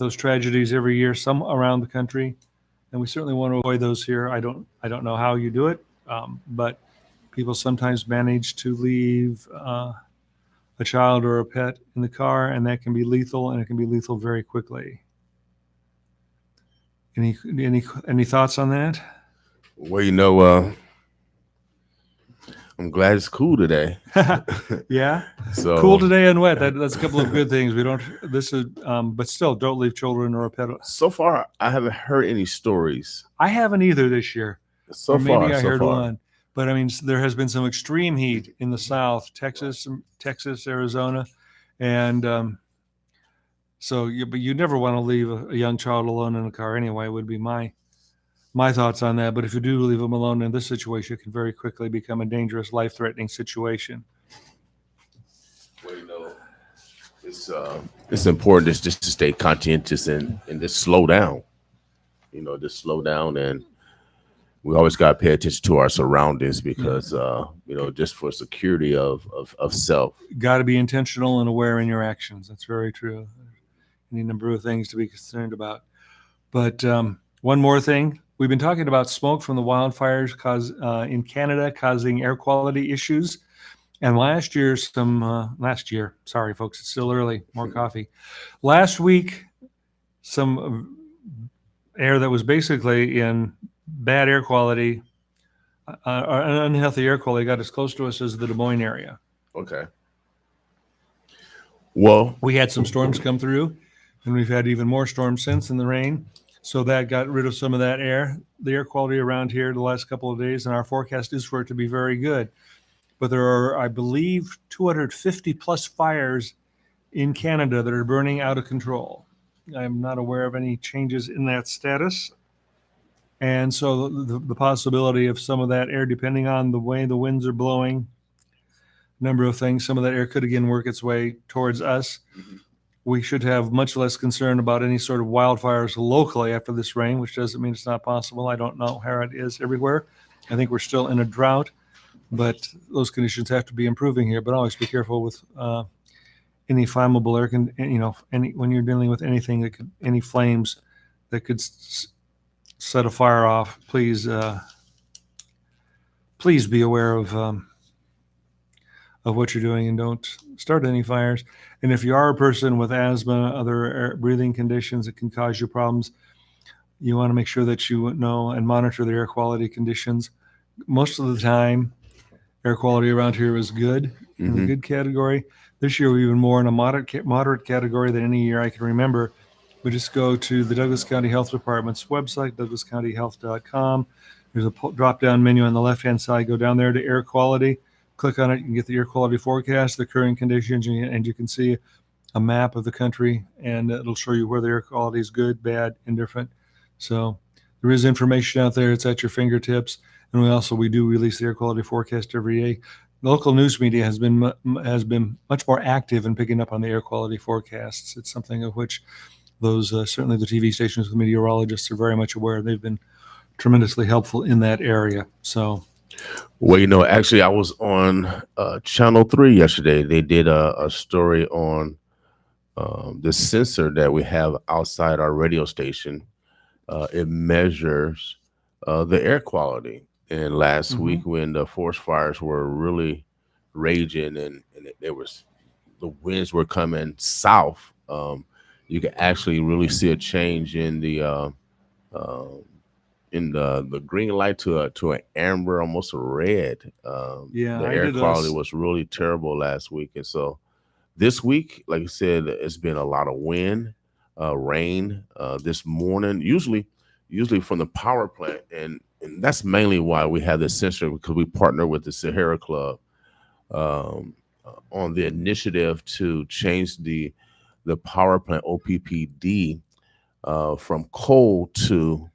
those tragedies every year, some around the country, and we certainly want to avoid those here. I don't know how you do it, but people sometimes manage to leave a child or a pet in the car, and that can be lethal, and it can be lethal very quickly. Any thoughts on that? Well, I'm glad it's cool today. Yeah, cool So today and wet. That's a couple of good things. We don't. This is, but still, don't leave children or a pet. so far, I haven't heard any stories. I haven't either this year, So or far, maybe I so heard far. one. But I mean, there has been some extreme heat in the South, Texas, Arizona, and but you never want to leave a young child alone in a car anyway. Would be my thoughts on that. But if you do leave them alone in this situation, it can very quickly become a dangerous, life-threatening situation. Well, it's important just to stay conscientious and just slow down. Just slow down, and we always got to pay attention to our surroundings because just for security of self. Got to be intentional and aware in your actions. That's very true. Any number of things to be concerned about. But one more thing. We've been talking about smoke from the wildfires in Canada causing air quality issues. And last year, sorry, folks, it's still early, more coffee. Last week, some air that was basically in bad air quality, unhealthy air quality, got as close to us as the Des Moines area. Okay. Well, we had some storms come through, and we've had even more storms since in the rain. So that got rid of some of that air, the air quality around here the last couple of days, and our forecast is for it to be very good. But there are, I believe, 250 plus fires in Canada that are burning out of control. I'm not aware of any changes in that status. And so the possibility of some of that air, depending on the way the winds are blowing, number of things, some of that air could again work its way towards us. Mm-hmm. We should have much less concern about any sort of wildfires locally after this rain, which doesn't mean it's not possible. I don't know how it is everywhere. I think we're still in a drought, but those conditions have to be improving here. But always be careful with any flammable air, when you're dealing with anything that could, any flames that could set a fire off. Please be aware of what you're doing and don't start any fires. And if you are a person with asthma, other breathing conditions that can cause you problems, you want to make sure that you know and monitor the air quality conditions. Most of the time, air quality around here is good, in the good category. This year, we're even more in a moderate category than any year I can remember. We just go to the Douglas County Health Department's website, douglascountyhealth.com. There's a drop-down menu on the left-hand side. Go down there to air quality. Click on it. You can get the air quality forecast, the current conditions, and you can see a map of the country, and it'll show you where the air quality is good, bad, indifferent. So there is information out there. It's at your fingertips. And we do release the air quality forecast every day. The local news media has been much more active in picking up on the air quality forecasts. It's something of which those certainly the TV stations with meteorologists are very much aware. They've been tremendously helpful in that area. So, well, actually, I was on Channel 3 yesterday. They did a story on the sensor that we have outside our radio station. It measures the air quality. And last week, when the forest fires were really raging and the winds were coming south, you can actually really see a change in the green light to an amber, almost a red. The air quality was really terrible last week, and so this week, like I said, it's been a lot of wind, rain. This morning, usually from the power plant, and that's mainly why we have this sensor, because we partner with the Sahara Club on the initiative to change the power plant OPPD from coal to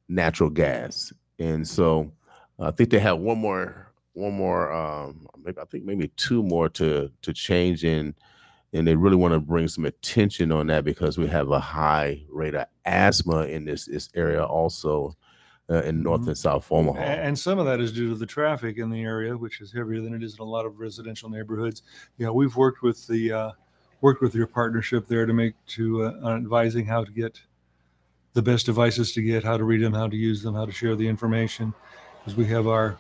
natural gas. And so I think they have one more maybe two more to change in. And they really want to bring some attention on that because we have a high rate of asthma in this area also in North and South Omaha. And some of that is due to the traffic in the area, which is heavier than it is in a lot of residential neighborhoods. We've worked with the worked with your partnership there to advising how to get the best devices to get, how to read them, how to use them, how to share the information, because we have our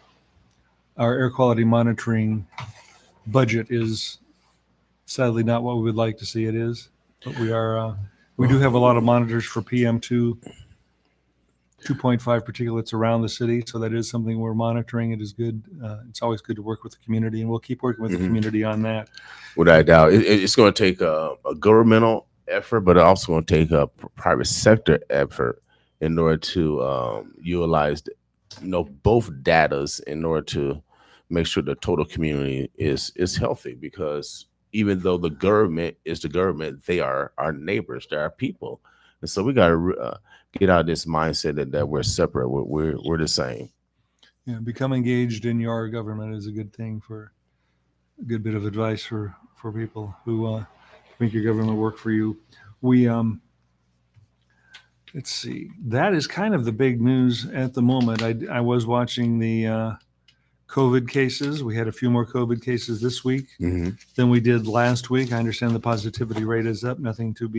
air quality monitoring budget is sadly not what we would like to see it is, but we do have a lot of monitors for PM2 2.5 particulates around the city, so that is something we're monitoring. It is good. It's always good to work with the community, and we'll keep working with the community on that. Without a doubt, it's going to take a governmental effort, but also going to take a private sector effort in order to utilize, both datas in order to make sure the total community is healthy. Because even though the government is the government, they are our neighbors, they're our people, and so we got to get out of this mindset that we're separate. We're the same. Yeah, become engaged in your government is a good thing, for a good bit of advice for people who make your government work for you. We let's see. That is kind of the big news at the moment. I was watching the COVID cases. We had a few more COVID cases this week than we did last week. I understand the positivity rate is up. Nothing to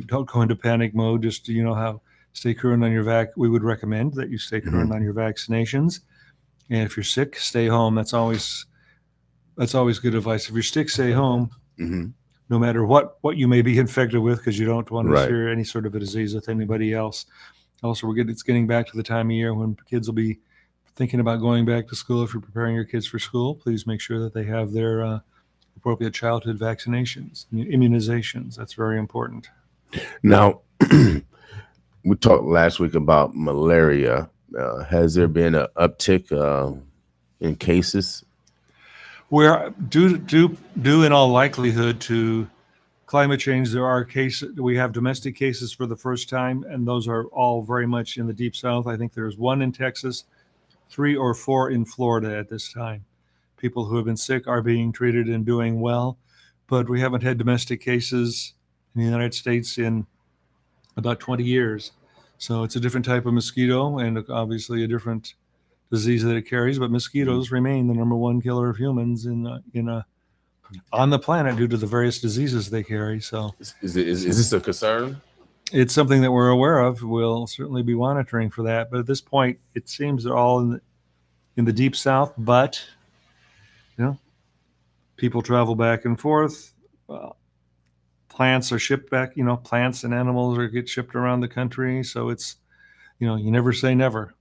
don't go into panic mode. Just how stay current on your we would recommend that you stay current on your vaccinations. And if you're sick, stay home. That's always good advice. If you're sick, stay home. No matter what you may be infected with, because you don't want to share any sort of a disease with anybody else. Also, it's getting back to the time of year when kids will be thinking about going back to school. If you're preparing your kids for school, please make sure that they have their appropriate childhood vaccinations, immunizations. That's very important. Now, we talked last week about malaria. Has there been an uptick in cases? Where due in all likelihood to climate change, there are cases. We have domestic cases for the first time, and those are all very much in the deep south. I think there's 1 in Texas, 3 or 4 in Florida at this time. People who have been sick are being treated and doing well, but we haven't had domestic cases in the United States in about 20 years. So it's a different type of mosquito, and obviously a different disease that it carries. But mosquitoes remain the number 1 killer of humans on the planet due to the various diseases they carry. So is this a concern? It's something that we're aware of. We'll certainly be monitoring for that. But at this point, it seems they're all in the deep south. But people travel back and forth. Plants are shipped back. Plants and animals get shipped around the country. So it's you never say never.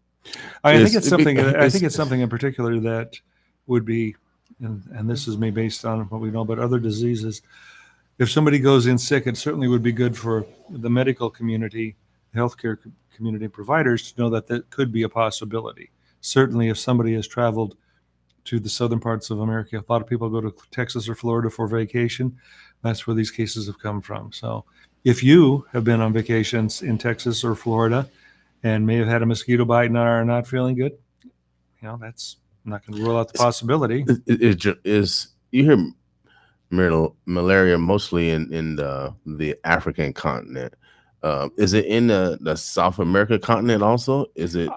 I think it's something in particular that would be, and this is me based on what we know about other diseases. If somebody goes in sick, it certainly would be good for the medical community, healthcare community providers to know that could be a possibility. Certainly, if somebody has traveled to the southern parts of America, a lot of people go to Texas or Florida for vacation. That's where these cases have come from. So if you have been on vacations in Texas or Florida and may have had a mosquito bite and are not feeling good, that's I'm not going to rule out the possibility. Is you hear malaria mostly in the African continent? Is it in the South America continent also? Is it?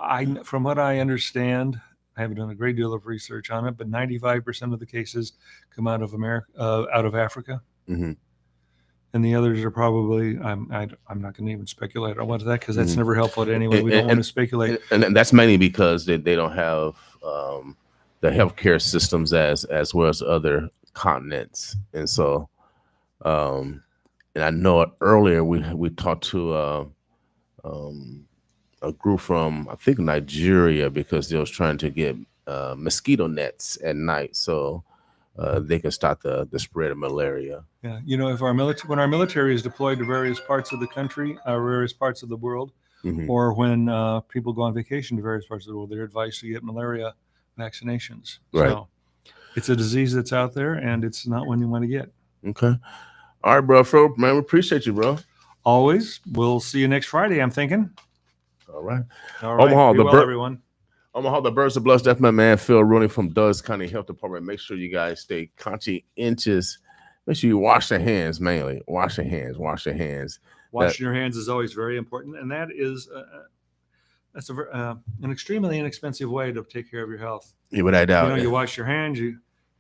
From what I understand, I haven't done a great deal of research on it, but 95% of the cases come out of Africa. And the others are probably, I'm not going to even speculate on that because that's never helpful to anyone. We don't want to speculate. And that's mainly because they don't have the healthcare systems as well as other continents. And so, and I know earlier we talked to a group from, I think, Nigeria, because they was trying to get mosquito nets at night so they can stop the spread of malaria. Yeah, if when our military is deployed to various parts of the country, various parts of the world, or when people go on vacation to various parts of the world, they're advised to get malaria vaccinations. Right. So it's a disease that's out there, and it's not one you want to get. Okay. All right, bro. Man, we appreciate you, bro. Always. We'll see you next Friday, I'm thinking. All right. Omaha, everyone. Omaha, the Birds of Blood. That's my man, Phil Rooney from Douglas County Health Department. Make sure you guys stay conscientious. Make sure you wash your hands, mainly. Wash your hands. Washing your hands is always very important, and that is an extremely inexpensive way to take care of your health. Yeah, without doubt. You wash your hands, you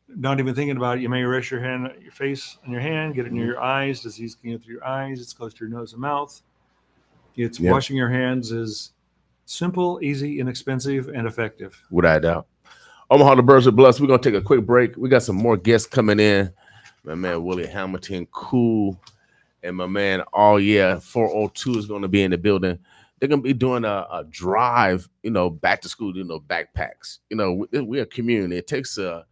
not even thinking about it, you may rest your hand, your face on your hand, get it near your eyes. Disease can get through your eyes. It's close to your nose and mouth. It's Yeah, washing your hands is simple, easy, inexpensive, and effective. without a doubt. Omaha, the birds are blessed. We're gonna take a quick break. We got some more guests coming in. My man Willie Hamilton, cool, and my man, oh yeah, 402 is gonna be in the building. They're gonna be doing a drive, back to school, backpacks. We're a community. It takes a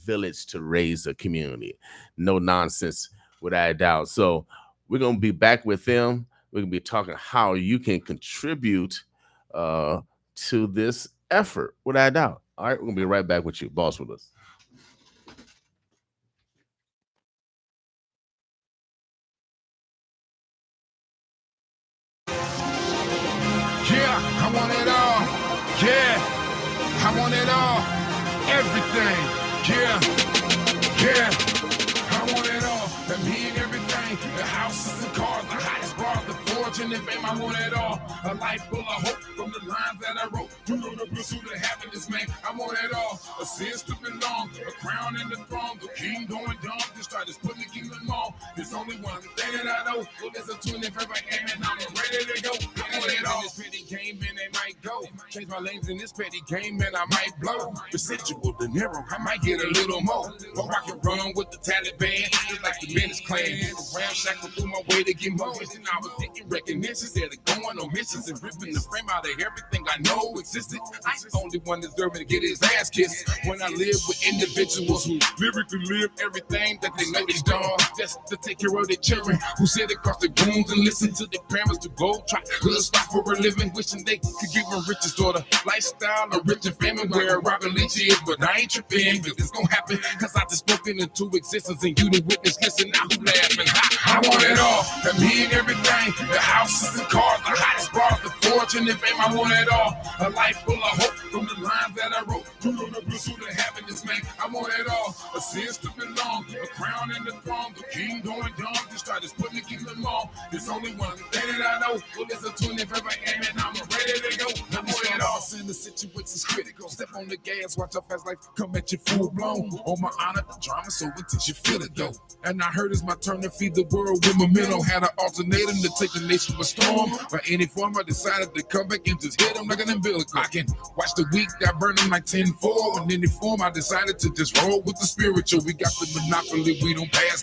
village to raise a community. No nonsense, without a doubt. So we're gonna be back with them. We're gonna be talking how you can contribute uh, to this effort, without a doubt. All right, we're gonna be right back with you, boss, with us. Yeah, I want it all. Yeah, I want it all. Everything. Yeah, yeah, I want it all. That mean everything. The houses and cars, the hottest bars, the fortune and fame. I want it all. A life full of hope from the lines that I wrote. You know the pursuit of happiness, man. I want it all. A sense to belong, a crown and the throne. The king going dumb. Just try to put the kingdom on. There's only one thing that I know. Well, there's a tune if ever aim and I'm ready to go. I want it all. This petty game and they might go. Change my lanes in this petty game and I might blow. Residual dinero, I might get a little more. Or I can run with the Taliban, just like the Menace Clan. Ramshackle through my way to get more. And I was getting recognition instead of going on missions and ripping the frame out of everything I know existed. I'm the only one deserving to get his ass kissed. When I live with individuals who lyrically live everything that they know they done, just to take care of their children who sit across the rooms and listen to their parents to go try hood spot for a living, wishing they could give a richest daughter lifestyle, a rich and family where Robin Leach is, but I ain't tripping, cause it's gonna happen, cause I just spoken into existence and you the witness, listen now who laughing. I want it all, that mean everything, the houses and cars, the hottest bars, the fortune and fame, I want it all, a life full of hope from the lines that I wrote, you know the pursuit of happiness, man, I want it all, a sense to belong, a crown and the throne, the king going dumb, just try to put the kingdom on, there's only one thing that I know, well there's a tune if ever aim and I'm ready to go, I want it all, in the situation's critical, step on the gas, watch out fast life come at you full blown, on my honor, the drama so intense you feel it though, and I heard it's my turn to feed the world with momentum, had an alternatum to take the nation by storm, by any form I decided to come back and just hit them like an umbilical, I can watch the week got burning like 10-4, in any form I decided to just roll with the spiritual, we got the monopoly, we don't pass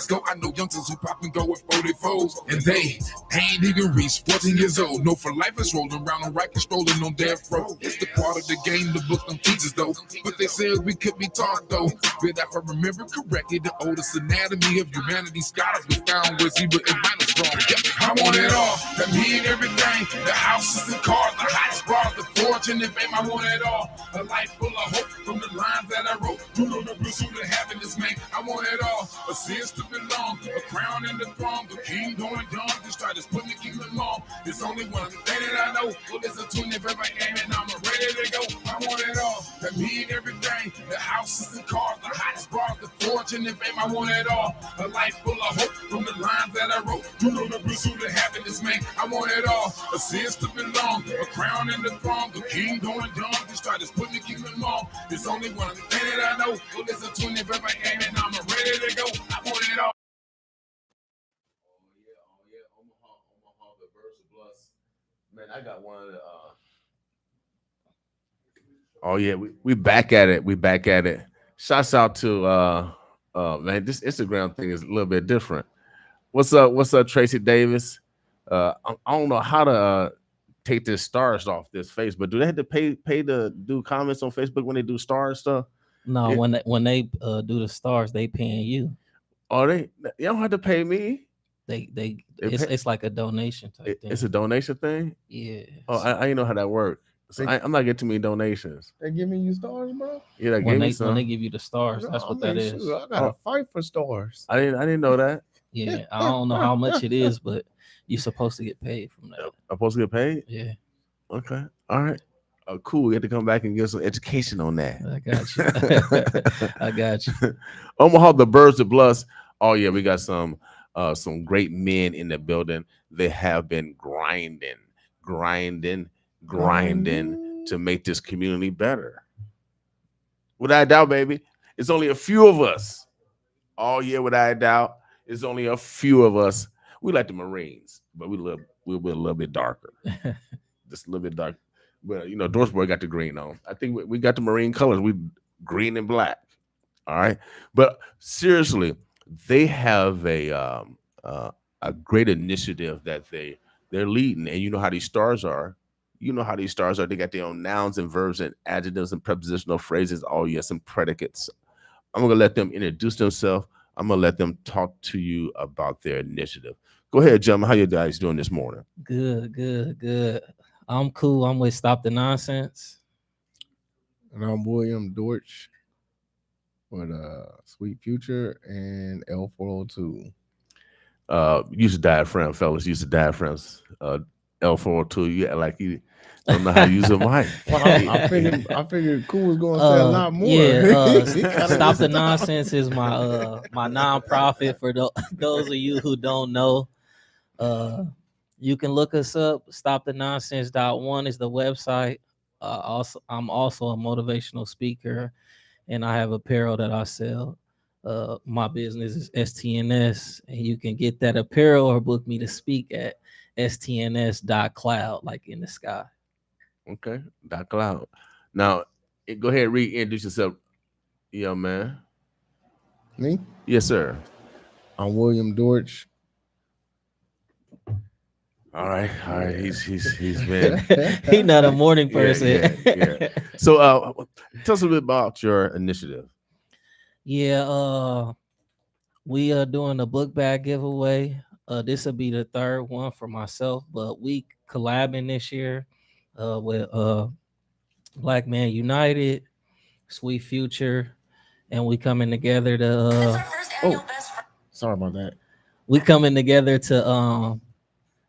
go, I know youngsters who pop and go with 44s, and they ain't even reached 14 years old, no for life is rolling around on racket, strolling on death row, it's the part of the game the book don't teach us though, but they said we could be taught though, but if I remember correctly, the oldest anatomy of humanity scholars we found where zebra and rhinos from, I want it all, that mean everything, the houses and cars, the hottest bars, the fortune and fame, I want it all, a life full of hope from the lines that I wrote, you know the pursuit of happiness, man, I want it all, a sense to belong, a crown and the throne, the king going dumb, just try to put the kingdom on, there's only one thing that I know, well there's a tune if ever aim and I'm ready to go, I want it all, that mean everything, the houses and cars, the hottest bars, the fortune and fame, I want it all, a life full of hope from the lines that I wrote, you know the pursuit of happiness, man, I want it all, a sense to belong, a crown and the throne, the king going dumb, just try to put the kingdom on, there's only one thing that I know, well there's a tune if ever aim and I'm ready to go, I want it all. Omaha, the birds of bless. Man, I got one of the. Oh yeah, we back at it. We back at it. Shouts out to man, this Instagram thing is a little bit different. What's up, Tracy Davis? I don't know how to take the stars off this face, but do they have to pay to do comments on Facebook when they do star stuff? No, It- when they do the stars, they paying you. Oh, you don't have to pay me. They They it's, pay- it's like a donation type thing. It's a donation thing. Yeah. Oh, I didn't know how that worked. So I'm not getting too many donations. They giving you stars, bro. Yeah, that when gave me they some. when they give you the stars, that's what that is. Shoot, I gotta fight for stars. I didn't know that. Yeah, I don't know how much it is, but you're supposed to get paid from that. I'm supposed to get paid. Yeah, Okay, all right. Cool. We have to come back and give some education on that. I got you. I got you. Omaha, the birds of bless. Oh yeah, we got some great men in the building. They have been grinding to make this community better. Without a doubt, baby. It's only a few of us. All year without a doubt. It's only a few of us. We like the Marines, but we'll be a little bit darker. Just a little bit dark. But you know, Dorsboy got the green on. I think we got the Marine colors. We green and black. All right. But seriously, they have a great initiative that they're leading. And you know how these stars are. You know how these stars are. They got their own nouns and verbs and adjectives and prepositional phrases, all yes, and predicates. I'm gonna let them introduce themselves. I'm gonna let them talk to you about their initiative. Go ahead, gentlemen. How you guys doing this morning? Good. I'm cool. I'm with Stop the Nonsense. And I'm William Dortch with Sweet Future and L402. Use the diaphragm, fellas. Use the diaphragms. L402. You act like you don't know how to use a mic. Well, I figured Cool was going to say a lot more. Yeah, He kinda Stop the just- Nonsense is my nonprofit for those of you who don't know. You can look us up. StopTheNonsense.1 is the website. I'm also a motivational speaker, and I have apparel that I sell. My business is STNS, and you can get that apparel or book me to speak at stns.cloud, like in the sky. Okay, Doc Cloud. Now, go ahead, reintroduce yourself, young man. Me? Yes, sir. I'm William Dortch. All right. He's been. He not a morning person. Yeah. So, tell us a little bit about your initiative. Yeah, we are doing a book bag giveaway. This will be the third one for myself, but we collabing this year with Black Man United, Sweet Future, and we coming together to Sorry about that. we coming together to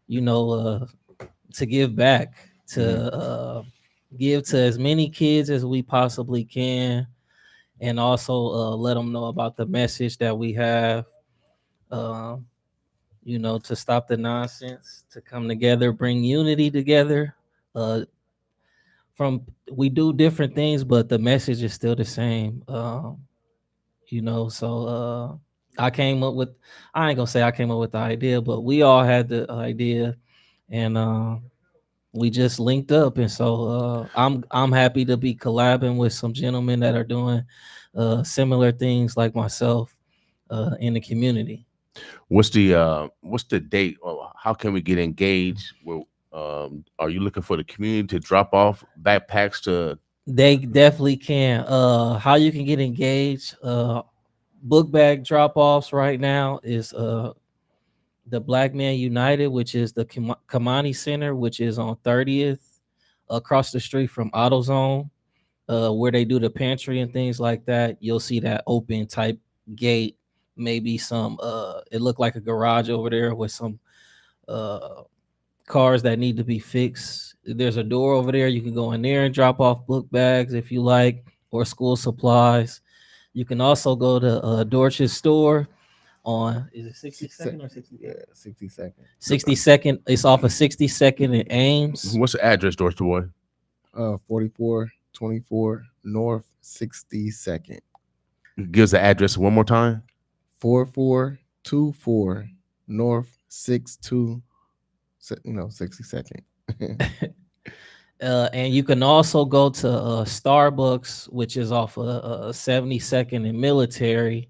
to give back, to give to as many kids as we possibly can, and also let them know about the message that we have. To stop the nonsense, to come together, bring unity together. From We do different things, but the message is still the same. So I came up with, I ain't gonna say I came up with the idea, but we all had the idea, and we just linked up. And so I'm happy to be collabing with some gentlemen that are doing similar things like myself in the community. What's the date? Or how can we get engaged? Well, are you looking for the community to drop off backpacks to? They definitely can. How you can get engaged? Book bag drop offs right now is the Black Man United, which is the Kamani Center, which is on 30th, across the street from AutoZone, where they do the pantry and things like that. You'll see that open type gate, maybe some it looked like a garage over there with some cars that need to be fixed. There's a door over there. You can go in there and drop off book bags if you like, or school supplies. You can also go to Dorch's store on, is it 62nd or 60th? Yeah, 62nd. 62nd. It's off of 62nd and Ames. What's the address, Dorothy boy? 4424 North 62nd. Give us the address one more time. 4424 North 62nd. And you can also go to Starbucks, which is off of 72nd and Military,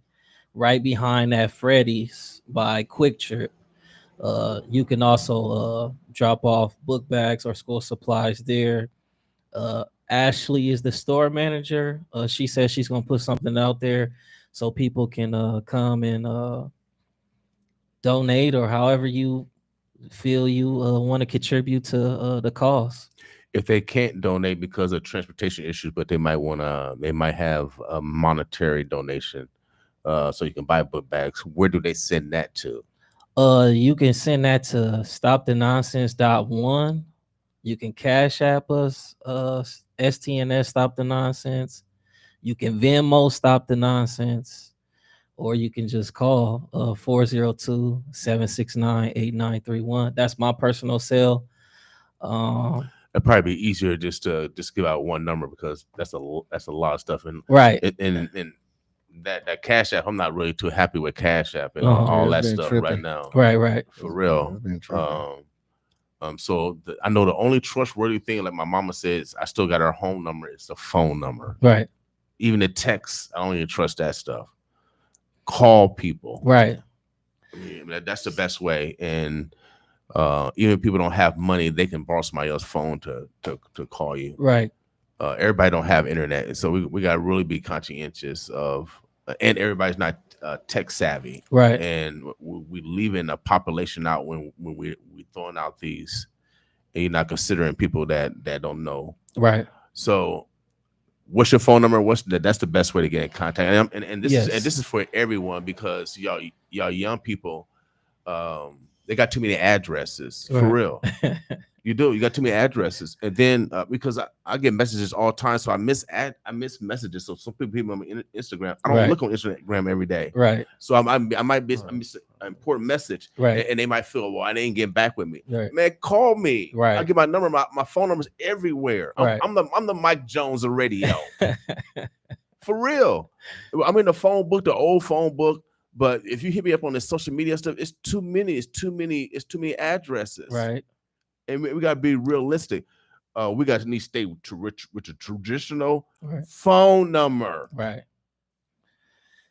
right behind that Freddy's by Quick Trip. You can also drop off book bags or school supplies there. Ashley is the store manager. She says she's going to put something out there so people can come and donate, or however you feel you want to contribute to the cause. If they can't donate because of transportation issues, but they might have a monetary donation, so you can buy book bags. Where do they send that to? You can send that to stopthenonsense.1. You can Cash App us, STNS Stop the Nonsense. You can Venmo Stop the Nonsense, or you can just call 402-769-8931. That's my personal cell. It'd probably be easier just to give out one number, because that's a lot of stuff, and Right. and that Cash App, I'm not really too happy with Cash App and Uh-huh. all Yeah, that it's been stuff tripping. right now. Right. For real. It's been tripping. So I know the only trustworthy thing, like my mama says, I still got her home number. It's the phone number. Right. Even the text, I don't even trust that stuff. Call people. Right. That's the best way. And even if people don't have money, they can borrow somebody else's phone to call you. Right. Everybody don't have internet, and so we got to really be conscientious of, and everybody's not tech savvy, Right. and we leaving a population out when we throwing out these, and you're not considering people that don't know. Right. So, what's your phone number? That's the best way to get in contact, and this Yes. is for everyone, because y'all young people, they got too many addresses for Right. real. You do. You got too many addresses, and then because I get messages all the time, so I miss messages. So some people on Instagram, I don't Right. look on Instagram every day. Right. So I might miss an important message, Right. and they might feel, well, I didn't get back with me. Right. Man, call me. Right. I get my number. My phone number's everywhere. Right. I'm the Mike Jones of radio. For real. I'm in the phone book, the old phone book. But if you hit me up on this social media stuff, it's too many. It's too many addresses. Right. And we got to be realistic. We got to need to stay with the traditional Right. phone number. Right.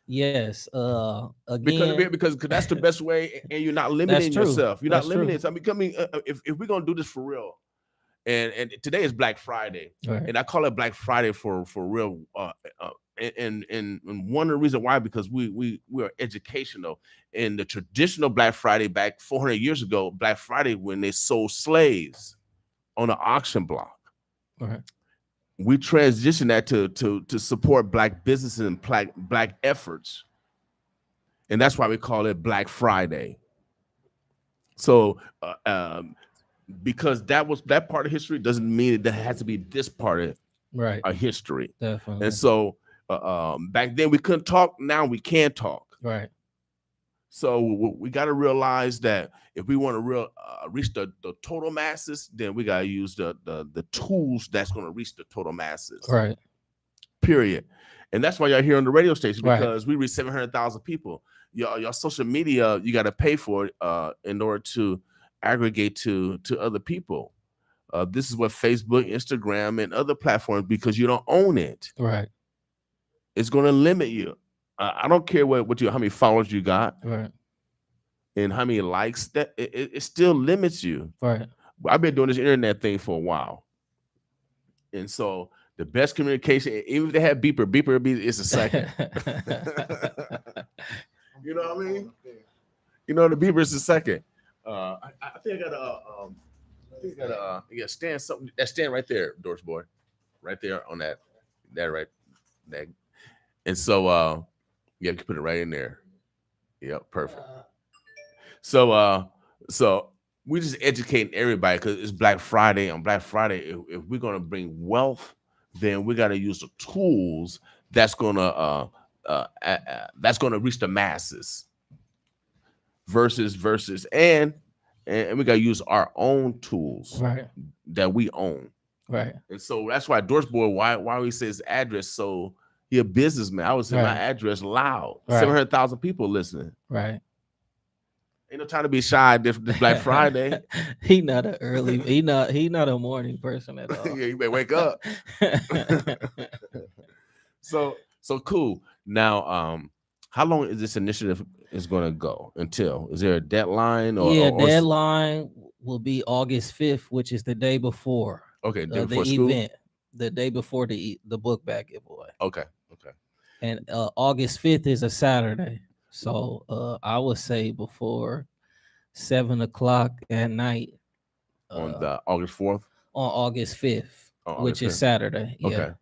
Yes. Again, Because that's the best way, and you're not limiting true. yourself. You're That's not limiting. true. So if we're gonna do this for real, and today is Black Friday, Right. and I call it Black Friday for real. And one of the reasons why, because we are educational. In the traditional Black Friday back 400 years ago, Black Friday, when they sold slaves on an auction block, Right. we transitioned that to support Black businesses and black efforts, and that's why we call it Black Friday. So because that part of history doesn't mean that has to be this part of Right. our history. Definitely. And so back then we couldn't talk. Now we can talk. Right. So we got to realize that if we want to reach the total masses, then we got to use the tools that's going to reach the total masses. Right. Period. And that's why y'all here on the radio station, Right. because we reach 700,000 people. Y'all social media, you got to pay for it in order to aggregate to other people. This is what Facebook, Instagram, and other platforms, because you don't own it. Right. It's going to limit you. I don't care how many followers you got, Right. and how many likes. That it still limits you. Right. I've been doing this internet thing for a while, and so the best communication, even if they have beeper is a second. You know what I mean? You know, the beeper is a second. I think I got a stand something that stand right there, Doris boy, right there on that right that, and so you can put it right in there. Yep, perfect. So we just educating everybody, because it's Black Friday. On Black Friday, if we're gonna bring wealth, then we got to use the tools that's gonna reach the masses. Versus and we got to use our own tools Right. that we own. Right. And so that's why Doris boy, why we say his address, so he a businessman. I would say my Right. address loud. Right. 700,000 people listening. Right. Ain't no time to be shy this Black Friday. He not a early. He not a morning person at all. Yeah, you better wake up. So cool. Now, how long is this initiative is going to go until? Is there a deadline? Deadline will be August 5th, which is the day before. Okay, day the before school? event, the day before the book bag giveaway. Okay. And August 5th is a Saturday, so I would say before 7:00 at night On the August 4th? on August 5th, which is 5th. Saturday. Okay. Yeah.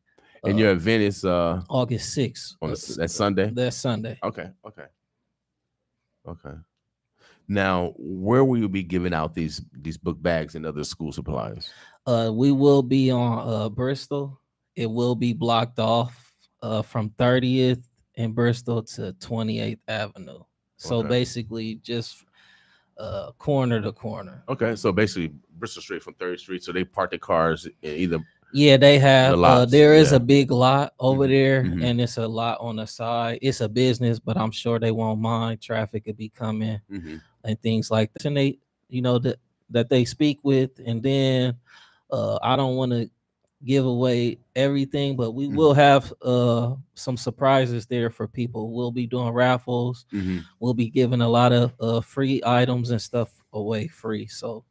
And your event is August 6th. on that's Sunday? That's Sunday. Okay. Now, where will you be giving out these book bags and other school supplies? We will be on Bristol. It will be blocked off from 30th in Bristol to 28th Avenue. So Okay. basically just corner to corner. Okay, so basically Bristol Street from 30th Street. So they park their cars in either Yeah, they The have. lots. There is Yeah. a big lot over there, Mhm. and it's a lot on the side. It's a business, but I'm sure they won't mind. Traffic could be coming Mhm. and things like that. And they, that they speak with, and then I don't want to give away everything, but we will have some surprises there for people. We'll be doing raffles. Mhm. We'll be giving a lot of free items and stuff away free. So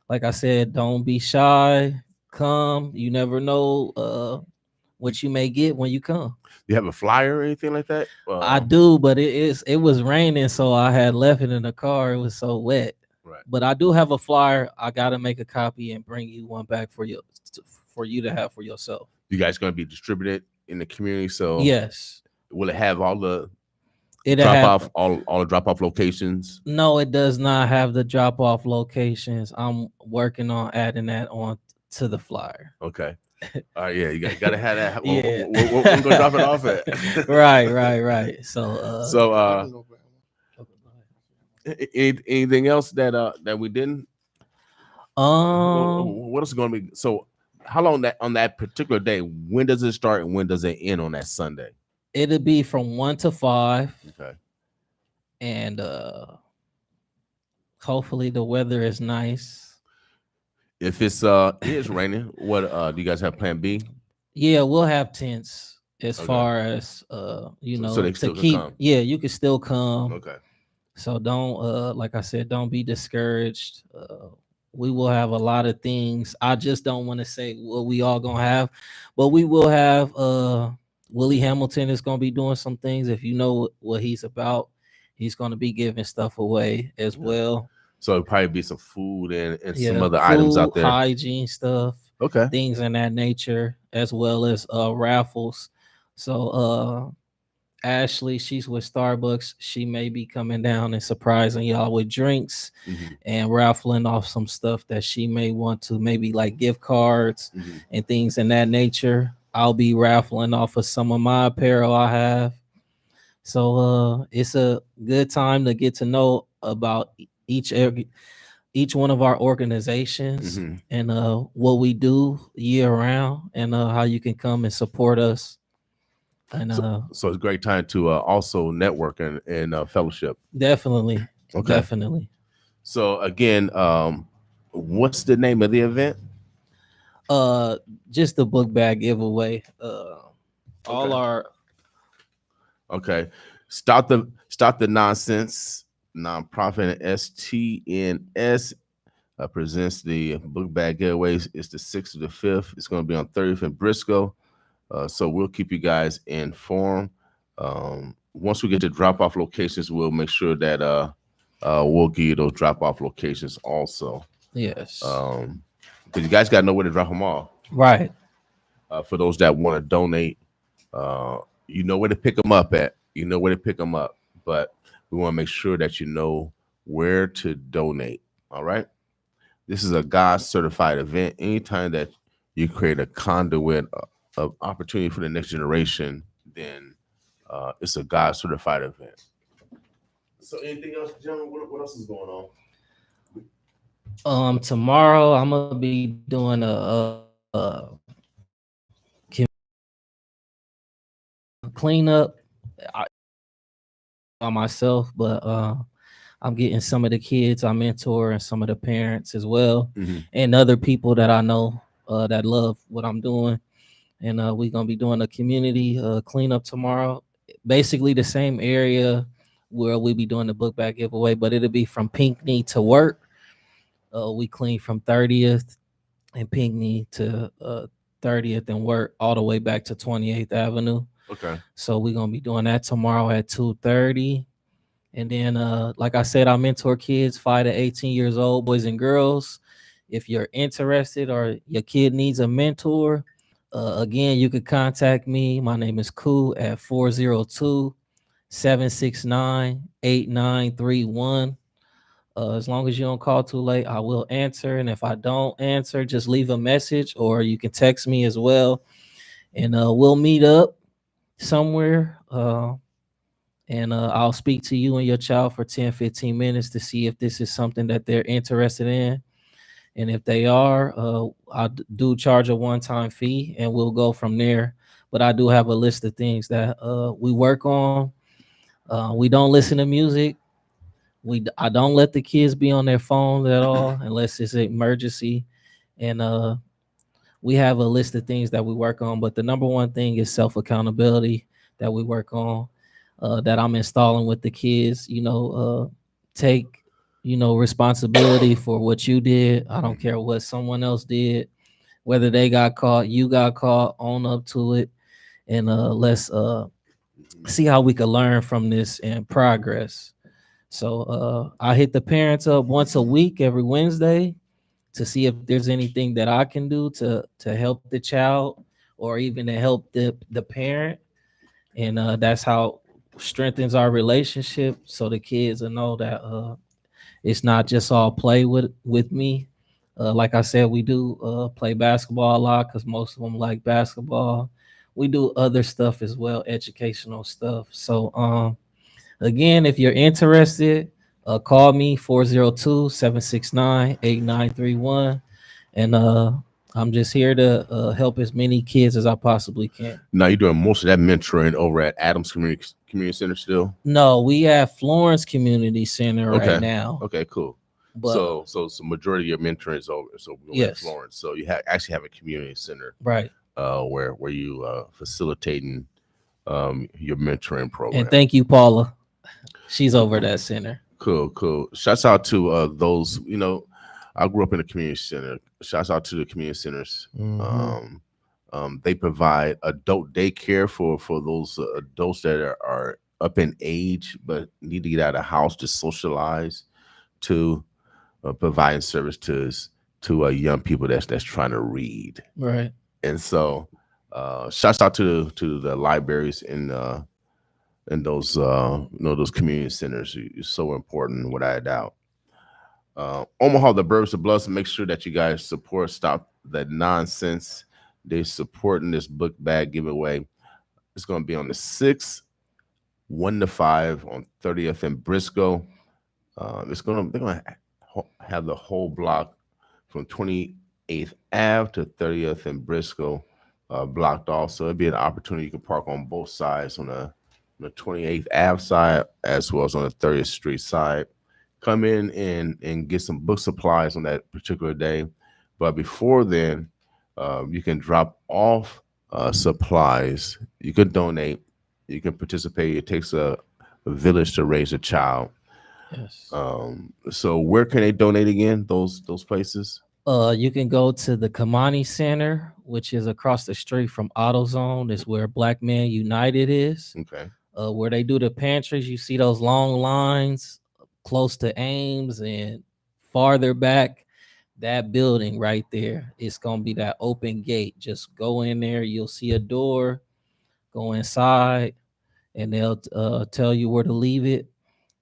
like I said, don't be shy. Come. You never know what you may get when you come. You have a flyer or anything like that? I do, but it was raining, so I had left it in the car. It was so wet. Right. But I do have a flyer. I gotta make a copy and bring you one back for you to have for yourself. You guys going to be distributed in the community, so Yes, will it have all the it'll drop have. off, all the drop off locations? No, it does not have the drop off locations. I'm working on adding that on to the flyer. Okay. All right. Yeah, you got to have that. Yeah. Where we gonna drop it off at? Right. So So, I can go grab one. anything else that we didn't? um What else is going to be? So, how long that on that particular day? When does it start and when does it end on that Sunday? it'll be from 1 to 5, Okay. and hopefully the weather is nice. If it is raining, what do you guys have plan B? Yeah, we'll have tents as Okay. far as So they to still can keep. come. Yeah, you can still come. Okay. So don't like I said, don't be discouraged. We will have a lot of things. I just don't want to say what we all gonna have, but we will have Willie Hamilton is gonna be doing some things. If you know what he's about, he's gonna be giving stuff away as Okay. well. So it'll probably be some food and some Yeah, other items food, out there. hygiene stuff, Okay. things in that nature, as well as raffles. So Ashley, she's with Starbucks. She may be coming down and surprising y'all with drinks Mhm. and raffling off some stuff that she may want to, maybe like gift cards Mhm. and things in that nature. I'll be raffling off of some of my apparel I have. So it's a good time to get to know about each one of our organizations Mhm. and what we do year round, and how you can come and support us. And So it's a great time to also network and fellowship. definitely, Okay. definitely. So again, what's the name of the event? Uh, just the book bag giveaway. All Okay. our Okay. Stop the nonsense nonprofit and STNS presents the book bag giveaways. It's the 6th to the 5th. It's going to be on 30th in Briscoe. So we'll keep you guys informed. Once we get to drop off locations, we'll make sure that we'll give you those drop off locations also. yes, Because you guys got to know where to drop them off. right. For those that want to donate, you know where to pick them up at. You know where to pick them up, but we want to make sure that you know where to donate. All right. This is a God certified event. Anytime that you create a conduit of opportunity for the next generation, then it's a God certified event. So, anything else, gentlemen? What else is going on? Tomorrow I'm gonna be doing cleanup by myself, but I'm getting some of the kids I mentor and some of the parents as well, Mhm. and other people that I know that love what I'm doing. And we're gonna be doing a community cleanup tomorrow. Basically, the same area where we be doing the book bag giveaway, but it'll be from Pinckney to Work. We clean from 30th and Pinckney to 30th and Work all the way back to 28th Avenue. Okay. So we're gonna be doing that tomorrow at 2:30. And then, like I said, I mentor kids 5 to 18 years old, boys and girls. If you're interested or your kid needs a mentor, again, you could contact me. My name is Ku at 402-769-8931. As long as you don't call too late, I will answer. And if I don't answer, just leave a message or you can text me as well. And we'll meet up somewhere. And I'll speak to you and your child for 10, 15 minutes to see if this is something that they're interested in. And if they are, do charge a one-time fee, and we'll go from there. But I do have a list of things that we work on. We don't listen to music. I don't let the kids be on their phones at all unless it's an emergency. And we have a list of things that we work on. But the number one thing is self accountability that we work on. That I'm installing with the kids. Take responsibility for what you did. I don't care what someone else did, whether they got caught, you got caught, own up to it, and let's see how we can learn from this and progress. So I hit the parents up once a week, every Wednesday, to see if there's anything that I can do to help the child or even to help the parent, and that's how strengthens our relationship. So the kids will know that it's not just all play with me. Like I said, we do play basketball a lot because most of them like basketball. We do other stuff as well, educational stuff. So again, if you're interested, call me 402-769-8931. And I'm just here to help as many kids as I possibly can. Now you're doing most of that mentoring over at Adams Community Center still. No, we have Florence Community Center Okay. right now. Okay, cool. But So majority of your mentoring is over. So we're in Yes. Florence. So you actually have a community center right. where you facilitating your mentoring program. And thank you, Paula. She's over that center. Cool. Shouts out to those. I grew up in a community center. Shouts out to the community centers. They provide adult daycare for those adults that are up in age but need to get out of the house to socialize, to providing service to young people that's trying to read. Right. And so, shouts out to the libraries in those those community centers. It's so important, without a doubt. Omaha, the Burbs of Bloods, make sure that you guys support. Stop that nonsense. They're supporting this book bag giveaway. It's going to be on the 6th, 1 to 5 on 30th and Briscoe. They're going to have the whole block from 28th Ave to 30th and Briscoe blocked off. So it'd be an opportunity. You can park on both sides, on the 28th Ave side as well as on the 30th Street side. Come in and get some book supplies on that particular day. But before then, you can drop off supplies. You can donate. You can participate. It takes a village to raise a child. Yes. So where can they donate again? Those places? You can go to the Kamani Center, which is across the street from AutoZone. It's where Black Men United is. Okay. Where they do the pantries. You see those long lines close to Ames and farther back. That building right there, it's gonna be that open gate. Just go in there. You'll see a door. Go inside, and they'll tell you where to leave it.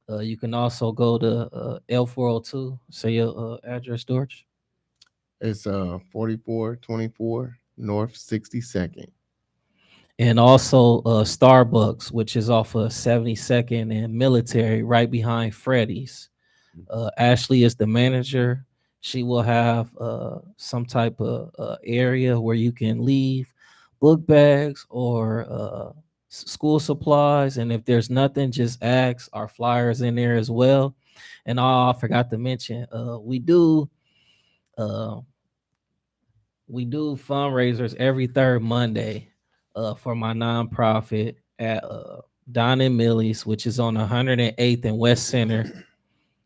You can also go to L402. Say your address, George. It's 4424 North 62nd. And also Starbucks, which is off of 72nd and Military, right behind Freddy's. Ashley is the manager. She will have some type of area where you can leave book bags or school supplies. And if there's nothing, just ask. Our flyers in there as well. And I forgot to mention, we do fundraisers every third Monday for my nonprofit at Don and Millie's, which is on 108th and West Center.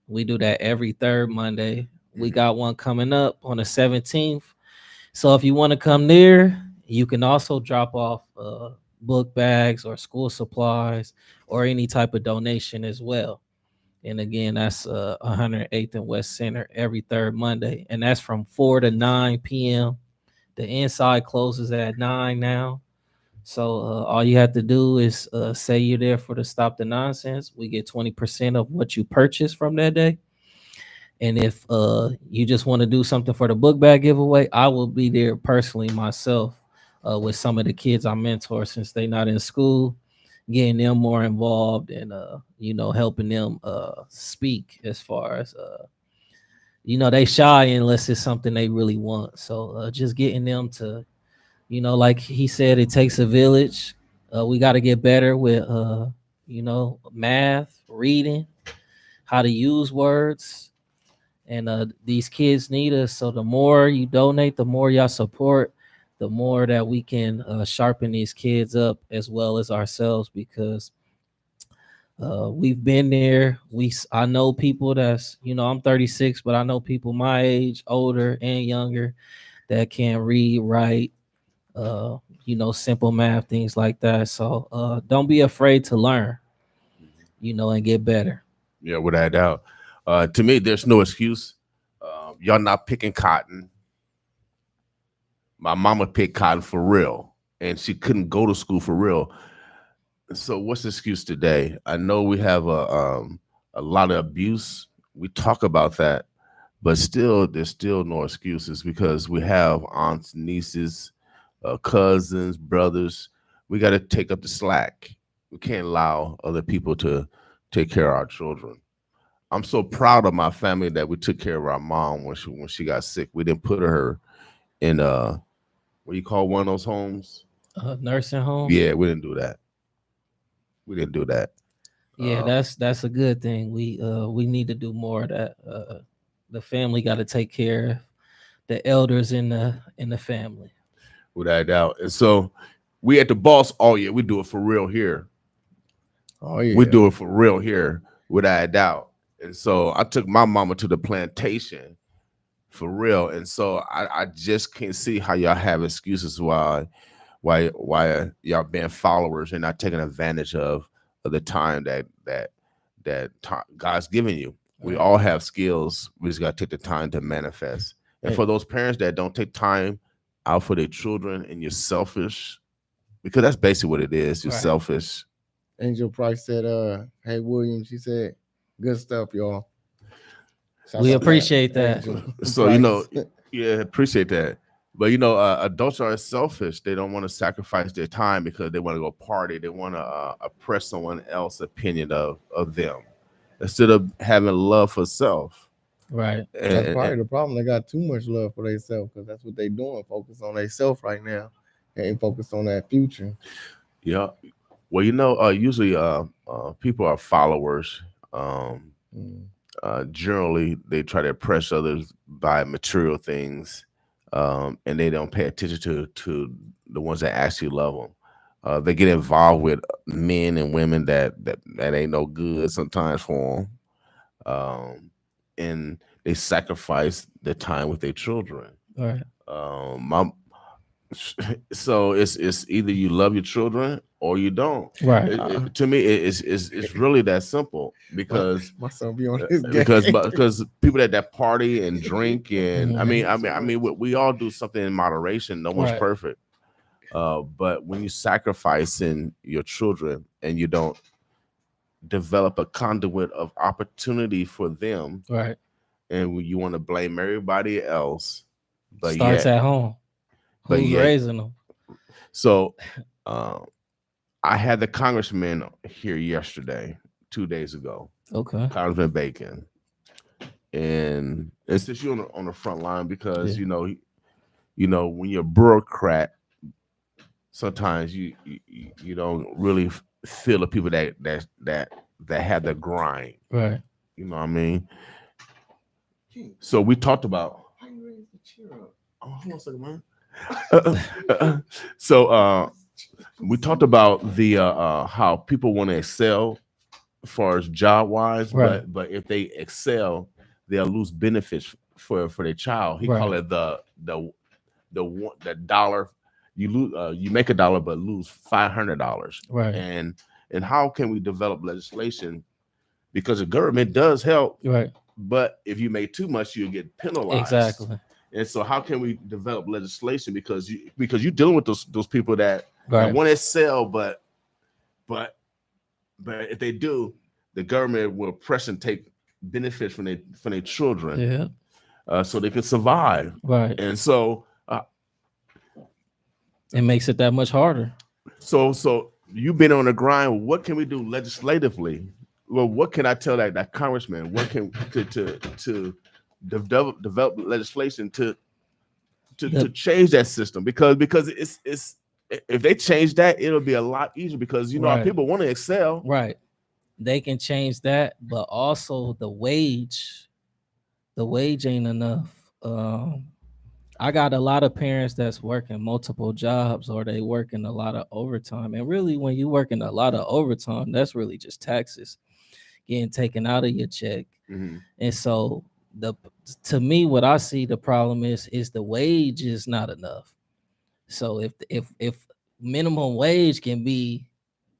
We do that every third Monday. We got one coming up on the 17th. So if you want to come there, you can also drop off book bags or school supplies or any type of donation as well. And again, that's 108th and West Center every third Monday. And that's from 4 to 9 p.m. The inside closes at 9 now. So all you have to do is say you're there for the Stop the Nonsense. We get 20% of what you purchase from that day. And if you just want to do something for the book bag giveaway, I will be there personally myself with some of the kids I mentor since they're not in school, getting them more involved and helping them speak as far as they shy unless it's something they really want. So just getting them to, like he said, it takes a village. We got to get better with, math, reading, how to use words. And these kids need us. So the more you donate, the more y'all support, the more that we can sharpen these kids up as well as ourselves, because we've been there. I know people that's, I'm 36, but I know people my age, older and younger, that can read, write, simple math, things like that. So don't be afraid to learn, and get better. Yeah, without a doubt. To me, there's no excuse. Y'all not picking cotton. My mama picked cotton for real, and she couldn't go to school for real. So what's the excuse today? I know we have a lot of abuse. We talk about that, but still, there's still no excuses because we have aunts, nieces, cousins, brothers. We got to take up the slack. We can't allow other people to take care of our children. I'm so proud of my family that we took care of our mom when she got sick. We didn't put her in what do you call one of those homes? Nursing home. Yeah, we didn't do that. We didn't do that. Yeah, that's a good thing. We need to do more of that. The family got to take care of the elders in the family. Without a doubt. And so we at the boss all year. We do it for real here. Oh yeah, We do it for real here, without a doubt. And so I took my mama to the plantation for real. And so I just can't see how y'all have excuses why y'all being followers and not taking advantage of the time that God's giving you. We all have skills. We just gotta take the time to manifest. And for those parents that don't take time out for their children and you're selfish, because that's basically what it is. You're selfish. Angel Price said, "Hey William," she said, "Good stuff, y'all." We appreciate that. So yeah, appreciate that. But adults are selfish. They don't want to sacrifice their time because they want to go party. They want to oppress someone else's opinion of them instead of having love for self. Right. That's probably the problem. They got too much love for themselves because that's what they doing. Focus on themselves right now. They ain't focused on that future. Yeah. Well, usually people are followers. Generally, they try to impress others by material things, and they don't pay attention to the ones that actually love them. They get involved with men and women that ain't no good sometimes for them, and they sacrifice their time with their children. Right. So it's either you love your children or you don't. Right. To me, it's really that simple because my son be on his game. because people that party and drink and I mean we all do something in moderation. No one's perfect. But when you sacrificing your children and you don't develop a conduit of opportunity for them, right, and you want to blame everybody else, but starts at home. Who's raising them? So I had the congressman here yesterday, 2 days ago. Okay. Congressman Bacon. And since you're on the front line, because you know when you're a bureaucrat, sometimes you don't really feel the people that have the grind. Right. You know what I mean? So we talked about. How you raise the chair up? Oh, hold on a second, man. So we talked about the how people want to excel as far as job wise, right. but if they excel, they'll lose benefits for their child. He called it the dollar. You lose, you make $1 but lose $500. Right. And how can we develop legislation? Because the government does help. Right. But if you make too much, you'll get penalized. Exactly. And so, how can we develop legislation? Because you're dealing with those people that right. want to sell, but if they do, the government will press and take benefits from their children, so they can survive. Right. And so, it makes it that much harder. So you've been on the grind. What can we do legislatively? Well, what can I tell that congressman? What can to develop legislation to The- change that system because it's if they change that, it'll be a lot easier because our Right. people want to excel. Right. They can change that, but also the wage ain't enough. I got a lot of parents that's working multiple jobs or they working a lot of overtime. And really, when you working a lot of overtime, that's really just taxes getting taken out of your check. Mhm. And so to me, what I see the problem is the wage is not enough. So if minimum wage can be,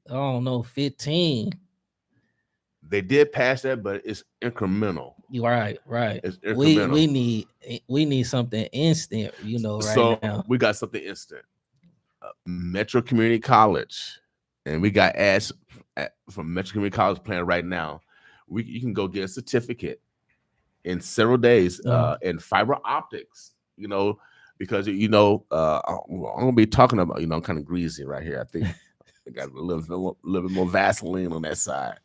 I don't know, 15. They did pass that, but it's incremental. You right. It's We incremental. we need something instant, right So now. we got something instant. Metro Community College, and we got ads from Metro Community College playing right now. You can go get a certificate in several days in fiber optics. Because I'm gonna be talking about. I'm kind of greasy right here. I think I got a little bit more Vaseline on that side.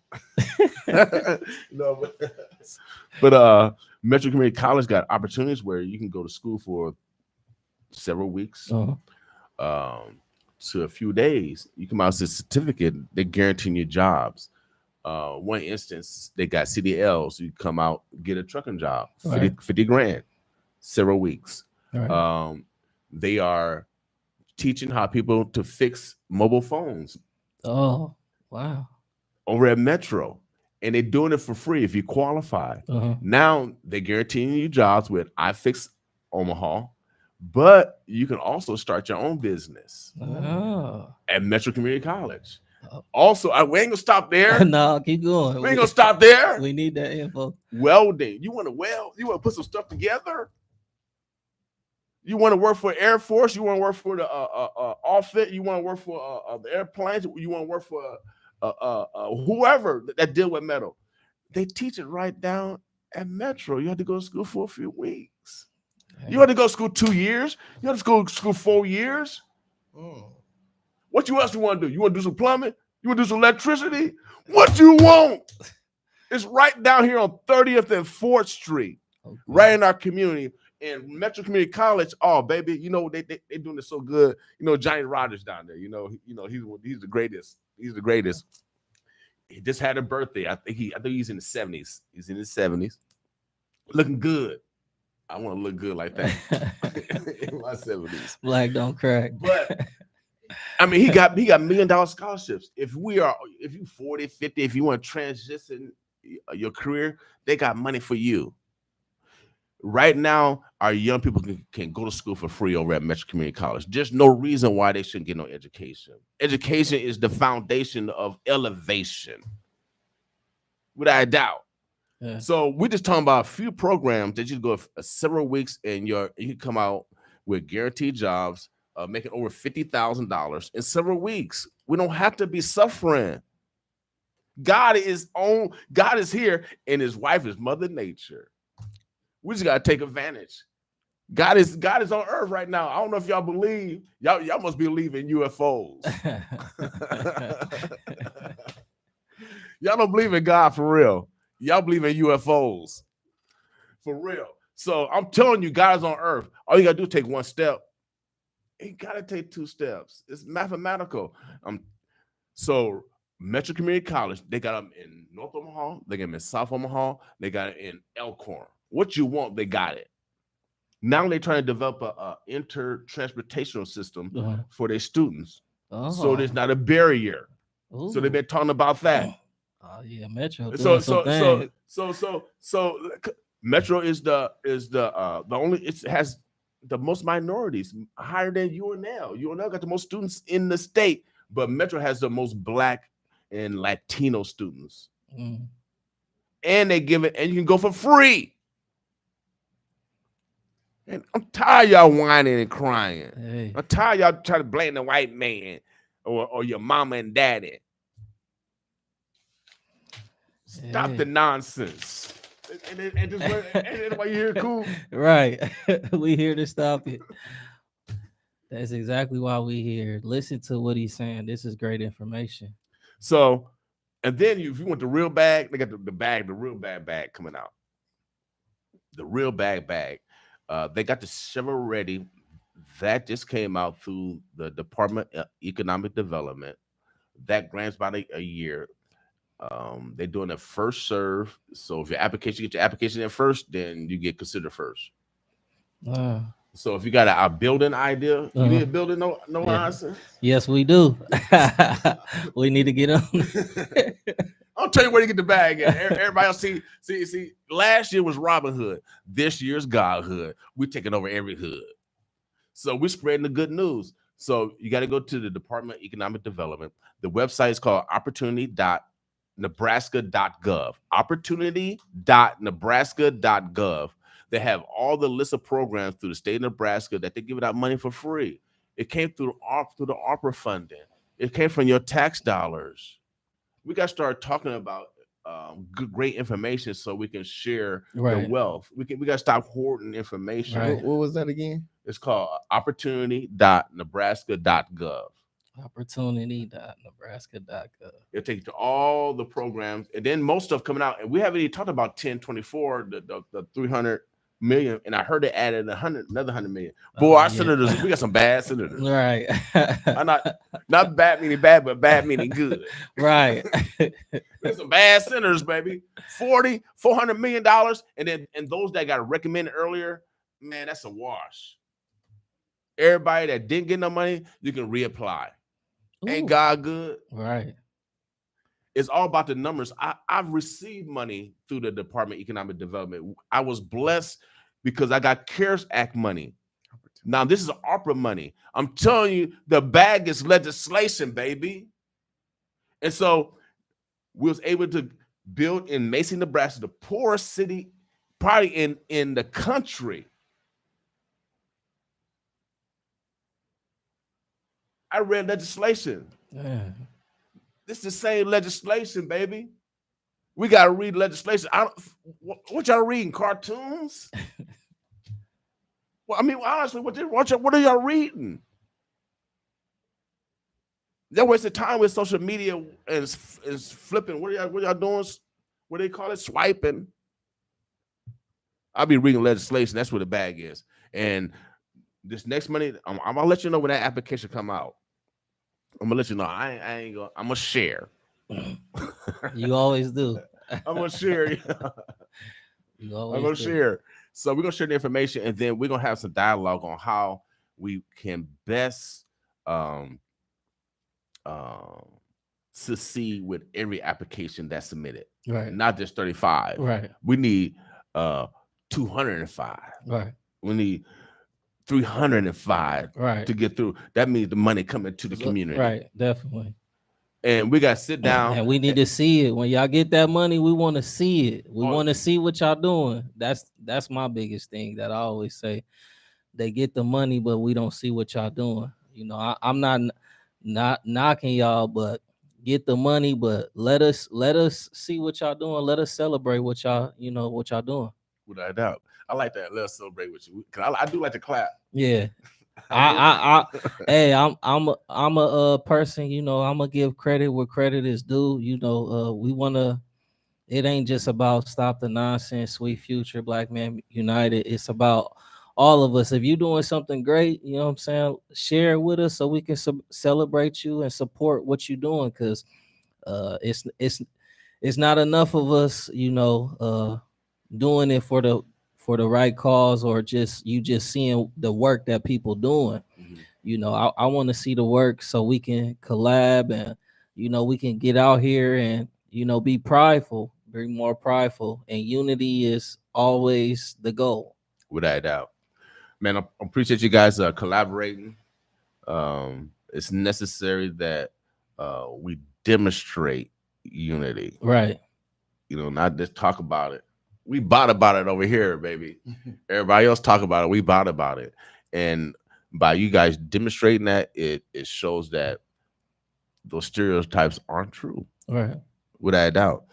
No, but Metro Community College got opportunities where you can go to school for several weeks. To a few days, you come out with a certificate. They guarantee you jobs. One instance, they got CDLs. You come out, get a trucking job, 50 grand, several weeks. Right. They are teaching how people to fix mobile phones. Oh, wow. Over at Metro, and they're doing it for free if you qualify. Now they're guaranteeing you jobs with iFix Omaha, but you can also start your own business at Metro Community College. Also, we ain't gonna stop there. No, keep going. We ain't gonna stop there. We need that info. Welding. You want to weld? You want to put some stuff together? You want to work for Air Force? You want to work for the outfit? You want to work for the airplanes? You want to work for whoever that deal with metal? They teach it right down at Metro. You have to go to school for a few weeks. You had to go to school 2 years. You had to go to school 4 years. What else you want to do? You want to do some plumbing? You want to do some electricity? What you want? It's right down here on 30th and 4th Street, right in our community. And Metro Community College, oh baby, they doing it so good. Johnny Rogers down there. He's the greatest. He's the greatest. He just had a birthday. I think he's in the 70s. He's in his 70s, looking good. I want to look good like that in my 70s. Black don't crack. But I mean, he got $1 million scholarships. If you 40, 50, if you want to transition your career, they got money for you. Right now, our young people can go to school for free over at Metro Community College. There's no reason why they shouldn't get no education. Education is the foundation of elevation, without a doubt. Yeah. So we're just talking about a few programs that you go several weeks and you can come out with guaranteed jobs, making over $50,000 in several weeks. We don't have to be suffering. God is here, and his wife is Mother Nature. We just gotta take advantage. God is on earth right now. I don't know if y'all believe. Y'all must believe in UFOs. Y'all don't believe in God for real. Y'all believe in UFOs for real. So I'm telling you, God is on earth. All you gotta do is take one step. You gotta take 2 steps. It's mathematical. So Metro Community College, they got them in North Omaha, they got them in South Omaha, they got it in Elkhorn. What you want, they got it. Now they're trying to develop a inter-transportational system for their students. So there's not a barrier. Ooh. So they've been talking about that. Oh yeah, Metro. So Metro is the only, it has the most minorities, higher than UNL. UNL got the most students in the state, but Metro has the most Black and Latino students. And they give it, and you can go for free. And I'm tired of y'all whining and crying. Hey. I'm tired of y'all trying to blame the white man or your mama and daddy. Stop the nonsense. And why you here, cool? Right. We here to stop it. That's exactly why we here. Listen to what he's saying. This is great information. So, and then if you want the real bag, they got the real bad bag coming out. the real bag. They got the shovel ready. That just came out through the Department of Economic Development. That grants about a year. They're doing a first serve. So if get your application in first, then you get considered first. Uh, So if you got a building idea, you need a building, no Yeah. nonsense. yes, we do. We need to get on. I'll tell you where to get the bag at. Everybody else see. Last year was Robin Hood. This year's Godhood. We're taking over every hood. So we're spreading the good news. So you got to go to the Department of Economic Development. The website is called opportunity.nebraska.gov. Opportunity.nebraska.gov. They have all the list of programs through the state of Nebraska that they're giving out money for free. It came through the ARPA funding. It came from your tax dollars. We got to start talking about great information so we can share the wealth. We got to stop hoarding information. Right. What was that again? It's called opportunity.nebraska.gov. Opportunity.nebraska.gov. It'll take you to all the programs, and then most stuff coming out. And we haven't even talked about 1024, the 300 million. And I heard they added another 100 million. Boy, our senators, we got some bad senators. Right. I'm not bad meaning bad, but bad meaning good. Right. There's some bad senators, baby. $400 million, and those that got recommended earlier, man, that's a wash. Everybody that didn't get no money, you can reapply. Ooh. Ain't God good? Right. It's all about the numbers. I've received money through the Department of Economic Development. I was blessed because I got CARES Act money. Now, this is ARPA money. I'm telling you, the bag is legislation, baby. And so we was able to build in Macy, Nebraska, the poorest city probably in the country. I read legislation. Yeah. This is the same legislation, baby. We got to read legislation. What y'all reading? Cartoons? Well, I mean, honestly, what are y'all reading? They're wasting time with social media and is flipping. What are y'all doing? What do they call it? Swiping. I'll be reading legislation. That's where the bag is. And this next money, I'm gonna let you know when that application come out. I'm gonna let you know. I ain't gonna. I'm gonna share. You always do. I'm gonna share. You always I'm gonna do. share. So we're gonna share the information, and then we're gonna have some dialogue on how we can best succeed with every application that's submitted. Right. Not just 35. Right. We need 205. Right. We need 305 Right. to get through. That means the money coming to the community. Right. Definitely. And we got to sit down. And we need to see it. When y'all get that money, we want to see it. We want to see what y'all doing. That's my biggest thing that I always say. They get the money, but we don't see what y'all doing. You know, I'm not knocking y'all, but get the money, but let us see what y'all doing. Let us celebrate what y'all doing. Without a doubt. I like that. Let's celebrate with you. Cause I do like to clap. Yeah. Hey, I'm a person, you know, I'm gonna give credit where credit is due. You know, we wanna. It ain't just about stop the nonsense, sweet future, Black Man United. It's about all of us. If you're doing something great, you know what I'm saying, share it with us so we can celebrate you and support what you're doing. Cause it's not enough of us, you know, doing it for the right cause or just seeing the work that people doing. Mm-hmm. You know, I want to see the work so we can collab and, you know, we can get out here and, you know, be prideful, be more prideful, and unity is always the goal. Without a doubt. Man, I appreciate you guys collaborating. It's necessary that we demonstrate unity. Right. You know, not just talk about it. We bought about it over here, baby. Everybody else talk about it. We bought about it. And by you guys demonstrating that, it shows that those stereotypes aren't true. Right. Without a doubt.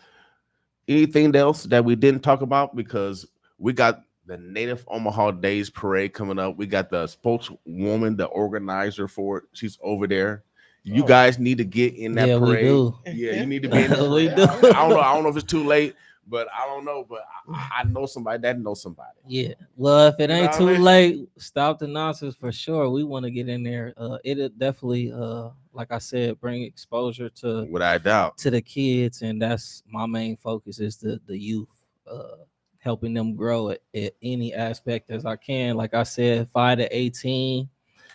Anything else that we didn't talk about? Because we got the Native Omaha Days Parade coming up. We got the spokeswoman, the organizer for it. She's over there. You guys need to get in that parade. We do. Yeah, you need to be in that We parade. do. I don't know if it's too late, but I don't know. But I know somebody that knows somebody. Yeah. Well, if it You know ain't what I too mean? late, stop the nonsense for sure. We want to get in there. It'll definitely, like I said, bring exposure Without a doubt. to the kids, and that's my main focus is the youth, helping them grow at any aspect as I can. Like I said, 5 to 18.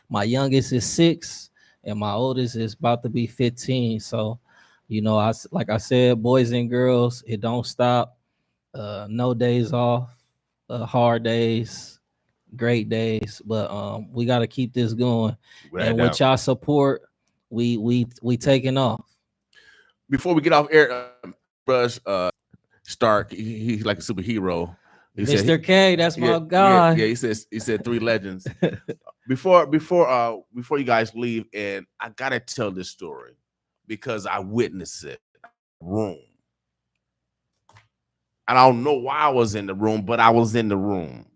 My youngest is 6, and my oldest is about to be 15. So, like I said, boys and girls, it don't stop. No days off, hard days, great days, but we got to keep this going. Without a And with doubt. y'all support, we taking off. Before we get off air, Brush Stark, he's like a superhero. He said, Mr. K, that's yeah, my yeah, guy. yeah. He said 3 legends. Before you guys leave, and I gotta tell this story because I witnessed it. Room. I don't know why I was in the room, but I was in the room.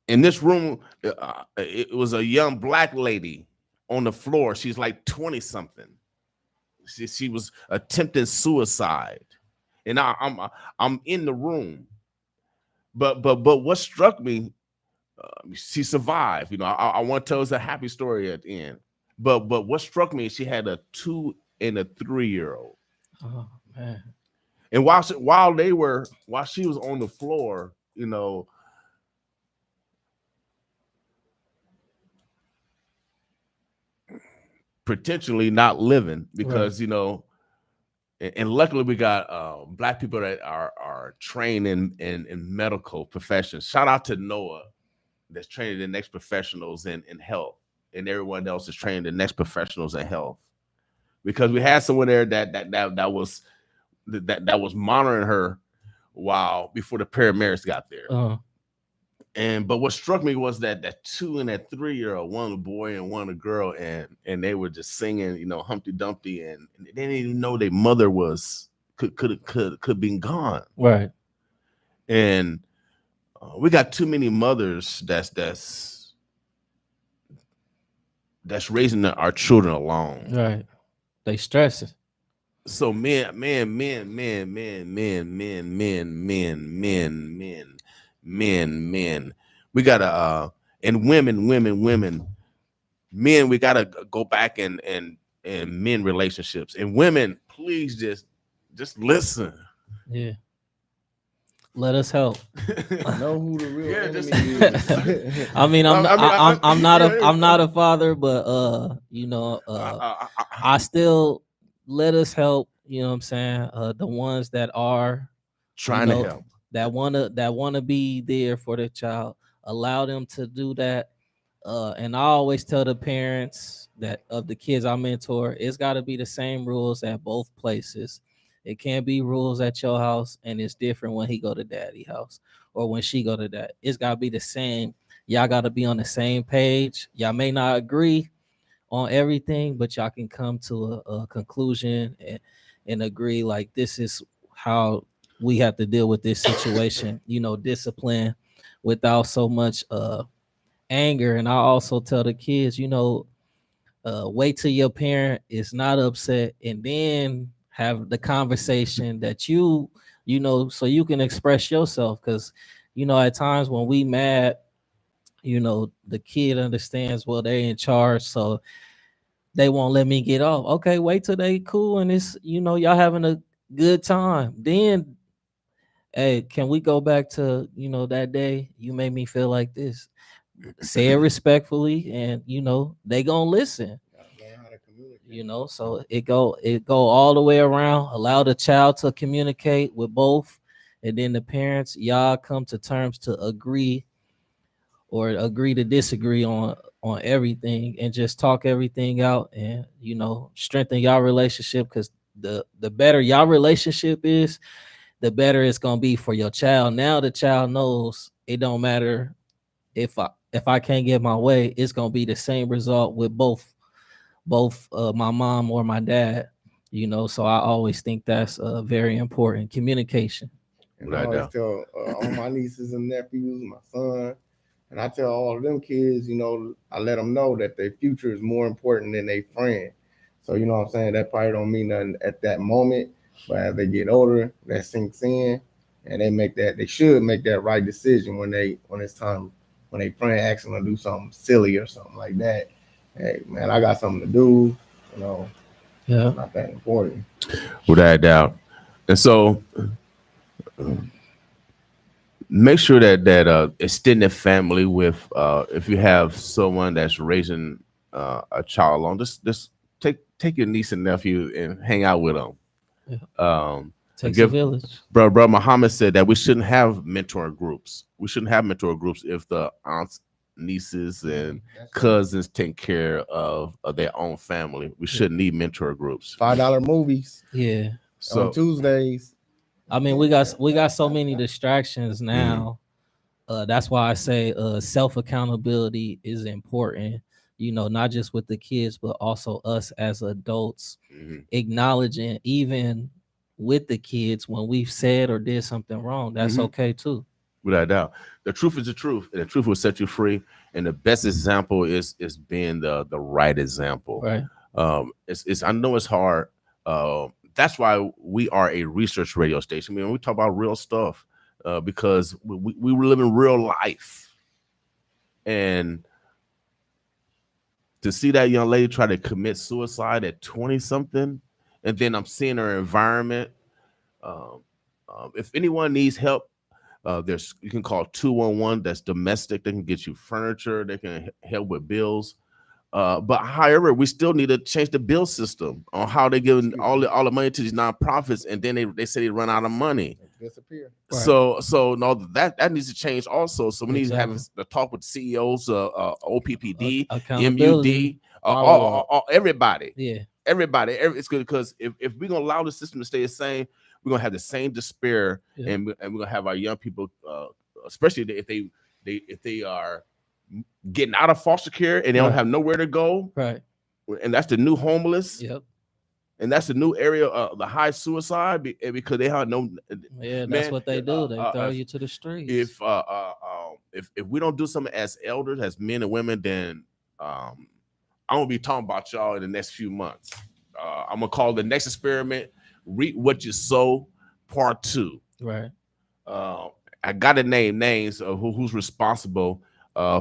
In this room, it was a young black lady on the floor. She's like 20 something. She was attempting suicide, and I'm in the room. But what struck me, she survived. I want to tell us a happy story at the end. But what struck me, she had a 2 and a 3-year-old, Oh man. and while she was on the floor, potentially not living because and luckily we got black people that are trained in medical professions. Shout out to Noah that's training the next professionals in health, and everyone else is training the next professionals in health. Because we had someone there that was monitoring her while before the paramedics got there. But what struck me was that 2 and that 3-year-old, one a boy and one a girl, and they were just singing, Humpty Dumpty, and they didn't even know their mother could be gone. Right. And we got too many mothers that's raising our children alone. Right. They stressing. So men, we gotta and women, men, we gotta go back and men relationships, and women, please just listen. Yeah. Let us help. Know who the real Yeah, enemy just- is. I mean, I'm not yeah. a father, but I still let us help. You know what I'm saying? The ones that are Trying to help. that wanna be there for the child, allow them to do that. And I always tell the parents that of the kids I mentor, it's got to be the same rules at both places. It can't be rules at your house and it's different when he go to daddy house or when she go to that. It's got to be the same. Y'all got to be on the same page. Y'all may not agree on everything, but y'all can come to a conclusion and agree like this is how we have to deal with this situation. Discipline without so much anger. And I also tell the kids, wait till your parent is not upset and then have the conversation that so you can express yourself. Because at times when we mad, the kid understands, well, they in charge, so they won't let me get off. Okay, wait till they cool and it's y'all having a good time. Then, hey, can we go back to that day you made me feel like this? Say it respectfully, and they gonna listen. Learn how to communicate. So it go all the way around. Allow the child to communicate with both, and then the parents, y'all come to terms to agree or agree to disagree on everything, and just talk everything out, and strengthen y'all relationship. Because the better y'all relationship is, the better it's gonna be for your child. Now the child knows it don't matter if I can't get my way, it's gonna be the same result with both my mom or my dad. So I always think that's very important. Communication. And I always tell all my nieces and nephews, my son, and I tell all of them kids, I let them know that their future is more important than their friend. So, what I'm saying? That probably don't mean nothing at that moment, But as they get older, that sinks in, and they should make that right decision when it's time, when they friend asks them to do something silly or something like that. Hey man, I got something to do. You know, Yeah. it's not that important. Without a doubt. And so make sure that extended family with if you have someone that's raising a child alone, just take your niece and nephew and hang out with them. Yeah. And Takes a village. bro Muhammad said that we shouldn't have mentor groups. We shouldn't have mentor groups if the aunts, nieces, and cousins take care of their own family. We shouldn't need mentor groups. $5 movies Yeah. So on Tuesdays. I mean, we got so many distractions now. That's why I say self accountability is important. You know, not just with the kids, but also us as adults, mhm, acknowledging even with the kids when we've said or did something wrong. That's Mhm. okay too. without a doubt, the truth is the truth, and the truth will set you free. And the best example is being the right example. Right. It's I know it's hard. That's why we are a research radio station. I mean, we talk about real stuff because we were living real life. And to see that young lady try to commit suicide at 20 something, and then I'm seeing her environment. Um, if anyone needs help, there's you can call 211. That's domestic. They can get you furniture. They can help with bills. But however, we still need to change the bill system on how they give all the money to these nonprofits, and then they say they run out of money. Disappear. Right. So no, that needs to change also. So we need to have Exactly. a talk with CEOs, OPPD, Accountability. MUD, everybody. Yeah. It's good because if we're gonna allow the system to stay the same, we're gonna have the same despair, Yeah. and we're gonna have our young people, especially if they are getting out of foster care and they don't Right. have nowhere to go, Right. and that's the new homeless, Yep. and that's the new area of the high suicide because they have no. Yeah, that's Man, what they do. They throw you to the streets. If we don't do something as elders, as men and women, then I'm gonna be talking about y'all in the next few months. I'm gonna call the next experiment "Reap What You Sow" Part 2. Right. I got to name names of who's responsible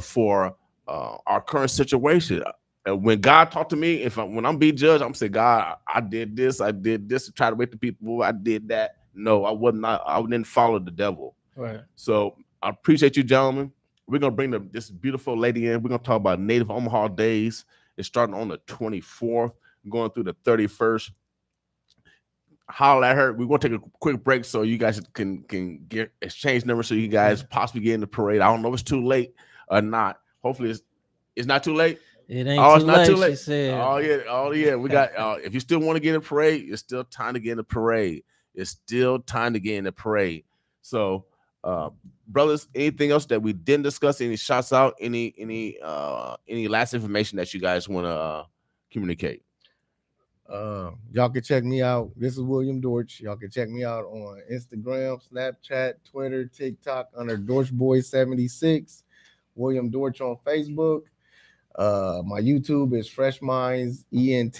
for our current situation. When God talked to me, when I'm being judged, I'm saying, God, I did this to try to wake the people. I did that. No, I wasn't. I didn't follow the devil. Right. So I appreciate you, gentlemen. We're gonna bring this beautiful lady in. We're gonna talk about Native Omaha Days. It's starting on the 24th, going through the 31st. Holler at her. We're gonna take a quick break so you guys can get exchange numbers so you guys possibly get in the parade. I don't know if it's too late or not. Hopefully it's not too late. It ain't Oh, too it's not late, too she late. said. Oh yeah. We got if you still want to get in the parade, it's still time to get in the parade. It's still time to get in the parade. So brothers, anything else that we didn't discuss? Any shots out? Any last information that you guys want to communicate? Y'all can check me out. This is William Dortch. Y'all can check me out on Instagram, Snapchat, Twitter, TikTok under DorchBoy76. William Dortch on Facebook. My YouTube is Fresh Minds ENT,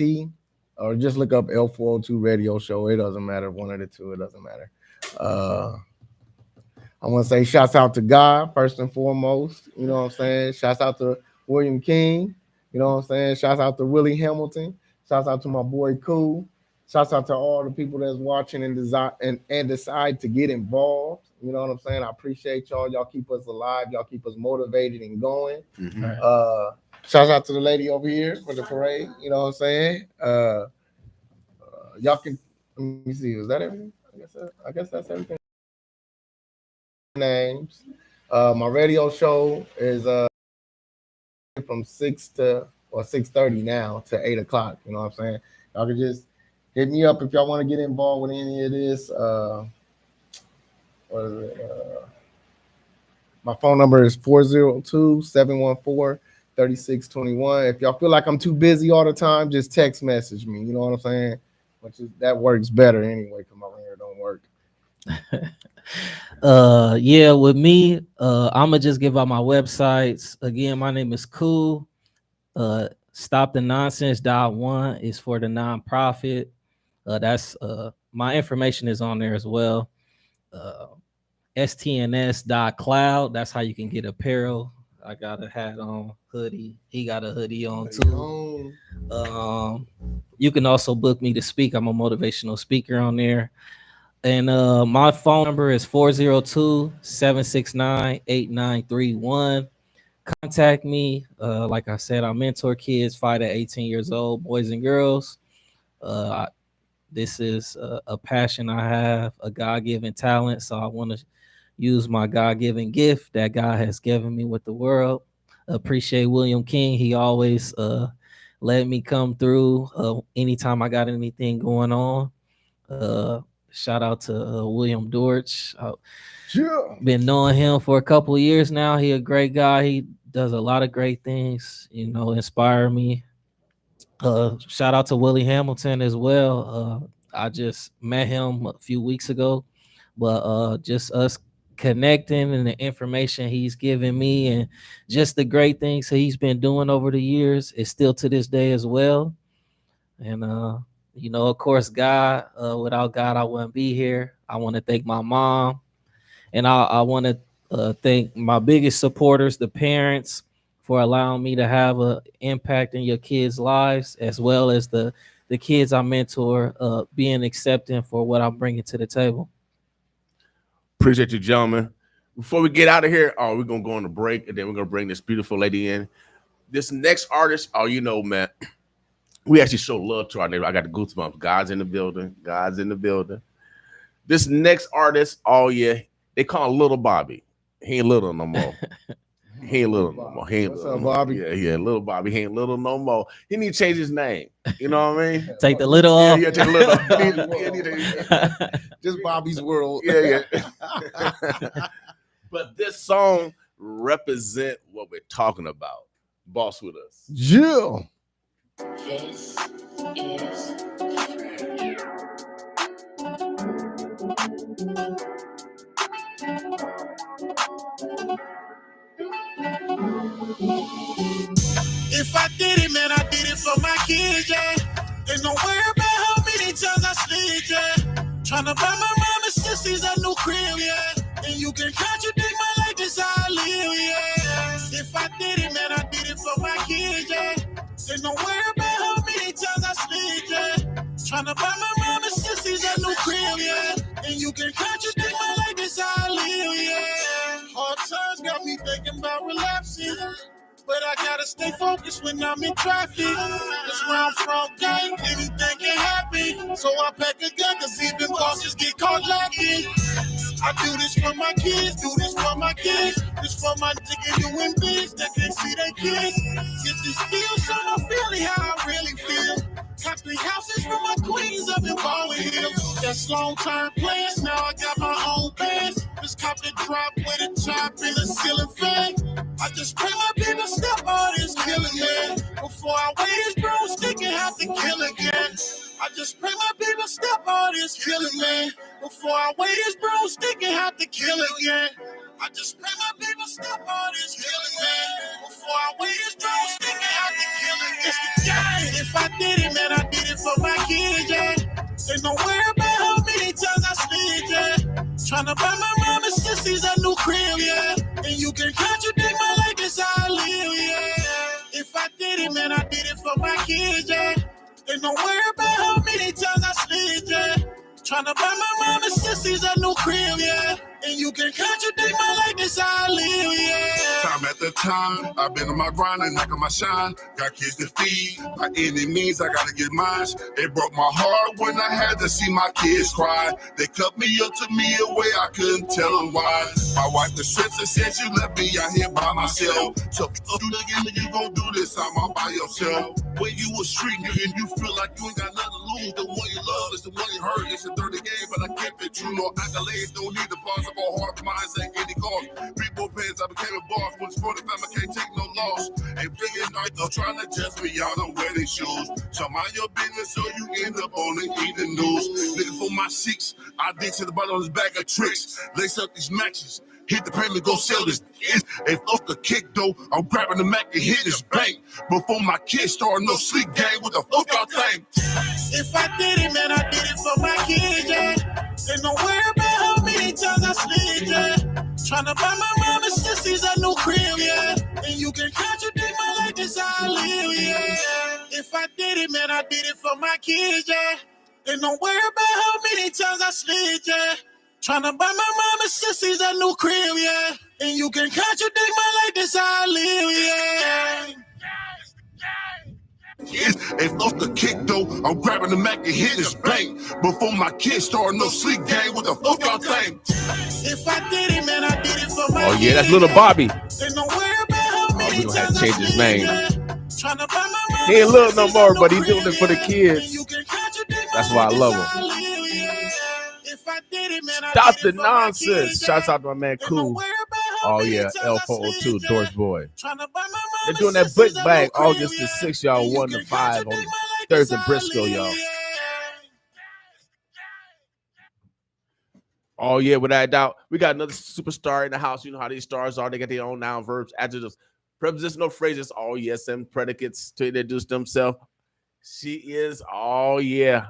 or just look up L402 Radio Show. It doesn't matter, one of the two. It doesn't matter. I want to say shouts out to God first and foremost. You know what I'm saying? Shouts out to William King. You know what I'm saying? Shouts out to Willie Hamilton. Shouts out to my boy Cool. Shouts out to all the people that's watching and decide to get involved. You know what I'm saying? I appreciate y'all. Y'all keep us alive. Y'all keep us motivated and going. Mhm. Shouts out to the lady over here for the parade. You know what I'm saying? Y'all can let me see. Is that everything? I guess that's everything. Names. My radio show is from 6:30 now to 8 o'clock. You know what I'm saying? Y'all can just hit me up if y'all want to get involved with any of this. What is it? My phone number is 402-714-3621. If y'all feel like I'm too busy all the time, just text message me. You know what I'm saying? That works better anyway because my ringer don't work. Yeah, with me, I'm gonna just give out my websites. Again, my name is Cool. Stop the Nonsense.1 is for the nonprofit. That's my information is on there as well. stns.cloud. That's how you can get apparel. I got a hat on, hoodie. He got a hoodie on too. You can also book me to speak. I'm a motivational speaker on there. And my phone number is 402-769-8931. Contact me. Like I said, I mentor kids 5 to 18 years old, boys and girls. This is a passion I have, a God-given talent. So I want to use my God-given gift that God has given me with the world. Appreciate William King. He always let me come through anytime I got anything going on. Shout out to William Dortch. Been knowing him for a couple of years now. He a great guy. He does a lot of great things, inspire me. Shout out to Willie Hamilton as well. I just met him a few weeks ago, but just us connecting and the information he's given me and just the great things he's been doing over the years is still to this day as well. And of course, God, without God, I wouldn't be here. I want to thank my mom, and I want to thank my biggest supporters, the parents, for allowing me to have an impact in your kids' lives, as well as the kids I mentor, being accepting for what I'm bringing to the table. Appreciate you, gentlemen. Before we get out of here, we're going to go on a break, and then we're going to bring this beautiful lady in. This next artist, man, we actually show love to our neighbor. I got the goosebumps. God's in the building. God's in the building. This next artist, they call him Little Bobby. He ain't little no more. He ain't little no more. He ain't What's little up, no more. Bobby? Yeah, Little Bobby. He ain't little no more. He need to change his name. You know what I mean? Take the little off. Yeah, take the little off. Just Bobby's World. Yeah. But this song represent what we're talking about. Boss with us. Yeah. This is If I did it, man, I did it for my kids, yeah. Ain't no worry about how many times I slid, yeah. Tryna buy my mama sissies a new crib, yeah. And you can contradict my life, this how I live, yeah. If I did it, man, I did it for my kids, yeah. Ain't no worry about how many times I slid, yeah. Tryna buy my mama sissies a new crib, yeah. And you can contradict my life, this how I live, yeah. Hard times got me thinking about relapsing. But I gotta stay focused when I'm in traffic. That's where I'm from, gang. Anything can happen. So I pack a gun, cause even bosses get caught lacking. I do this for my kids, do this for my kids. This for my nigga doing biz that can't see their kids. Get this deal, so I'm feeling how I really feel. Got 3 houses for my queens up in Bowen Hills. That's long-term plans, now I got my own bands. Just cop the drop with a top and a ceiling fan. I just pray my people stop all this killing, man. Before I weigh this broomstick and have to kill again. I just pray my people stop all this killing, man. Before I weigh this broomstick and have to kill again. I just pray my people stop all this killing, man. Before I weigh this broomstick and have to kill again. It's the game. If I did it, man, I did it for my kids, yeah. Ain't no worry about how many times I slid, yeah. Tryna buy my mama sissies a new crib, yeah. And you can contradict my life, this how I live, yeah. If I did it, man, I did it for my kids, yeah. Ain't no worry about how many times I slid, yeah. Tryna buy my mama sissies a new crib, yeah. And you can contradict my life, this how I live, yeah. Time after time, I've been on my grind and knocking my shine. Got kids to feed, by any means I gotta get mine. It broke my heart when I had to see my kids cry. They cut me up to me a way I couldn't tell them why. My wife the strips and said you left me out here by myself. So you nigga, you gon' do this time all by yourself. When you a street nigga and you feel like you ain't got nothing to lose, the one you love is the one you hurt. It's a dirty game, but I kept it true. No accolades, don't need the possible heart, minds at any cost. 3 more pants, I became a boss. When it's for the family, can't take no loss. Ain't bringing night, they're trying to judge me out on wedding shoes. So mind your business, so you end up on the evening news. Nigga for my 6, I dig to the bottom of his bag of tricks. Lace up these matches. Hit the payment, go sell this. If off the kick though, I'm grabbing the Mac and hit his bank. Before my kids start no sleep game, what the fuck y'all think? If I did it, man, I did it for my kids, yeah. Ain't no worry about how many times I slid, yeah. Tryna buy my mom and sissies a new crib, yeah. And you can contradict my life, this how I live, yeah. If I did it, man, I did it for my kids, yeah. Ain't no worry about how many times I slid, yeah. Tryna buy my mom and sissies a new crib, yeah. And you can contradict my life, this how I live, yeah. And off the kick though, I'm grabbing the Mac and hitting his bank. Before my kids start no sleep game, what the fuck y'all think? If I did it, man, I did it for my Oh yeah, that's little Bobby. Ain't no worry about how many we gonna have to times change I his slid, name. yeah. Tryna buy my mom He ain't and little no sissies more, a new but he crib, doing it for the yeah. kids. And you can contradict That's my why I life, love this him. how I live, yeah. If I did it, man, I Stop did the it for my nonsense. kids, Shouts yeah. out to my man Ain't no Cool. worry about how Oh many yeah, times I L402, slid, yeah. Doors Boy. Tryna buy my mom They're and doing that sissies book a bag new crib, August the yeah. 6th, y'all, And you 1 to can 5 on contradict my life, this Thursday how I Briscoe, live, y'all. yeah. Oh yeah, without a doubt. We got another superstar in the house. You know how these stars are. They got their own noun, verbs, adjectives, prepositional phrases, all yes, and predicates to introduce themselves. She is, oh yeah.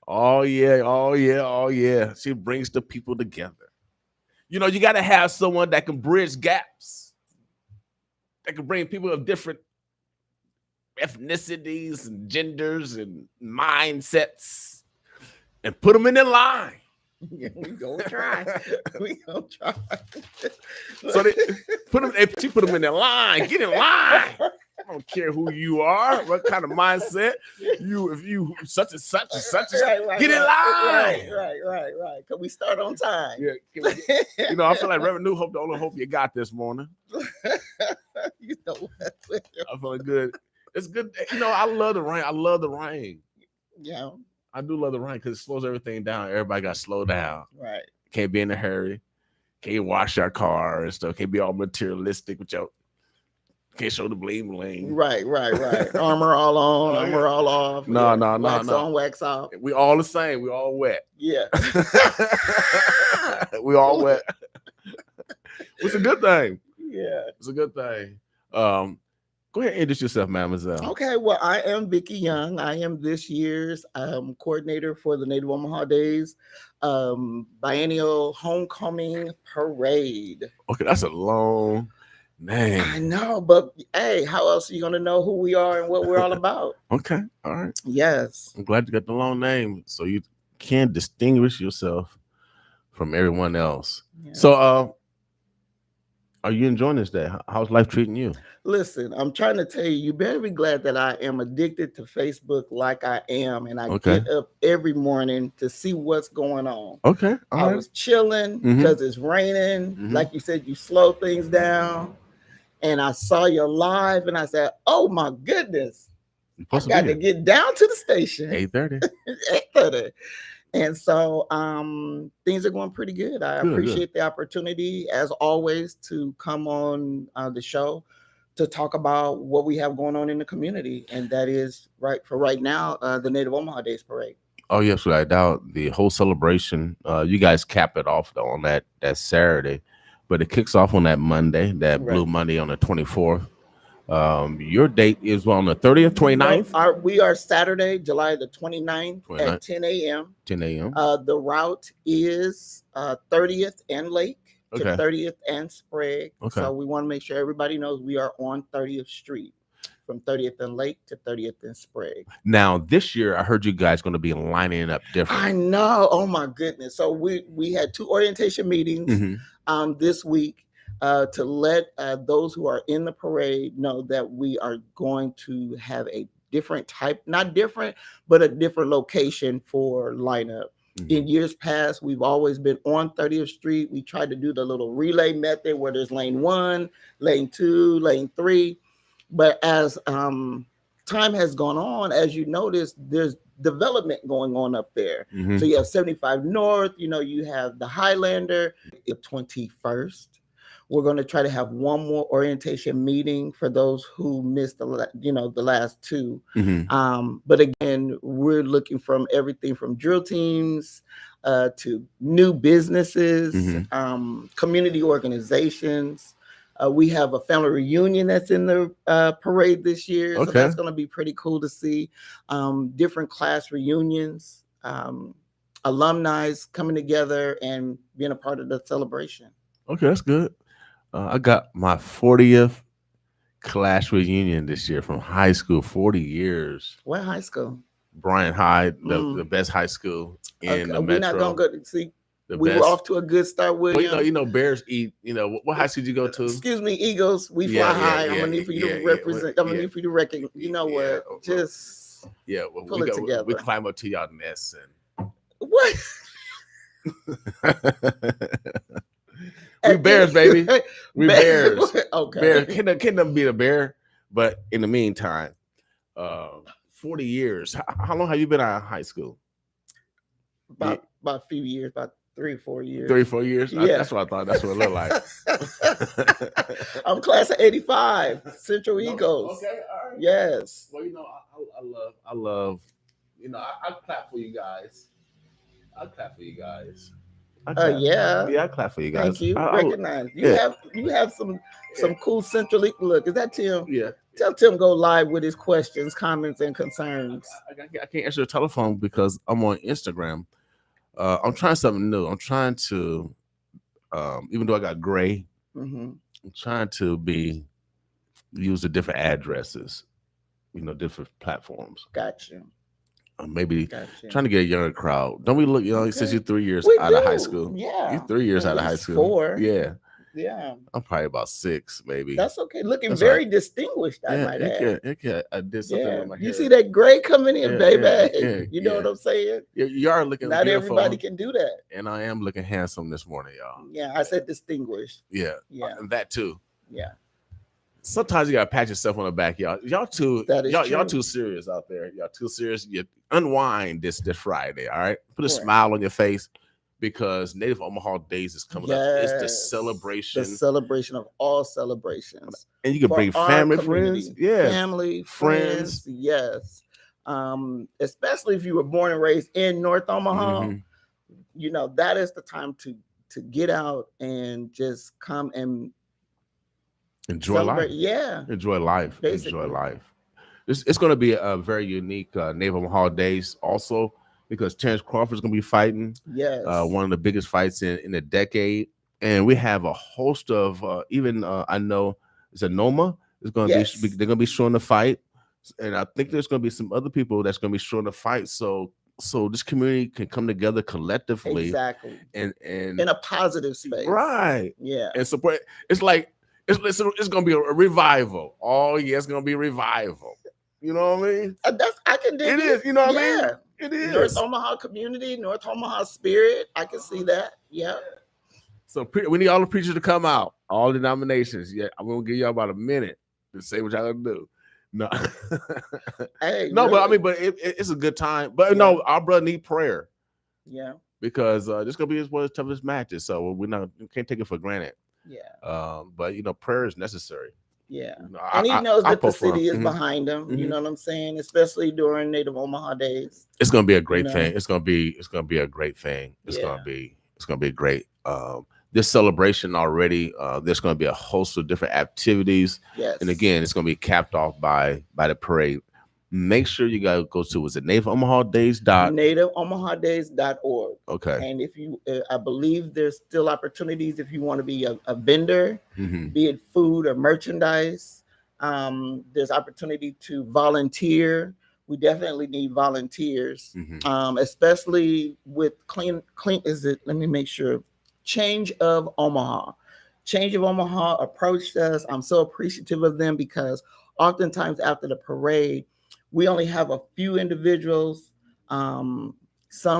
Oh yeah, oh yeah, oh yeah. She brings the people together. You know, you got to have someone that can bridge gaps, that can bring people of different ethnicities and genders and mindsets and put them in their line. Yeah, we gonna try. We gonna try. So they she put them in their line. Get in line. I don't care who you are, what kind of mindset if you such and such and such, Right, get in line. Right. Cause we start on time. Yeah, you know, I feel like Reverend New Hope, the only hope you got this morning. You know what? I feel good. It's good. You know, I love the rain. I love the rain. Yeah. I do love the rain because it slows everything down. Everybody got to slow down. Right. Can't be in a hurry. Can't wash your car and stuff. Can't be all materialistic with your. Can't show the bling bling. Right. Armor all on, armor all off. No. Wax on, wax off. We all the same. We all wet. Yeah. We all wet. It's a good thing. Yeah. It's a good thing. Go ahead and introduce yourself, mademoiselle. Okay, well, I am Vicky Young. I am this year's coordinator for the Native Omaha Days biennial homecoming parade. Okay, that's a long name. I know, but hey, how else are you going to know who we are and what we're all about? Okay, all right. Yes. I'm glad you got the long name so you can distinguish yourself from everyone else. Yeah. So, are you enjoying this day? How's life treating you? Listen, I'm trying to tell you, you better be glad that I am addicted to Facebook like I am. And I get up every morning to see what's going on. Okay. I was chilling because it's raining. Like you said, you slow things down. And I saw you live and I said, oh my goodness. I got to get down to the station. 8:30. 8:30. And so things are going pretty good. I appreciate the opportunity, as always, to come on the show to talk about what we have going on in the community. And that is, right now, the Native Omaha Days Parade. Oh, yes, without doubt. The whole celebration, you guys cap it off though, on that Saturday. But it kicks off on that Monday, that Blue Monday on the 24th. Your date is on the 30th, 29th? We are Saturday, July the 29th at 10 a.m. 10 a.m. The route is 30th and Lake to 30th and Sprague. Okay. So we want to make sure everybody knows we are on 30th Street from 30th and Lake to 30th and Sprague. Now, this year, I heard you guys going to be lining up different. I know. Oh, my goodness. So we had 2 orientation meetings this week. To let those who are in the parade know that we are going to have a different type, not different, but a different location for lineup. In years past, we've always been on 30th Street. We tried to do the little relay method where there's lane 1, lane 2, lane 3. But as time has gone on, as you notice, there's development going on up there. So you have 75 North, you have the Highlander, the 21st. We're going to try to have one more orientation meeting for those who missed the last 2. But again, we're looking from everything from drill teams to new businesses, community organizations, We have a family reunion that's in the parade this year, so Okay. that's going to be pretty cool to see. Different class reunions, alumni coming together and being a part of the celebration. Okay, that's good. I got my 40th class reunion this year from high school. 40 years. What high school? Bryant High, the Mm. best high school in the We're not metro. gonna go see. The We best. were off to a good start, Well, William. you know, Bears eat. You know, what high school did you go to? Excuse me, Eagles. We fly Yeah, high. I'm yeah, gonna need for you yeah, to yeah, represent. I'm gonna yeah. need for you to recognize. You know Yeah, what? Just Yeah, well, pull it together. we climb up to y'all nests what? we Bears, baby. We Bears. Okay. Bears. Can them be a bear? But in the meantime, 40 years. How long have you been out of high school? About a few years, about 3 or 4 years. 3 or 4 years? Yeah. That's what I thought. That's what it looked like. I'm class of '85, Central Eagles. Okay, all right. Yes. Well, you know, I love, you know, I clap for you guys. I clap for you guys. Yeah. Yeah, I clap for you guys. Thank you. I- Recognize. yeah. You have some cool Central Look, is that Tim? Yeah. Tell Tim go live with his questions, comments, and concerns. I can't answer the telephone because I'm on Instagram. I'm trying something new. I'm trying to, even though I got gray, Mm-hmm. I'm trying to use the different addresses, you know, different platforms. Gotcha. Maybe Gotcha. trying to get a younger crowd. Don't we look young since Okay. you're 3 years We out of high do. school? Yeah. You're 3 years At out of high least school. 4. Yeah. Yeah. I'm probably about 6, maybe. That's okay. Looking That's very distinguished, I yeah, might add. I did something Yeah. with my hair. You see that gray coming in, Yeah, baby? yeah, You know what I'm saying? You are looking Not beautiful, everybody can do that. and I am looking handsome this morning, y'all. Yeah, I said distinguished. Yeah. Yeah. And that too. Yeah. Sometimes you gotta pat yourself on the back, y'all. Y'all too. That is y'all true. too serious out there. Y'all too serious. You unwind this Friday. All right. Put a Correct. smile on your face because Native Omaha Days is coming up. It's the Yes. celebration, The celebration of all celebrations. and you can For bring our family, community. friends. Yeah. Family, Friends. friends. Yes. Especially if you were born and raised in North Omaha, Mhm. you know, that is the time to get out and just come and Enjoy celebrate. life. Yeah. Enjoy life. Basically. Enjoy life. It's going to be a very unique Native Omaha Days also because Terrence Crawford is going to be fighting Yes. one of the biggest fights in a decade. And we have a host of I know Zanoma is going to Yes. be they're going to be showing the fight. And I think there's going to be some other people that's going to be showing the fight. So this community can come together collectively Exactly. and In a positive space. right Yeah. and support. It's like it's gonna be a revival. Oh yeah, it's gonna be a revival. You know what I mean? I can dig It is. You know what I mean? Yeah. It is. North Omaha community, North Omaha spirit. I can see that. Yeah. So we need all the preachers to come out, all denominations. Yeah, I'm gonna give y'all about a minute to say what y'all gonna do. No, Hey, no, but I really. mean, it's a good time. But no, our brother need prayer Yeah. because this gonna be one of the toughest matches. So we can't take it for granted. Yeah. But you know, prayer is necessary. Yeah. You know, And he knows that the prefer- city is Mhm. behind him. You Mhm. know what I'm saying? Especially during Native Omaha Days. It's gonna be a great know? thing. It's gonna be a great thing. It's Yeah. gonna be great. This celebration already. There's gonna be a host of different activities, Yes. and again, it's gonna be capped off by the parade. Make sure you guys go to Native Omaha Days NativeOmahaDays.org. Okay. And if you, I believe there's still opportunities if you want to be a vendor, Mhm. be it food or merchandise. There's opportunity to volunteer. We definitely need volunteers, Mhm. especially with clean. Is it? Let me make sure. Change of Omaha. Change of Omaha approached us. I'm so appreciative of them because oftentimes after the parade, we only have a few individuals, some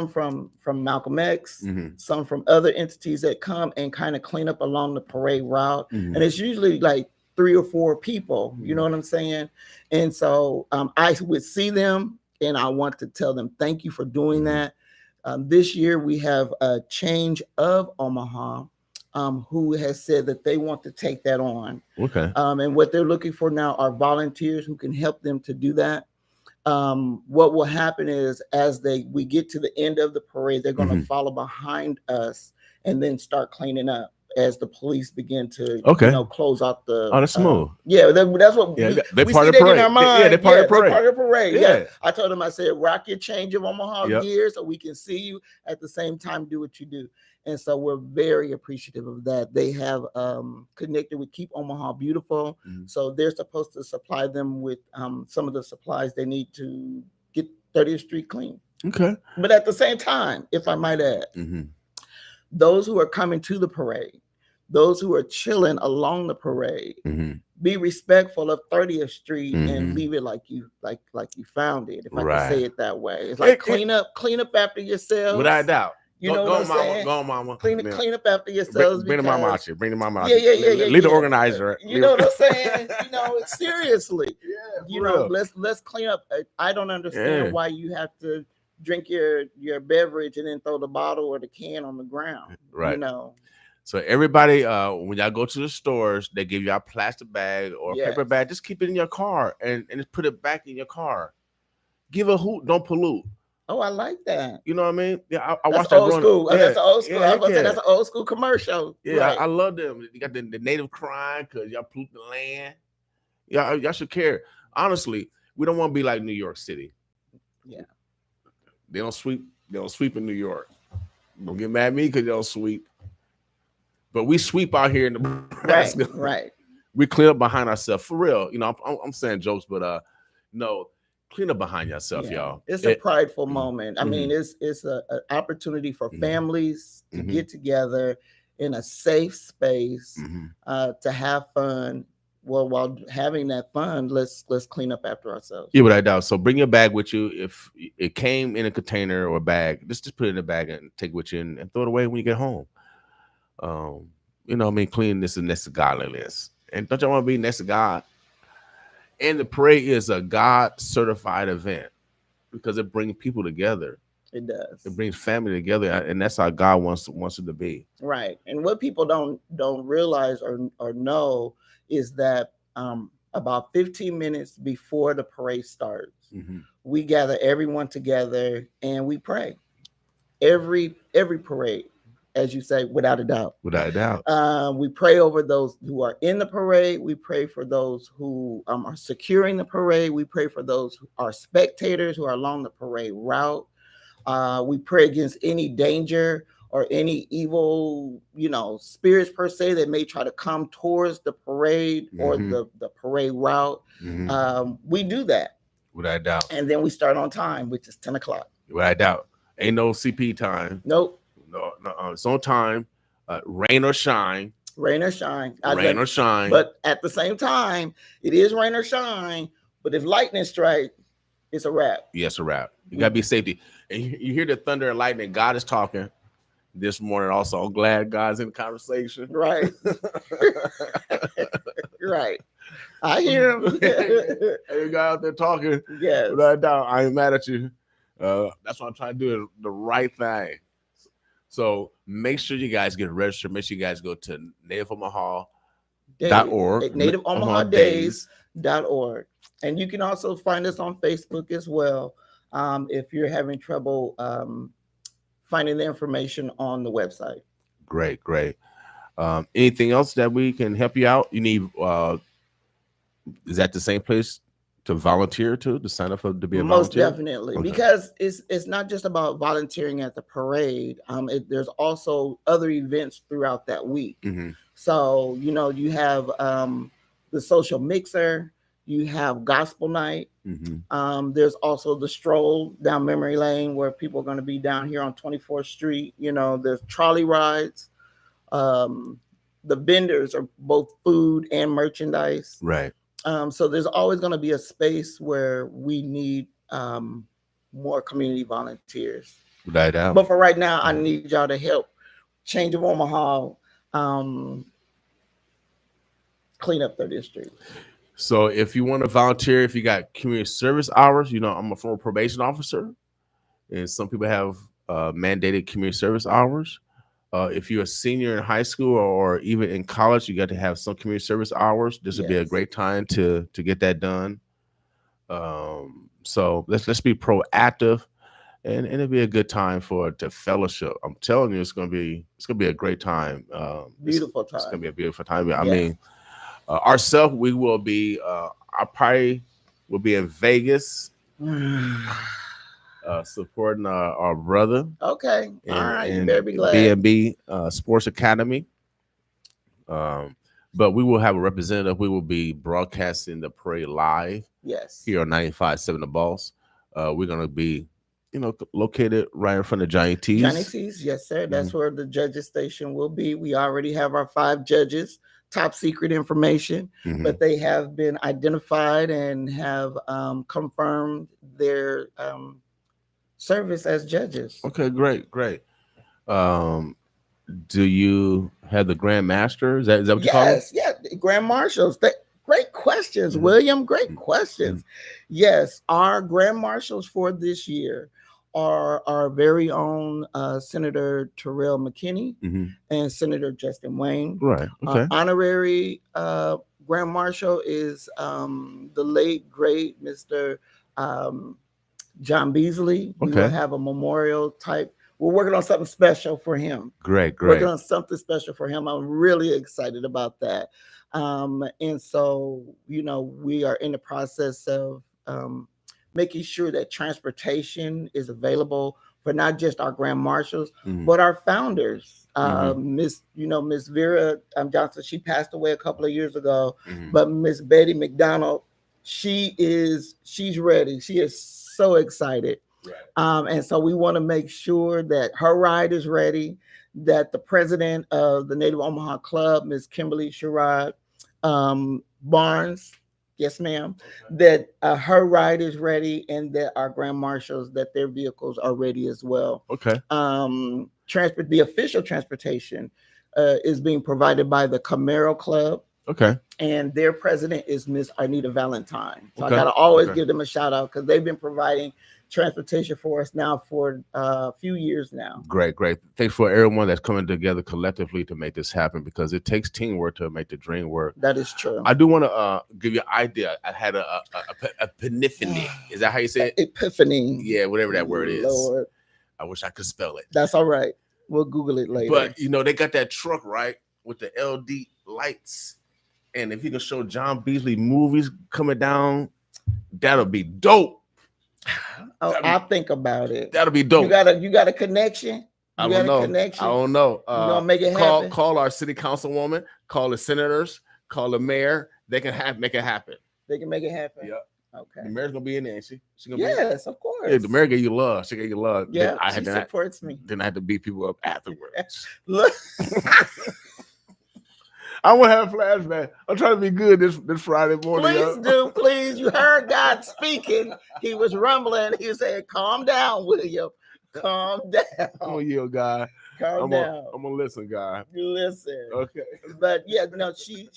from Malcolm X, Mhm. some from other entities that come and kind of clean up along the parade route. Mhm. And it's usually like 3 or 4 people, you know what I'm saying? And so I would see them and I want to tell them thank you for doing that. This year we have a Change of Omaha who has said that they want to take that on. Okay. And what they're looking for now are volunteers who can help them to do that. What will happen is as we get to the end of the parade, they're going to follow behind us and then start cleaning up. as the police begin to Okay. close out the. Oh, that's smooth. That's what Yeah, we, they we part see of the that in parade. our mind. Yeah, they're part of the parade. Part of the parade. Yeah. Yeah. I told him, I said, rock your change of Omaha Yep. gear so we can see you at the same time do what you do. And so we're very appreciative of that. They have connected with Keep Omaha Beautiful. Mhm. So they're supposed to supply them with some of the supplies they need to get 30th Street clean. Okay. But at the same time, if I might add, Mm-hmm. those who are coming to the parade, those who are chilling along the parade, Mm-hmm. be respectful of 30th Street Mhm. and leave it like you found it. If I Right. can say it that way, it's like It- clean up after yourselves. Without a doubt. You know what I'm mama. saying? Go on, mama. Clean Yeah. up after yourselves. Bring the mama out because- here. Bring the mama out Yeah, here. yeah. Lead the organizer. You know what I'm saying? Seriously. Yeah, You know, let's clean up. I don't understand Yeah. why you have to drink your beverage and then throw the bottle or the can on the ground. Right. You know. So everybody, when y'all go to the stores, they give you a plastic bag or a Yes. paper bag. Just keep it in your car and just put it back in your car. Give a hoot. Don't pollute. Oh, I like that. You know what I mean? Yeah, I That's watched that old growing school. up. That's an old school. Yeah, I was gonna say yeah. that's an old school commercial. Yeah, Right. I love them. You got the native crying because y'all pollute the land. Y'all should care. Honestly, we don't want to be like New York City. Yeah. They don't sweep. They don't sweep in New York. Don't get mad at me because they don't sweep. But we sweep out here in Nebraska. Right. We clean up behind ourselves for real. You know, I'm saying jokes, but no, clean up behind yourself, Yeah. y'all. It's a prideful moment. I Mhm. mean, it's an opportunity for Mhm. families to Mhm. get together in a safe space Mhm. to have fun. Well, while having that fun, let's clean up after ourselves. Yeah, without a doubt. So bring your bag with you. If it came in a container or a bag, just put it in a bag and take it with you and throw it away when you get home. You know, I mean, cleanliness is next to godliness. And don't y'all want to be next to God? And the parade is a God certified event because it brings people together. It does. It brings family together, and that's how God wants it to be. Right. And what people don't realize or know is that about 15 minutes before the parade starts, Mhm. we gather everyone together and we pray. Every parade, as you say, without a doubt. Without a doubt. We pray over those who are in the parade. We pray for those who are securing the parade. We pray for those who are spectators who are along the parade route. We pray against any danger or any evil, spirits per se that may try to come towards the parade or Mhm. the parade route. Mhm. We do that. Without a doubt. And then we start on time, which is 10 o'clock. Without a doubt. Ain't no CP time. Nope. No, it's on time. Rain or shine. Rain or shine. Rain or shine. But at the same time, it is rain or shine. But if lightning strike, it's a wrap. Yes, a wrap. You gotta be safety. And you hear the thunder and lightning. God is talking this morning. Also, I'm glad God's in the conversation. Right. Right. I hear him. Hey, guy out there talking. Yes. Without a doubt, I ain't mad at you. That's what I'm trying to do, the right thing. So make sure you guys get registered. Make sure you guys go to nativeomaha.org. NativeOmahaDays.org. And you can also find us on Facebook as well if you're having trouble finding the information on the website. Great. Anything else that we can help you out? You need, is that the same place to volunteer to sign up to be a Most volunteer? definitely, Okay. because it's not just about volunteering at the parade. There's also other events throughout that week. Mhm. So you have the social mixer, you have gospel night. Mhm. There's also the stroll down memory lane where people are going to be down here on 24th Street. There's trolley rides. The vendors are both food and merchandise. Right. So there's always going to be a space where we need more community volunteers. Without a doubt. But for right now, I need y'all to help Change of Omaha clean up 30th Street. So if you want to volunteer, if you got community service hours, I'm a former probation officer, and some people have mandated community service hours. If you're a senior in high school or even in college, you got to have some community service hours. This would be a Yes. great time to get that done. So let's be proactive and it'll be a good time to fellowship. I'm telling you, it's gonna be a great time. Beautiful It's gonna time. be a beautiful time. I Yeah. mean, ourselves, we will be. I probably will be in Vegas, supporting our brother Okay. All right. You and better be glad. B&B Sports Academy. But we will have a representative. We will be broadcasting the parade live Yes. here on 95.7 The Boss. We're gonna be, located right in front of Johnny T's. Johnny T's, yes, sir. That's where the judges station will be. We already have our 5 judges, top secret information, Mhm. but they have been identified and have confirmed their service as judges. Okay, great. Do you have the Grand Master? Is that what you call it? Yes, yeah, Grand Marshals. Great questions, Mhm. William. Great Mhm. questions. Yes, our Grand Marshals for this year are our very own Senator Terrell McKinney Mm-hmm. and Senator Justin Wayne. Right. Okay. Honorary Grand Marshal is the late great Mr. John Beasley. We will Okay. have a memorial type. We're working on something special for him. Great. Working on something special for him. I'm really excited about that. And so, we are in the process of making sure that transportation is available for not just our Grand Marshals, Mhm. but our founders. Mhm. Miss Vera Johnson, she passed away a couple of years ago, Mhm. but Miss Betty McDonald, she's ready. She is so excited. Right. And so we want to make sure that her ride is ready, that the president of the Native Omaha Club, Ms. Kimberly Sherrod Barnes, yes, ma'am, that her ride is ready, and that our Grand Marshals, that their vehicles are ready as well. Okay. The official transportation is being provided by the Camaro Club. Okay. And their president is Miss Arnita Valentine. So Okay. I got to always Okay. give them a shout out because they've been providing transportation for us now for a few years now. Great. Thanks for everyone that's coming together collectively to make this happen, because it takes teamwork to make the dream work. That is true. I do want to give you an idea. I had a epiphany. Is that how you say it? Epiphany. Yeah, whatever that word is. Lord. I wish I could spell it. That's all right. We'll Google it later. But they got that truck, right, with the LD lights. And if you can show John Beasley movies coming down, that'll be dope. I'll think about it. That'll be dope. You got a connection? I don't know. You gonna make it happen? Call our city councilwoman, call the senators, call the mayor. They can make it happen. They can make it happen. Yep. Okay. The mayor's gonna be in there, ain't she? She gonna yes, of course. Yeah, the mayor gave you love. She gave you love. Yeah, she supports me. Then I had to beat people up afterwards. Look. I want to have a flashback. I'm trying to be good this Friday morning. Please do, please. You heard God speaking. He was rumbling. He said, "Calm down, William. Calm down." I'm gonna yield, guy. Calm down. I'm gonna listen, guy. You listen. Okay. But yeah, no, she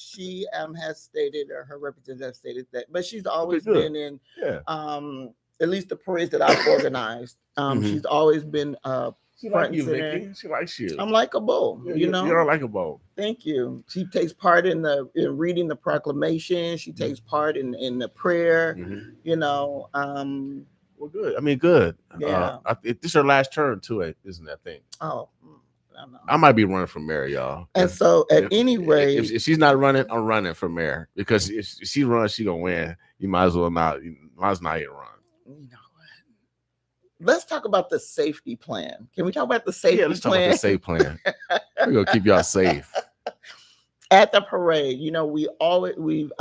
has stated, or her representative has stated that, but she's always been in at least the parades that I've organized. She's always been she likes you, Vicky. She likes you. I'm likable, You're likable. Thank you. She takes part in reading the proclamation. She takes part in the prayer. Well, good. I mean, good. Yeah. This is her last term too, isn't that thing? Oh, I know. I might be running for mayor, y'all. And so, at any rate, if she's not running, I'm running for mayor, because if she runs, she gonna win. You might as well not. You might as well not even run. Let's talk about the safety plan. Can we talk about the safety plan? Yeah, let's talk about the safe plan. We're gonna keep y'all safe. At the parade, we've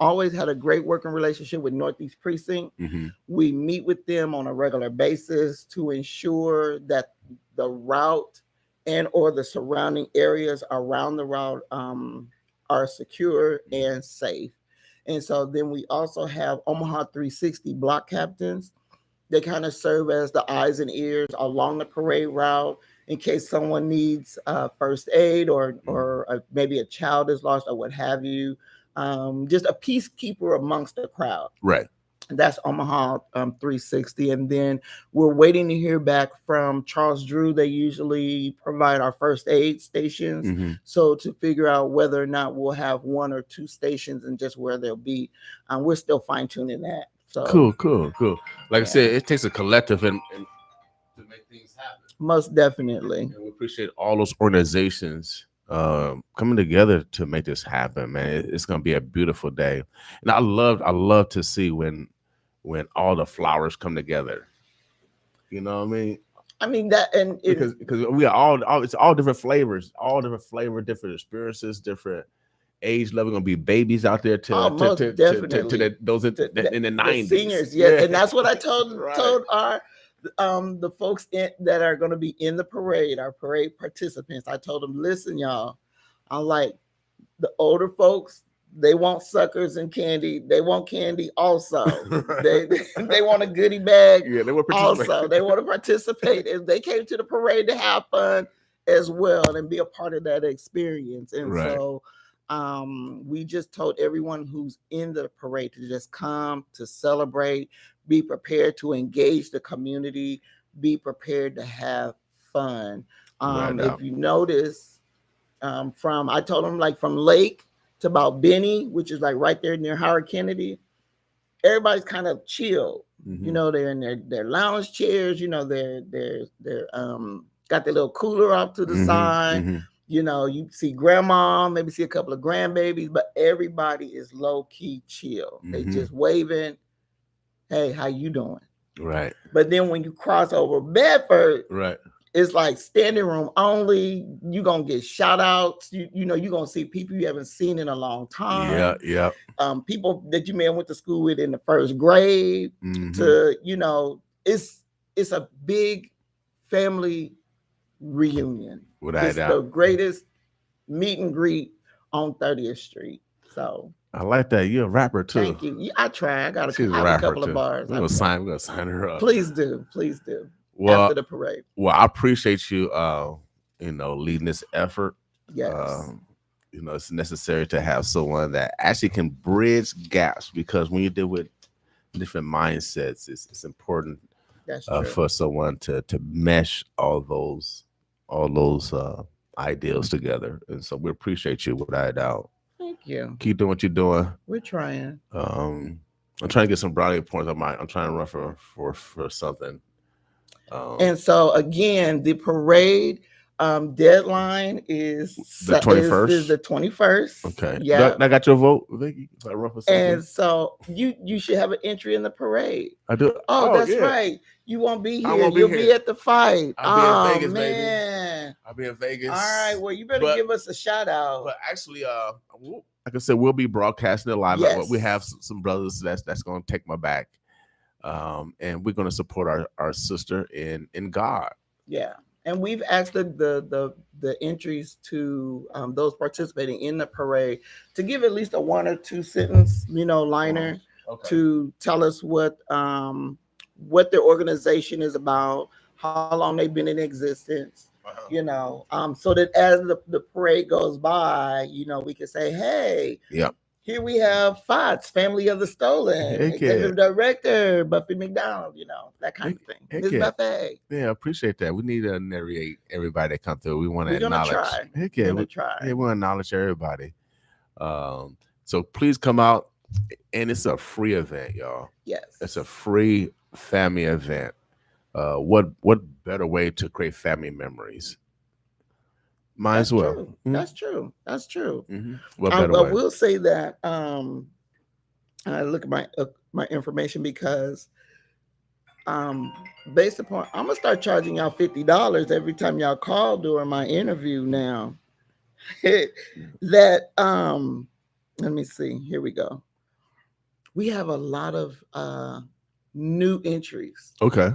always had a great working relationship with Northeast Precinct. Mm-hmm. We meet with them on a regular basis to ensure that the route and or the surrounding areas around the route are secure and safe. And so then we also have Omaha 360 block captains. They kind of serve as the eyes and ears along the parade route in case someone needs first aid or maybe a child is lost or what have you. Just a peacekeeper amongst the crowd. Right. That's Omaha 360. And then we're waiting to hear back from Charles Drew. They usually provide our first aid stations. Mm-hmm. So to figure out whether or not we'll have 1 or 2 stations and just where they'll be. We're still fine tuning that. So Cool. Like I said, it takes a collective to make things happen. Most definitely. And we appreciate all those organizations coming together to make this happen, man. It's gonna be a beautiful day, and I love to see when all the flowers come together. You know what I mean? I mean that, and Because we are all it's all different flavors, different experiences, different age level. Gonna be babies out there to most definitely. those in the the 90s, seniors, yeah. And that's what I told Right. told our the folks that are going to be in the parade, our parade participants. I told them, listen, y'all, I'm like, the older folks, they want suckers and candy. They want candy also. They want a goodie bag. Yeah, they were participating. Also, they want to participate. If they came to the parade to have fun as well and be a part of that experience. And Right. so we just told everyone who's in the parade to just come to celebrate, be prepared to engage the community, be prepared to have fun. If you notice, I told them like from Lake to about Benny, which is like right there near Howard Kennedy, everybody's kind of chill. Mhm. You know, they're in their lounge chairs. You know, they're got their little cooler off to the Mhm, side. mhm. You know, you see grandma, maybe see a couple of grandbabies, but everybody is low key chill. They Mhm. just waving, "Hey, how you doing?" Right, But then when you cross over Bedford, right. it's like standing room only. You're gonna get shout outs. You know, you're gonna see people you haven't seen in a long time. Yeah. People that you may have went to school with in the first grade. Mhm. To, you know, it's a big family reunion. Without It's a the doubt. greatest meet and greet on 30th Street. So I like that. You're a rapper too. thank you. Yeah, I try. I got She's I a have a rapper couple too. of bars. We're gonna sign her up. Please do. Well, After the parade. well, I appreciate you. Leading this effort. Yes. It's necessary to have someone that actually can bridge gaps, because when you deal with different mindsets, it's important That's true. for someone to mesh all those ideals together. And so we appreciate you without a doubt. Thank you. Keep doing what you're doing. We're trying. I'm trying to get some brownie points. I'm trying to run for something. And so again, the parade deadline is The 21st? Is the 21st. Okay. Yeah. I got your vote, Vicky, if I run for something. And so you should have an entry in the parade. I do. Oh, that's yeah. right. You won't be I here. won't be You'll here. be at the fight. I'll be in Vegas, baby. Man. I'll be in Vegas. All right. Well, you better give us a shout out. But actually, like I said, we'll be broadcasting it live. Yes. We have some brothers that's going to take my back, and we're going to support our sister in God. Yeah, and we've asked the entries to those participating in the parade to give at least a 1 or 2 sentence, liner to tell us what their organization is about, how long they've been in existence. So that as the parade goes by, we can say, hey, here we have Fox, Family of the Stolen, Executive Director Buffy McDonald, that kind of thing. Ms. Buffet. Yeah, I appreciate that. We need to narrate everybody that come through. We want to We're gonna acknowledge. try. Heck yeah, We're gonna try. Yeah, we want to acknowledge everybody. So please come out, and it's a free event, y'all. Yes, it's a free family event. What better way to create family memories? Might as well. True. That's true. That's true. Mm-hmm. What better way? I will say that I look at my information because based upon, I'm gonna start charging y'all $50 every time y'all call during my interview now. That let me see. Here we go. We have a lot of new entries. Okay.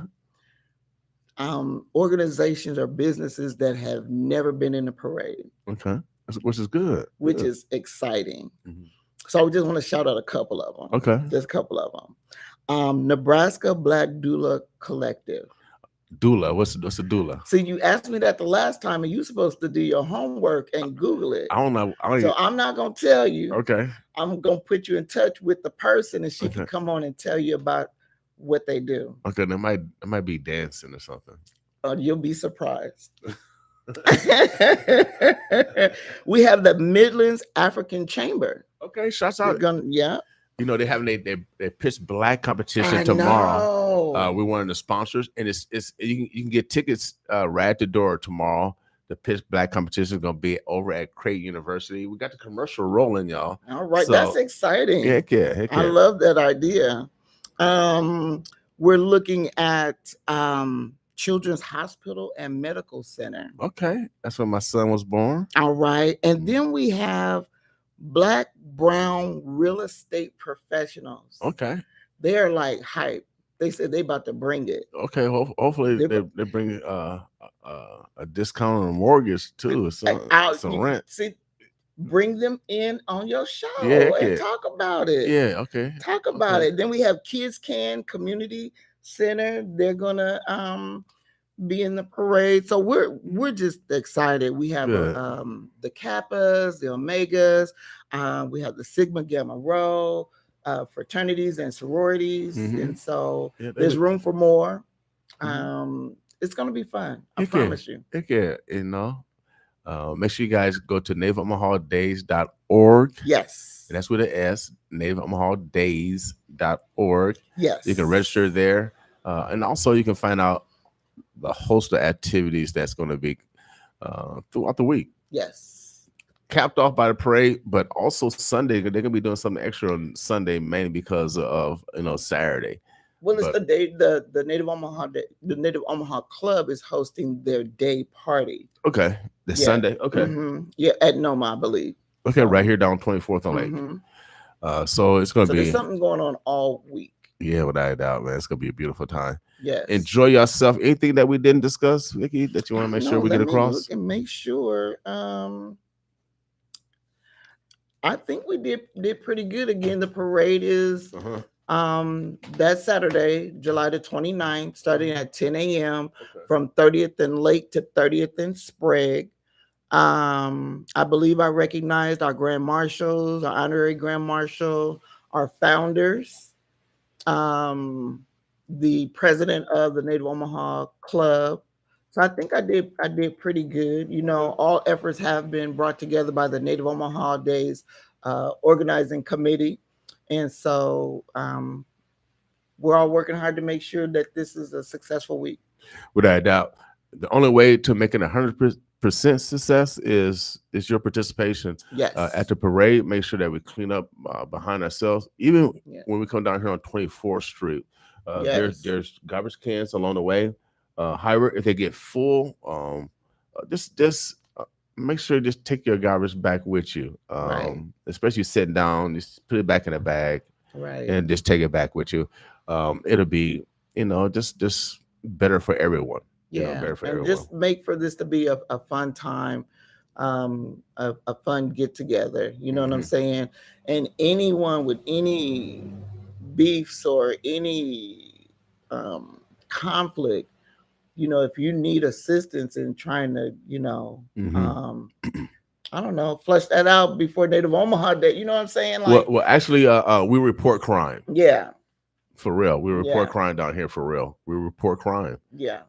Organizations or businesses that have never been in the parade. Okay, which is good. Which is exciting. Mm-hmm. So I just want to shout out a couple of them. Okay, just a couple of them. Nebraska Black Doula Collective. Doula, what's a doula? See, you asked me that the last time, and you're supposed to do your homework and Google it. I don't know. So I'm not gonna tell you. Okay. I'm gonna put you in touch with the person, and she can come on and tell you about what they do. Okay, it might be dancing or something. You'll be surprised. We have the Midlands African Chamber. Okay, shouts out. You know, they're having their pitch black competition I tomorrow. know. We're one of the sponsors, and it's you can get tickets right at the door tomorrow. The pitch black competition is gonna be over at Creighton University. We got the commercial rolling, y'all. All right, So, that's exciting. Heck yeah, heck I yeah. love that idea. We're looking at Children's Hospital and Medical Center. Okay, that's when my son was born. All right. And then we have Black Brown Real Estate Professionals. Okay, They're like hype. They said they about to bring it. okay. Hopefully they bring a discount on a mortgage too, some rent. See, bring them in on your show Yeah, and talk about it. Yeah, okay. Talk about it. Then we have Kids Can Community Center. They're gonna be in the parade. So we're just excited. We have the Kappas, the Omegas, we have the Sigma Gamma Rho, fraternities and sororities, and so there's room for more. It's gonna be fun. I promise you. Heck yeah, you know. Make sure you guys go to NativeOmahaDays.org. Yes. And that's with an S, NativeOmahaDays.org. Yes. You can register there. And also you can find out the host of activities that's going to be throughout the week. Yes. Capped off by the parade, but also Sunday. They're going to be doing something extra on Sunday, mainly because of, Saturday. Well, it's the day the Native Omaha the Native Omaha Club is hosting their day party. Okay. Sunday. Okay. Yeah, at Noma, I believe. Okay, right here down 24th on Lake. So it's going to be there's something going on all week. Yeah, without a doubt, man. It's going to be a beautiful time. Yes. Enjoy yourself. Anything that we didn't discuss, Vicky, that you want to make sure we get across? And make sure. I think we did pretty good. Again, the parade is that Saturday, July the 29th, starting at 10 a.m. from 30th and Lake to 30th and Sprague. I believe I recognized our grand marshals, our honorary grand marshal, our founders, the president of the Native Omaha Club. So I think I did pretty good. All efforts have been brought together by the Native Omaha Days organizing committee. And so we're all working hard to make sure that this is a successful week. Without a doubt. The only way to make it 100% success is your participation. Yes. At the parade, make sure that we clean up behind ourselves. Even when we come down here on 24th Street, there's garbage cans along the way. However, if they get full, just make sure just take your garbage back with you. Especially sitting down, just put it back in a bag, and just take it back with you. It'll be, just better for everyone. Better for everyone. Just make for this to be a fun time, a fun get together. You know what I'm saying? And anyone with any beefs or any conflict, if you need assistance in trying to, I don't know, flush that out before Native Omaha Day. You know what I'm saying? Well, actually, we report crime. Yeah. For real. We report crime down here for real. We report crime. Yeah.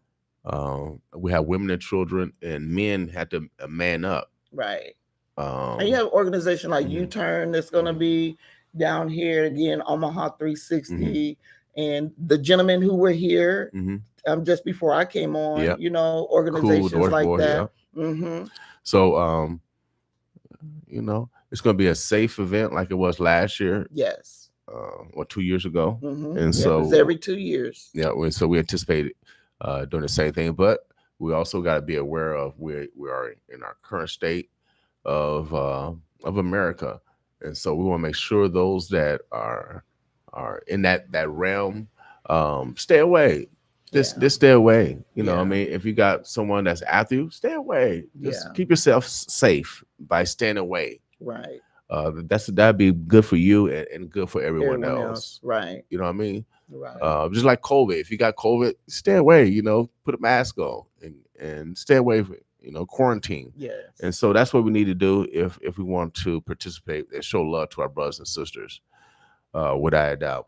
We have women and children, and men had to man up. Right. And you have an organization like U-Turn that's going to be down here again, Omaha 360, and the gentlemen who were here just before I came on. Organizations cool, like that. So, it's going to be a safe event like it was last year. Yes. Or 2 years ago, and so it's every 2 years. Yeah. So we anticipated doing the same thing, but we also got to be aware of where we are in our current state of America, and so we want to make sure those that are in that realm stay away. Just stay away. I mean, if you got someone that's after you, stay away. Just keep yourself safe by staying away. Right. That'd be good for you and good for everyone else. Right. You know what I mean? Right. Just like COVID. If you got COVID, stay away. Put a mask on and stay away from quarantine. Yes. And so that's what we need to do if we want to participate and show love to our brothers and sisters. Without a doubt.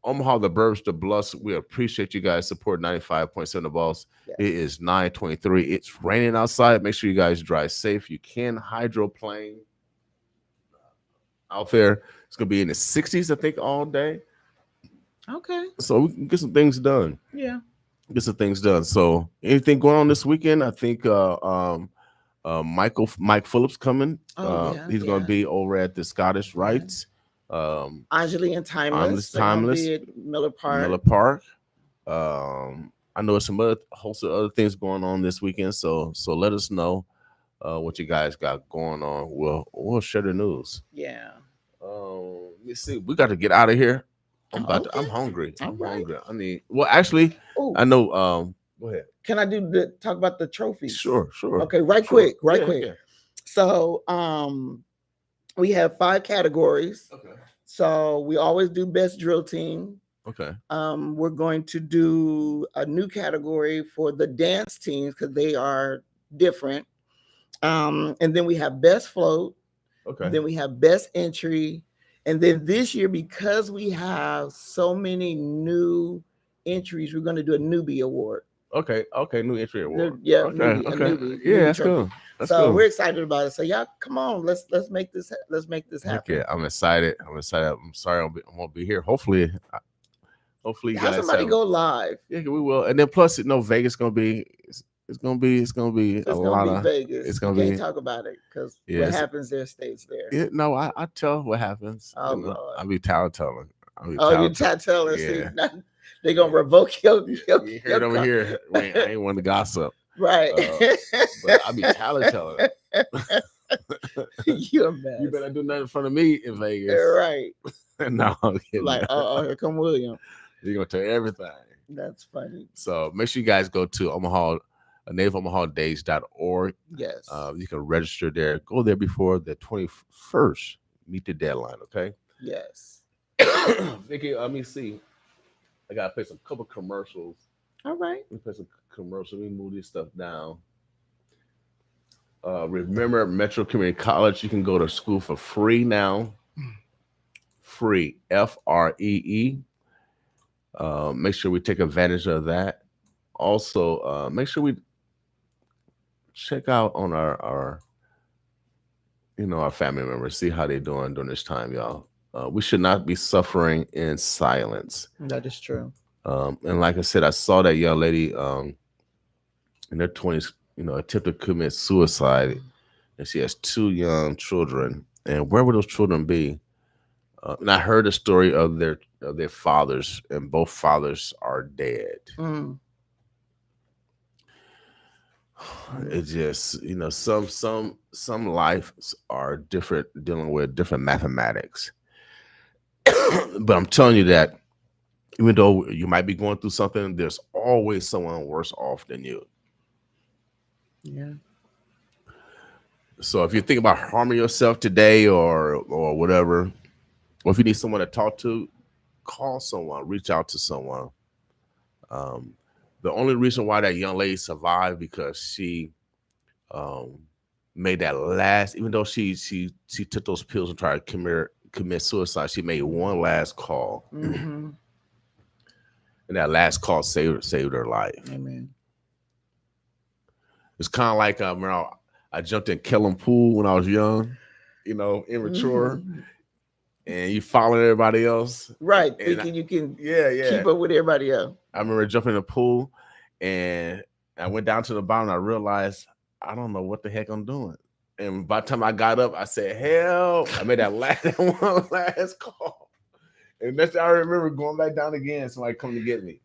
Omaha, the Burbs, the Bluffs. We appreciate you guys support 95.7 The Boss. Yes. It is 9:23. It's raining outside. Make sure you guys drive safe. You can hydroplane. out there. It's gonna be in the 60s, I think, all day. Okay. So we can get some things done. Yeah. Get some things done. So anything going on this weekend? I think Mike Phillips coming. Oh, yeah, He's yeah. gonna be over at the Scottish Yeah. Rites. Anjali and Timeless. They're gonna be at Miller Park. Miller Park. I know some other host of other things going on this weekend. So let us know what you guys got going on. We'll share the news. Yeah. Let me see. We got to get out of here. I'm Okay. hungry. All I'm right. hungry. I need. Well, actually, Ooh, I know. Go ahead. can I talk about the trophies? Sure. Okay, Sure. quick. Yeah. So we have 5 categories. Okay. So we always do best drill team. Okay. We're going to do a new category for the dance teams because they are different. And then we have best float. Okay. Then we have best entry. And then this year, because we have so many new entries, we're going to do a newbie award. Okay. New entry award. Yeah, Okay. newbie, a Okay. newbie, Yeah, newbie that's trophy. cool. That's So cool. we're excited about it. So y'all, come on, let's make this Heck happen. yeah, I'm excited. I'm sorry I won't be here. Hopefully you Have guys somebody have, go live. Yeah, we will. And then plus, Vegas gonna be it's gonna be a lot of Vegas. it's gonna We can't be talk about it because Yeah, what happens there stays there. yeah, no, I tell what happens. Oh, Lord. I'll be talentelling. You tattler. Yeah. See, they're gonna revoke your You heard over here. I ain't want to gossip. Right. But I'll be talentelling. You're a mess. You better do nothing in front of me in Vegas. Right. No, I'm kidding. Like, here come William. You're gonna tell everything. That's funny. So make sure you guys go to NativeOmahaDays.org. Yes. You can register there. Go there before the 21st. Meet the deadline, okay? Yes. Vicky, let me see. I gotta play some couple commercials. All right. Let me play some commercials. Let me move this stuff down. Remember, Metro Community College, you can go to school for free now. Free, FREE. Make sure we take advantage of that. Also, make sure we check out on our family members, see how they're doing during this time, y'all. We should not be suffering in silence. That is true. And like I said, I saw that young lady in their 20s, attempted to commit suicide, and she has 2 young children. And where would those children be? And I heard the story of their fathers, and both fathers are dead. Mm. It just, some lives are different, dealing with different mathematics. But I'm telling you that even though you might be going through something, there's always someone worse off than you. Yeah. So if you think about harming yourself today or whatever, or if you need someone to talk to, call someone, reach out to someone. The only reason why that young lady survived because she made that last, even though she took those pills and tried to commit suicide, she made one last call. Mm-hmm. And that last call saved her life. Amen. It's kind of like I jumped in Kellam Pool when I was young, immature. Mm-hmm. And you follow everybody else. Right. And Thinking you can yeah. keep up with everybody else. I remember jumping in the pool and I went down to the bottom and I realized I don't know what the heck I'm doing. And by the time I got up, I said, help. I made that one last call. And that's I remember going back down again, somebody come to get me.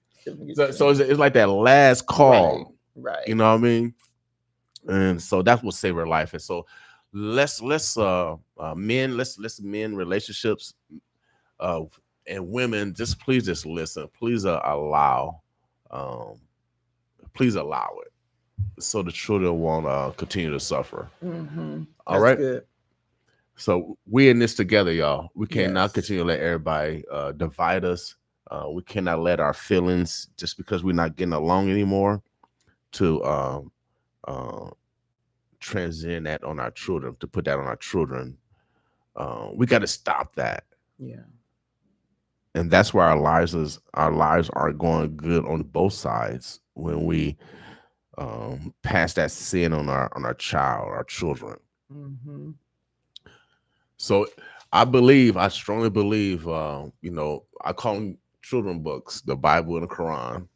So it's like that last call. Right. You know what I mean? And so that's what saved her life. And so let's men relationships and women please listen. Please allow it so the children won't continue to suffer. Mm-hmm. All right. Good. So we're in this together, y'all. We cannot Yes. continue to let everybody divide us. We cannot let our feelings, just because we're not getting along anymore, to transcend that on our children, to put that on our children. We got to stop that. Yeah. And that's where our lives are going good on both sides when we pass that sin on our child, our children. Mm-hmm. So I strongly believe, I call them children books, the Bible and the Quran.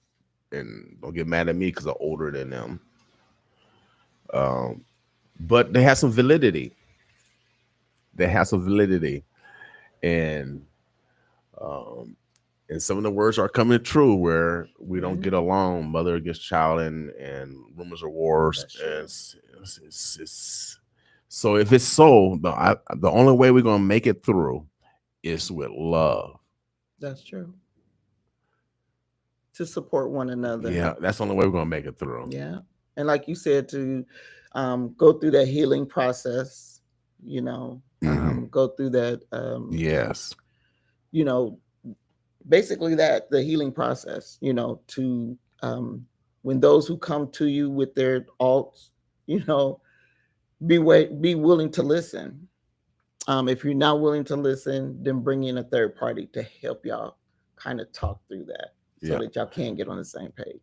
And don't get mad at me because I'm older than them. But they have some validity. And and some of the words are coming true where we don't get along, mother against child, and rumors of wars. And so if it's so, the only way we're gonna make it through is with love. That's true. To support one another. Yeah, that's the only way we're gonna make it through. Yeah. And like you said, to go through that healing process, go through that Yes. Basically that the healing process, to when those who come to you with their alts, be willing to listen. If you're not willing to listen, then bring in a third party to help y'all kind of talk through that so that y'all can get on the same page.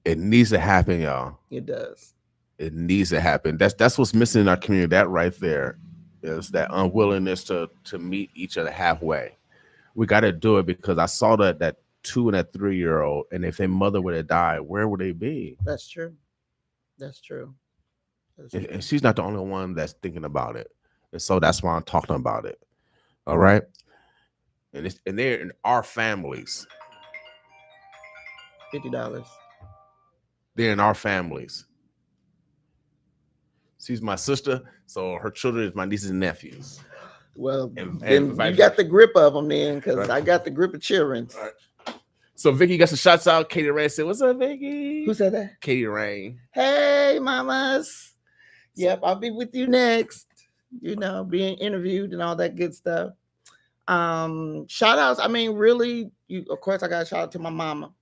It needs to happen, y'all. It does. It needs to happen. That's what's missing in our community. That right there is that unwillingness to meet each other halfway. We got to do it because I saw that 2 and that 3-year-old, and if their mother would have died, where would they be? That's true. That's true. And she's not the only one that's thinking about it. And so that's why I'm talking about it. All right. And they're in our families. $50. They're in our families. She's my sister, so her children is my nieces and nephews. Well, then you got the grip of them then, because I got the grip of children. Right. So Vicky got some shots out. Katie Rain said, "What's up, Vicky?" Who said that? Katie Rain. Hey, mamas. Yep, I'll be with you next. Being interviewed and all that good stuff. Shout outs. I mean, really, of course, I got to shout out to my mama.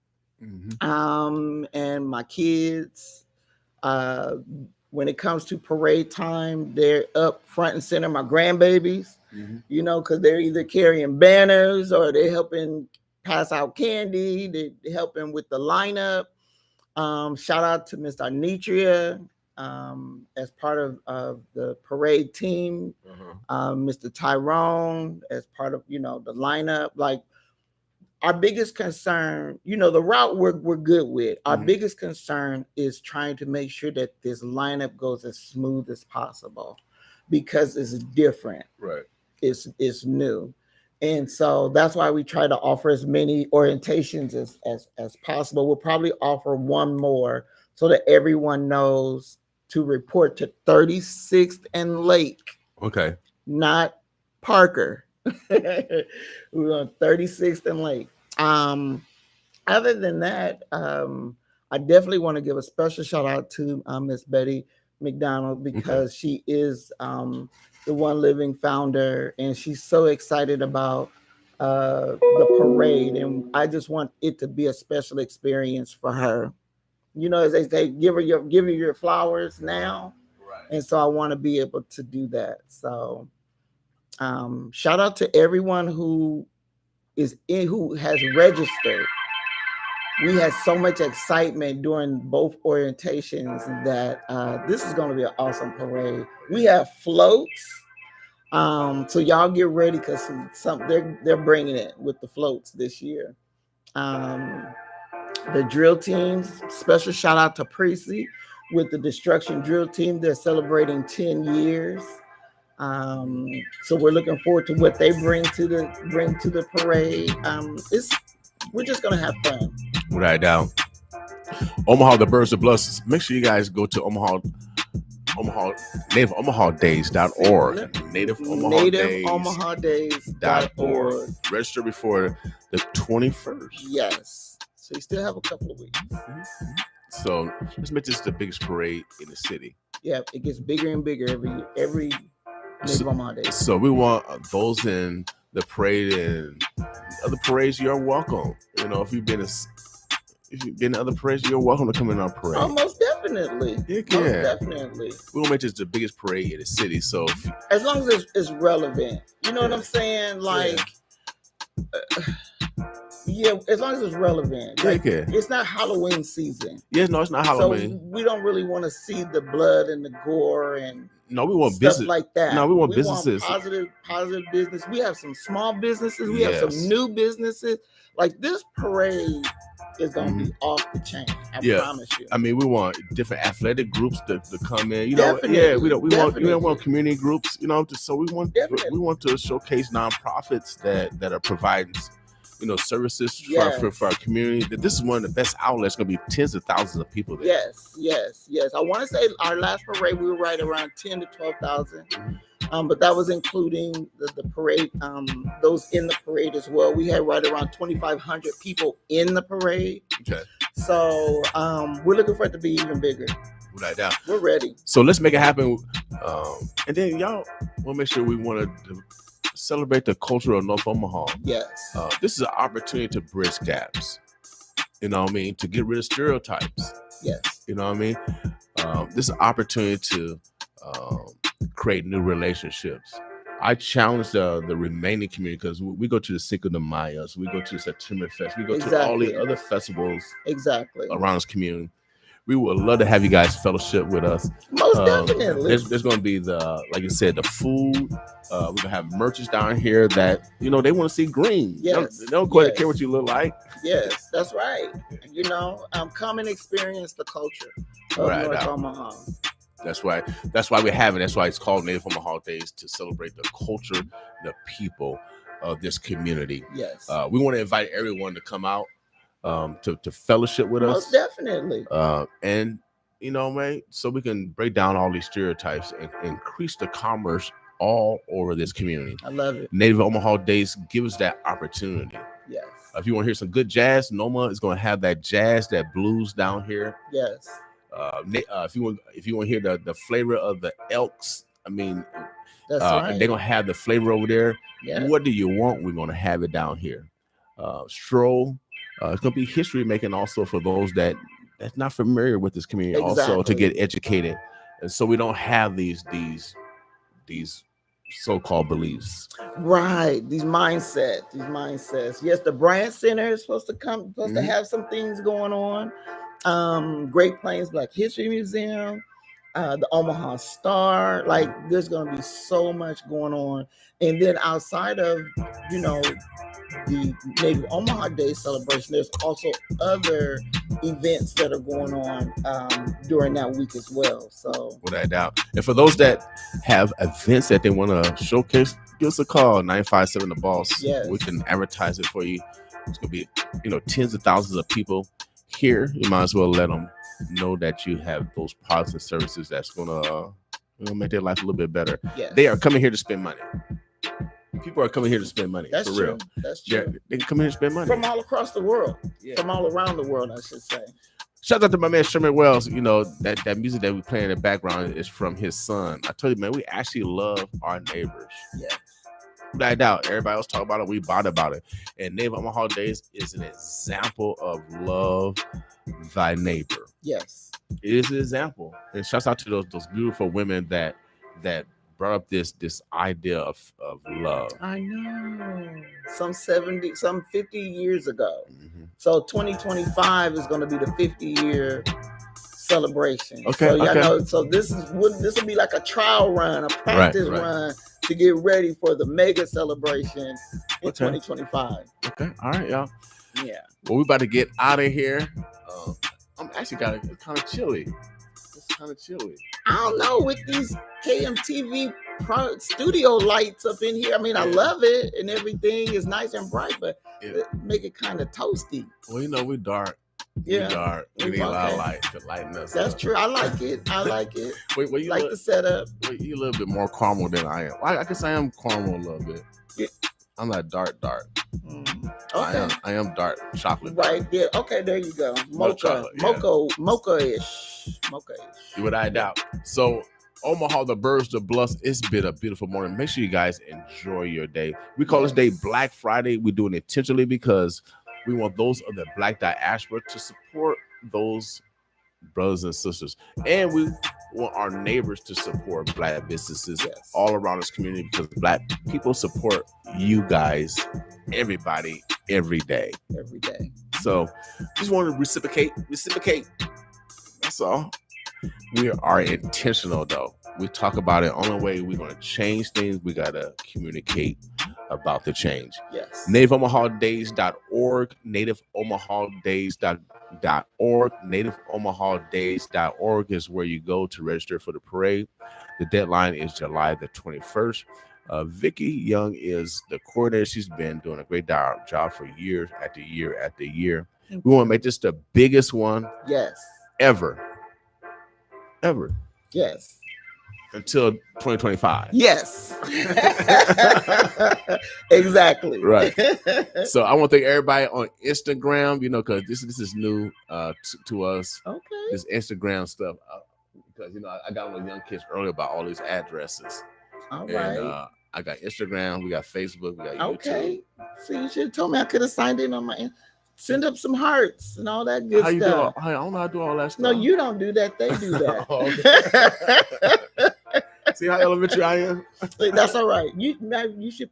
And my kids. When it comes to parade time, they're up front and center. My grandbabies, because they're either carrying banners or they're helping pass out candy. They're helping with the lineup. Shout out to Miss Arnitria as part of the parade team. Mr. Tyrone as part of, the lineup. Like, our biggest concern, the route we're good with. Our biggest concern is trying to make sure that this lineup goes as smooth as possible because it's different. Right. It's new. And so that's why we try to offer as many orientations as possible. We'll probably offer one more so that everyone knows to report to 36th and Lake. Okay. Not Parker. We're on 36th and Lake. Other than that, I definitely want to give a special shout out to Miss Betty McDonald because she is the One Living founder, and she's so excited about the parade, and I just want it to be a special experience for her. As they say, give her your flowers now, right. And so I want to be able to do that. So. Shout out to everyone who has registered. We had so much excitement during both orientations that this is going to be an awesome parade. We have floats, so y'all get ready because they're bringing it with the floats this year. The drill teams, special shout out to Precy with the Destruction Drill Team. They're celebrating 10 years. So we're looking forward to what they bring to the parade. We're just gonna have fun. Right down. Omaha, the Birds of Bloods. Make sure you guys go to NativeOmahaDays.org. NativeOmahaDays.org. Register before the 21st. Yes. So you still have a couple of weeks. So let's make this the biggest parade in the city. Yeah, it gets bigger and bigger every Native Omaha Days. So we want those in the parade and other parades. You're welcome. If you've been in other parades, you're welcome to come in our parade. Oh, most definitely. You can. Most definitely. We're gonna make this the biggest parade in the city. So as long as it's relevant, what I'm saying? Like, as long as it's relevant. Like, it's not Halloween season. Yes, no, it's not Halloween. So we don't really want to see the blood and the gore and No, we want stuff business. like that. No, we want We businesses. positive business. We have some small businesses. We have Yes. some new businesses. Like this parade is gonna be off the chain. I Yeah. promise you. I mean, we want different athletic groups to come in. You know, Definitely, yeah, we don't definitely. want community groups. You know, so we want to showcase nonprofits that are providing, you know, services for our community. That this is one of the best outlets. Going to be tens of thousands of people there. Yes. I want to say our last parade we were right around 10 to 12,000. But that was including the parade, those in the parade as well. We had right around 2,500 people in the parade. Okay. So we're looking for it to be even bigger. Without doubt. We're ready. So let's make it happen. And then y'all want to make sure we want to celebrate the culture of North Omaha. Yes. This is an opportunity to bridge gaps. You know what I mean? To get rid of stereotypes. Yes. You know what I mean? This is an opportunity to create new relationships. I challenge the remaining community because we go to the Cinco de Mayo, we go to the September Fest, we go to all the other festivals around this community. We would love to have you guys fellowship with us. Most definitely. There's going to be like you said, the food. We're going to have merchants down here that, you know, they want to see green. Yes. They don't quite care what you look like. Yes, that's right. You know, come and experience the culture of North Omaha. That's why we have it. That's why it's called Native Omaha Days, to celebrate the culture, the people of this community. Yes. We want to invite everyone to come out to fellowship with us. Most definitely. And you know, man, so we can break down all these stereotypes and increase the commerce all over this community. I love it. Native Omaha Days give us that opportunity. Yes. If you want to hear some good jazz, Noma is going to have that jazz, that blues down here. Yes. If you want to hear the flavor of the Elks, I mean, that's right. They're gonna have the flavor over there. Yes. What do you want? We're gonna have it down here. Stroll. It's gonna be history making also for those that's not familiar with this community. Also to get educated, and so we don't have these so-called beliefs. Right. These mindsets. Yes, the Bryant Center is supposed to have some things going on. Great Plains Black History Museum, the Omaha Star. Like, there's going to be so much going on. And then outside of, you know, the Native Omaha Day celebration, there's also other events that are going on during that week as well. So, without doubt. And for those that have events that they want to showcase, give us a call, 957 The Boss. Yes. We can advertise it for you. It's going to be, you know, tens of thousands of people here. You might as well let them know that you have those products and services that's going to make their life a little bit better. yes. They are coming here to spend money. People are coming here to spend money. That's for true. real. That's true. Yeah, they can come here to spend money. From all across the world. Yeah. From all around the world, I should say. Shout out to my man Sherman Wells. You know, that music that we play in the background is from his son. I told you, man, we actually love our neighbors. Yes. I doubt everybody else talk about it. We bought about it. And Native Omaha Days is an example of love thy neighbor. Yes. It is an example. And shouts out to those beautiful women that brought up this idea of love. I know. Some 50 years ago. Mm-hmm. So 2025 is going to be the 50-year celebration. Okay. So know, so this will be like a trial run, a practice run to get ready for the mega celebration in 2025. Okay. All right, y'all. Yeah. Well, we about to get out of here. I'm actually kind of chilly. It's kind of chilly. I don't know, with these KMTV studio lights up in here. I mean, I love it and everything is nice and bright, but it make it kind of toasty. Well, you know, we dark. Yeah. We dark. We need a lot of light to lighten us That's up. true. I like it. Wait, you like the setup. Wait, you a little bit more caramel than I am. I guess I am caramel a little bit. Yeah. I'm not dark. Okay. I am dark chocolate. Right there. Okay, there you go. Mocha-ish. Without a doubt. So Omaha, the birds, the bluffs, it's been a beautiful morning. Make sure you guys enjoy your day. We call this day Black Friday. We do it intentionally because we want those of the Black diaspora to support those brothers and sisters. And we want our neighbors to support Black businesses all around this community because Black people support you guys, everybody, every day. Every day. So just want to reciprocate. That's all. We are intentional though. We talk about it. Only way we're going to change things, we got to communicate about the change. Yes. NativeOmahaDays.org, NativeOmahaDays.org, NativeOmahaDays.org is where you go to register for the parade. The deadline is July the 21st. Vicky Young is the coordinator. She's been doing a great job for year after year after year. We want to make this the biggest one Yes. ever. Yes. Until 2025. Yes. Exactly. Right. So I want to thank everybody on Instagram, because this is new to us. Okay. This Instagram stuff. Because, I got with young kids earlier about all these addresses. All And right. I got Instagram, we got Facebook, we got YouTube. Okay. So you should have told me I could have signed in on my send up some hearts and all that good How you stuff. I don't know how to do all that stuff. No, you don't do that. They do that. See how elementary I am? That's all right. You should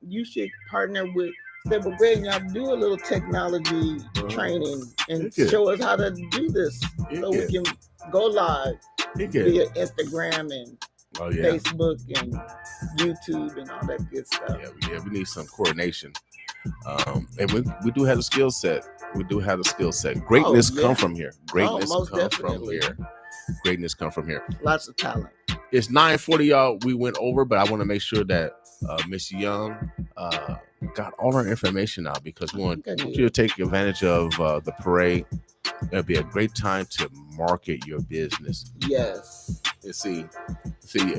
partner with Step of Grade and y'all do a little technology training and show us how to do this so we can go live via Instagram and Facebook and YouTube and all that good stuff. Yeah, we need some coordination. And we do have the skill set. Greatness come from here. Greatness come from here. Greatness come from here. Lots of talent. It's 9:40, y'all. We went over, but I want to make sure that Miss Young got all our information out because we want you to take advantage of the parade. It'll be a great time to market your business. Yes. And see,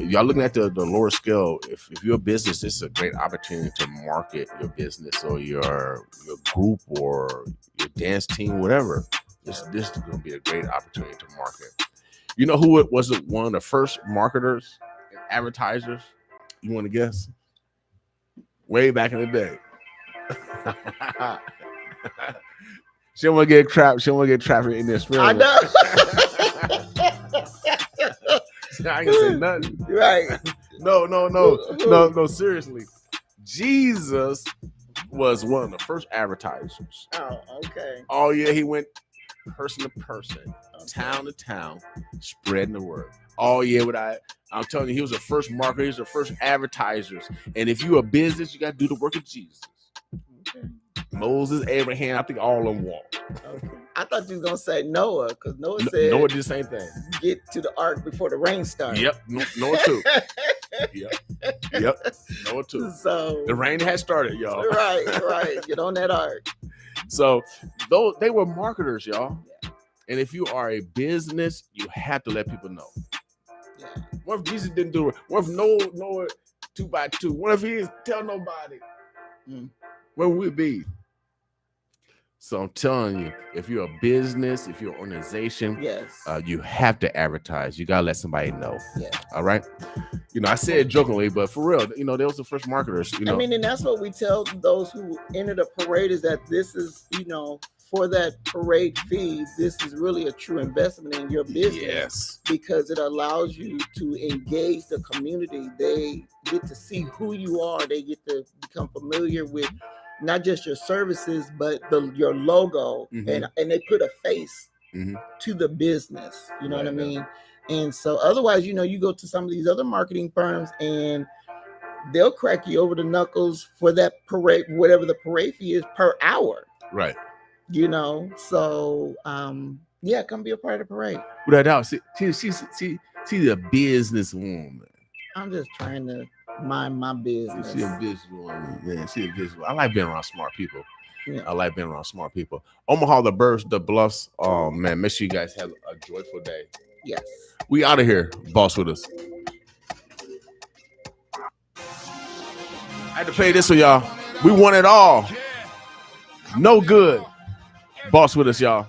y'all looking at the lower scale. If you're a business, it's a great opportunity to market your business or your group or your dance team, whatever. This is going to be a great opportunity to market. You know who was one of the first marketers and advertisers? You want to guess? Way back in the day. She don't want to get trapped. She don't want to get trapped in this film. I know. I ain't gonna say nothing. Right. No. Seriously, Jesus was one of the first advertisers. Oh, okay. Oh yeah, he went person to person, town to town, spreading the word. Oh yeah, I'm telling you, he was the first marketer. He was the first advertisers. And if you're a business, you got to do the work of Jesus. Okay. Moses, Abraham, I think all of them walked. Okay. I thought you was gonna say Noah, because Noah said Noah did the same thing. Get to the ark before the rain starts. Yep, Noah too. Yep, Noah too. So the rain had started, y'all. Right. Get on that ark. So they were marketers, y'all. Yeah. And if you are a business, you have to let people know. Yeah. What if Jesus didn't do it? What if Noah 2x2? What if he didn't tell nobody? Where would we be? So I'm telling you, if you're a business, if you're an organization, yes, you have to advertise. You gotta let somebody know. Yeah. All right. I said it jokingly, but for real, they was the first marketers. I mean, and that's what we tell those who enter the parade is that this is, for that parade fee, this is really a true investment in your business. Yes. Because it allows you to engage the community. They get to see who you are. They get to become familiar with not just your services, but your logo, and they put a face to the business. You know what I mean? And so otherwise, you go to some of these other marketing firms and they'll crack you over the knuckles for that parade, whatever the parade fee is per hour. Right. So come be a part of the parade. Without doubt, she's a businesswoman. I'm just trying to mind my business. She's a businesswoman. Yeah, she's a businesswoman. I like being around smart people. Yeah. I like being around smart people. Omaha, the Bluffs. Oh man, make sure you guys have a joyful day. Yes. We out of here. Boss with us. I had to pay this for y'all. We want it all. No good. Boss with us, y'all.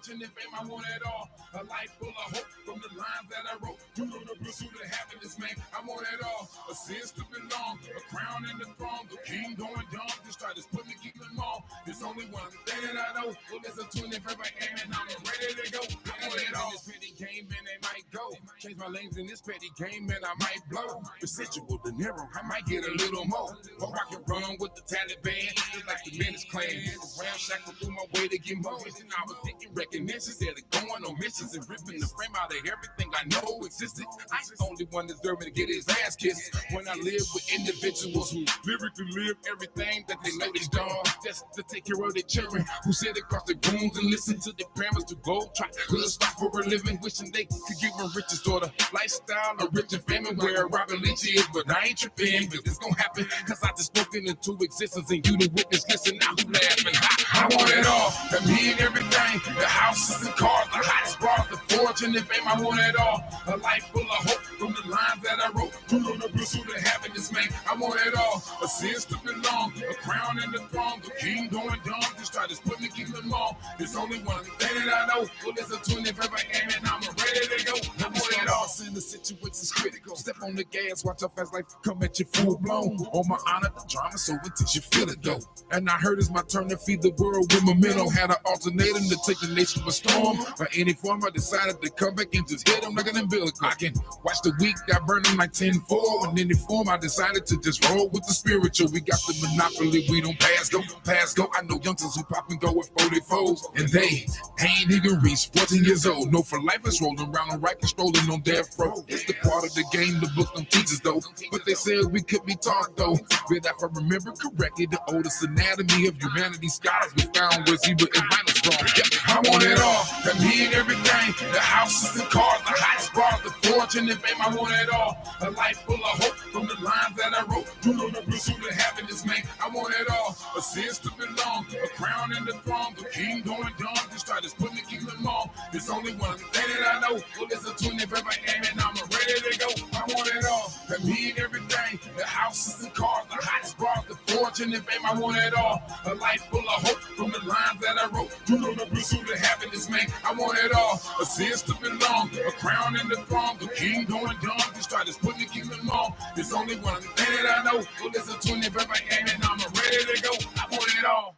And if I want it all, a life full of hope from the lines that I wrote. You know the pursuit of happiness, man. I want it all. A sense to belong, a crown and the throne. The king going dumb, just try to put me, keep them all. There's only one thing that I know. Well, there's a tune if ever aim and I'm ready to go. I want it all. This petty game and they might go. Change my lanes in this petty game and I might blow. Residual De Niro, I might get a little more. Or I can run with the Taliban, just like the Menace Clan. Ramshackle through my way to get more. And I was thinking recognition, instead of going on missions and ripping the frame out of everything I know existed. I ain't the only one deserving to get his ass kissed. When I live with individuals who lyrically live everything that they know they done, just to take care of their children who sit across the rooms and listen to their parents to go try to stop for a living, wishing they could give a richest daughter lifestyle, a rich and family where Robert Leach is, but I ain't tripping, cause it's gonna happen, cause I just spoken into existence and you the witness. Listen now, who laughing? I want it all, the me and everything, the houses and cars, the hottest bars, the fortune and fame. I want it all, a life full of hope from the lines that I wrote. You know the pursuit of happiness, man. I want it all, a sense to belong, a crown and the throne. The king going dumb, just try to put me, keep them all. There's only one thing that I know. Well, there's a tune if ever aim and I'm ready to go. I want it all. In the situation's critical. Step on the gas, watch how fast life come at you full blown. On my honor, the drama, so until you feel it though. And I heard it's my turn to feed the world with momentum. Had an alternator to take the nation with storm. By any form, I decided to come back and just hit them like an umbilical. I can watch the week, got burning like 10-4. In any form, I decided to just roll with the spiritual. We got the monopoly, we don't pass go. I know youngsters who pop and go with 44s. And they ain't even reached 14 years old. No, for life is rolling around on right and strolling on death row. It's the part of the game the book don't teach us though. But they said we could be taught though. But if I remember correctly, the oldest anatomy of humanity scholars we found was Hebrew and Reynolds wrong. Yeah, I want it all, that me and everything. The houses and cars, the hottest bars, the fortune and fame. I want it all, a life full of hope from the lines that I wrote. You know the pursuit of happiness, man. I want it all, a sense to belong, a crown and the throne. The king going dumb, just try to put me, keep them all. There's only one thing that I know. Well, there's a tune if ever aim and I'm ready to go. I want it all, that me and everything. The houses and cars, the hottest bars, the fortune and fame. I want it all, a life full of hope from the lines that I wrote. You know the pursuit of happiness, man. I want it all, a sense to belong, a crown and the throne. The king going dumb, just try to put me, keep them all. There's only one thing that I know. Well, there's a tune if ever aim and I'm ready to go. I want it all.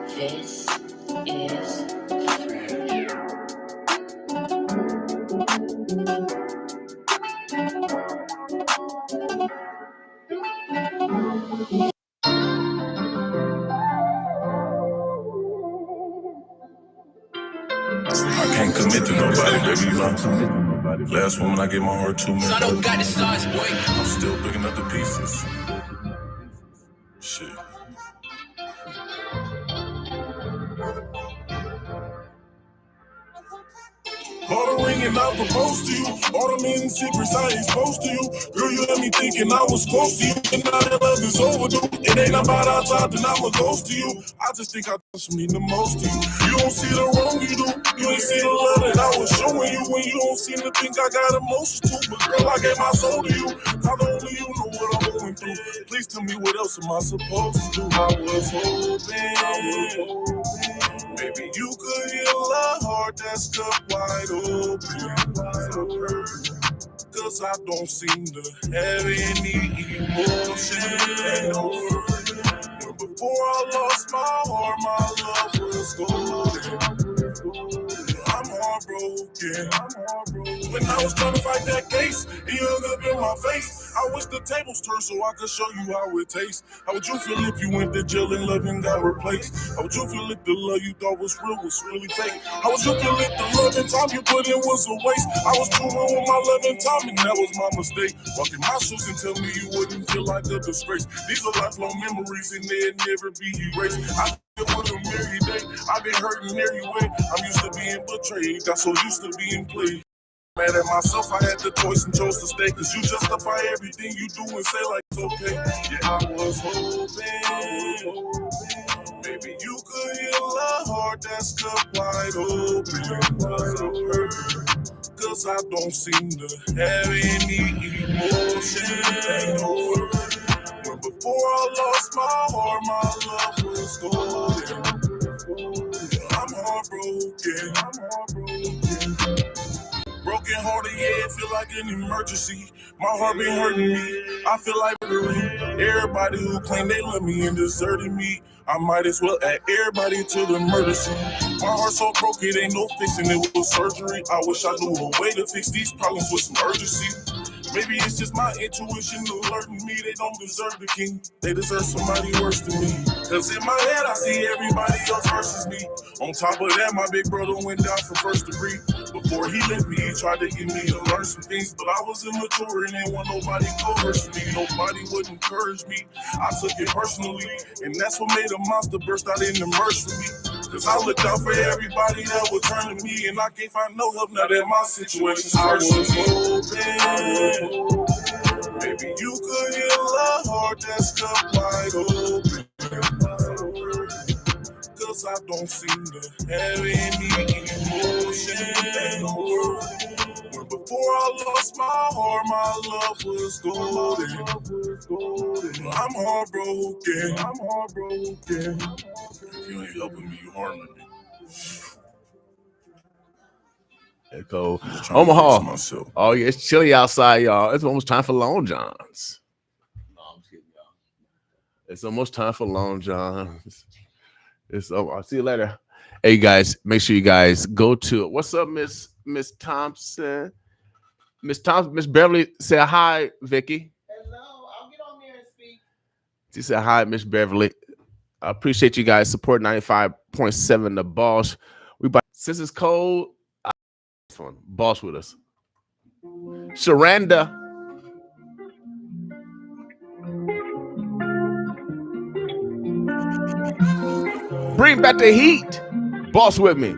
This is I can't commit to nobody, baby, you know. Last woman I gave my heart to, man. I'm still picking up the pieces. Shit. Bought a ring and I proposed to you. All them hidden secrets I ain't supposed to you. Girl, you had me thinking I was close to you. And now that love is overdue. It ain't about our time, then I'm a ghost to you. I just think I just mean the most to you. You don't see the wrong you do. You ain't see the love that I was showing you. When you don't seem to think I got emotions too. But girl, I gave my soul to you. Not only you know what I'm going through. Please tell me what else am I supposed to do. I was hoping maybe you could heal a heart that's cut wide open. Cause I don't seem to have any emotion. Before I lost my heart, my love was golden. I'm heartbroken. When I was trying to fight that case, he hung up in my face. I wish the tables turned so I could show you how it tastes. How would you feel if you went to jail and loving got replaced? How would you feel if the love you thought was real was really fake? How would you feel if the love and time you put in was a waste? I was too real with my love and time and that was my mistake. Walk in my shoes and tell me you wouldn't feel like a disgrace. These are lifelong memories and they'll never be erased. I with them every day. I've been hurting every way. I'm used to being betrayed. Got so used to being played. Mad at myself, I had the choice and chose to stay. Cause you justify everything you do and say like it's okay. Yeah, I was hoping maybe you could heal a heart that's cut wide open. Cause I don't seem to have any emotion. When before I lost my heart, my love was golden. I'm heartbroken. broken hearted, yeah, it feel like an emergency. My heart been hurting me, I feel like murdering. Everybody who claim they love me and deserted me, I might as well add everybody to the murder scene. My heart so broke, it ain't no fixing it with surgery. I wish I knew a way to fix these problems with some urgency. Maybe it's just my intuition alerting me they don't deserve the king. They deserve somebody worse than me. Cause in my head I see everybody else versus me. On top of that, my big brother went down from first degree. Before he left me, he tried to get me to learn some things, but I was immature and didn't want nobody coerce me. Nobody would encourage me. I took it personally, and that's what made a monster burst out in the merge for me. Cause I looked out for everybody that would turn to me, and I can't find no help now that my situation's worse. I was hoping maybe you could heal a heart that's cut wide open. Cause I don't seem to have any emotion. When before I lost my heart, my love was golden. I'm heartbroken. If you ain't helping me, you harming me. Echo Omaha. Oh yeah, it's chilly outside, y'all. It's almost time for Long Johns. No, I'm just kidding, y'all. It's almost time for Long Johns. It's over. I'll see you later. Hey, you guys, make sure you guys go to what's up, Miss Thompson. Miss Thompson, Miss Beverly, say hi, Vicky. Hello, I'll get on there and speak. She said hi, Miss Beverly. I appreciate you guys support 95.7 The Boss. Since it's cold, fun. Boss with us. Sharanda. Bring back the heat. Boss with me.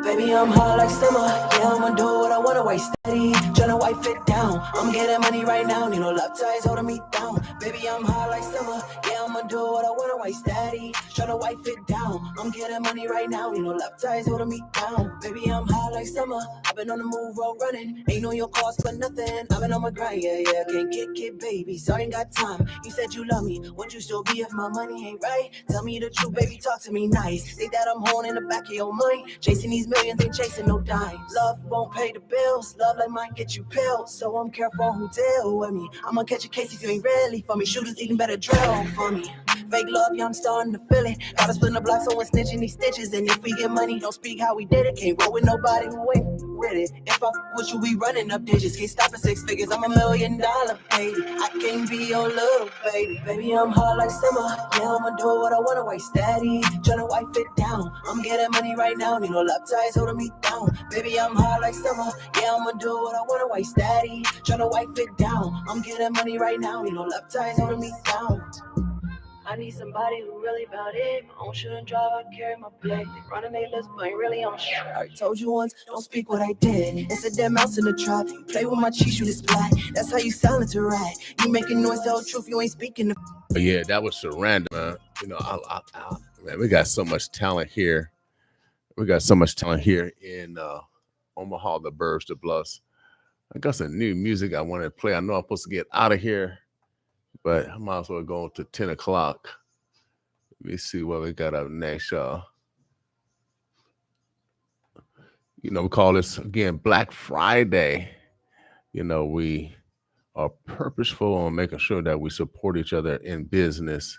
Baby, I'm hot like summer. Yeah, I'ma do what I wanna, waste steady. Tryna wipe it down. I'm getting money right now. Need no love ties holding me down. Baby, I'm hot like summer. Yeah, I'ma do what I wanna, waste steady. Tryna wipe it down. I'm getting money right now. Need no love ties holding me down. Baby, I'm hot like summer. I've been on the move, road running. Ain't on your cost for nothing. I've been on my grind, yeah. Can't kick it, baby. Sorry, ain't got time. You said you love me. Would you still be if my money ain't right? Tell me the truth, baby. Talk to me nice. Think that I'm holding in the back of your mind. Chasing these millions, ain't chasing no dimes. Love won't pay the bills. Love like mine get you pills. So I'm careful who deal with me. I'ma catch a case if you ain't really for me. Shooters even better drill for me. Fake love, yeah, I'm starting to feel it. Gotta split the block, so I'm snitching these stitches. And if we get money, don't speak how we did it. Can't roll with nobody who ain't with it. If I with you, we running up digits. Can't stop at 6 figures. I'm $1 million baby. I can't be your little baby. Baby, I'm hot like summer. Yeah, I'ma do what I wanna, waste steady. Tryna wipe it down. I'm getting money right now. Need no love ties holding me down. Baby, I'm hot like summer. Yeah, I'ma do what I wanna, waste steady. Tryna wipe it down. I'm getting money right now. Need no love ties holding me down. I need somebody who really about it. My own shouldn't drive, I carry my blick. They running their lips, but ain't really on shit. I told you once, don't speak what I did. It's a dead mouse in the trap. You play with my cheeks, you just black. That's how you silence a rat. You making noise, tell the truth, you ain't speaking the. Yeah, that was Sharanda, man. You know, man, we got so much talent here. We got so much talent here in Omaha, the Burbs, the Bluffs. I got some new music I want to play. I know I'm supposed to get out of here, but I might as well go to 10 o'clock. Let me see what we got up next, y'all. You know, we call this, again, Black Friday. You know, we are purposeful on making sure that we support each other in business.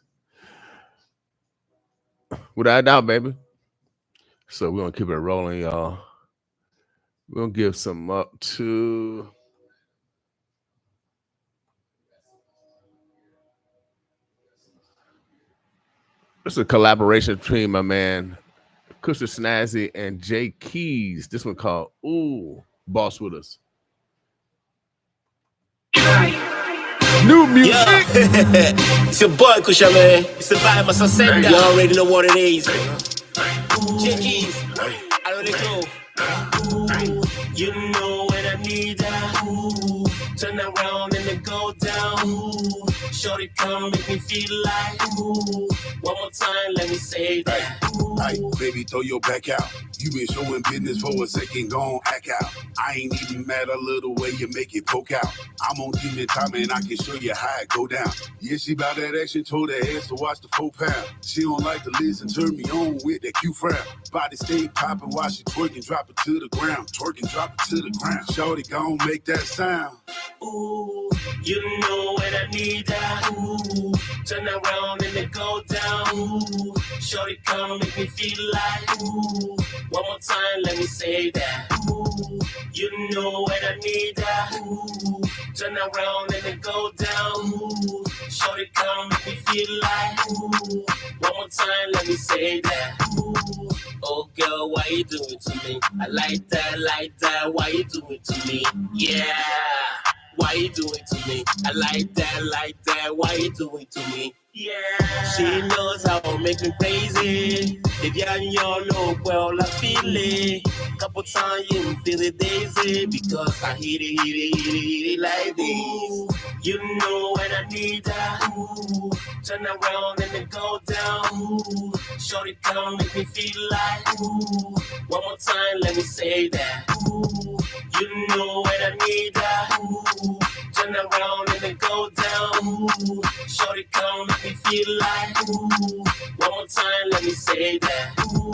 Without a doubt, baby. So we're going to keep it rolling, y'all. We're going to give some up to... It's a collaboration between my man, Kuster Snazzy, and Jay Keys. This one called Ooh, Boss With Us. New music. It's your boy Kusha, man. It's the vibe of sunset. You already know what it is. Jay Keys. I know they cool. You know when I need that. Turn around and then go down. Shorty come make me feel like. One more time, let me say that. Hey, baby, throw your back out. You been showing business for a second, gon' act out. I ain't even mad a little way you make it poke out. I'm on demon time and I can show you how it go down. Yeah, she bout that action, told her ass to watch the 4 pound. She don't like to listen, turn me on with that Q frown. Body stay popping while she twerking, drop it to the ground. Twerking, drop it to the ground. Shorty gon' make that sound. Ooh, you know when I need that. Ooh, turn around and then go down. Ooh, shorty come make me feel like. Ooh, one more time, let me say that. Ooh, you know when I need that. Ooh, turn around and then go down. Ooh, shorty come make me feel like. Ooh, one more time, let me say that. Ooh, oh girl, why you doing it to me? I like that, why you doing it to me? Yeah. Why you doing it to me? I like that, why you doing it to me? Yeah. She knows how to make me crazy. If you're in your look, well, I feel it. Couple times you feel it daisy. Because I hit it like this. You know when I need that. Ooh, turn around and then go down. Ooh, shorty come make me feel like. Ooh, one more time, let me say that. Ooh, you know when I need that. Ooh, turn around and then go down. Ooh, shorty come make me feel like. Ooh, one more time, let me say that. Ooh,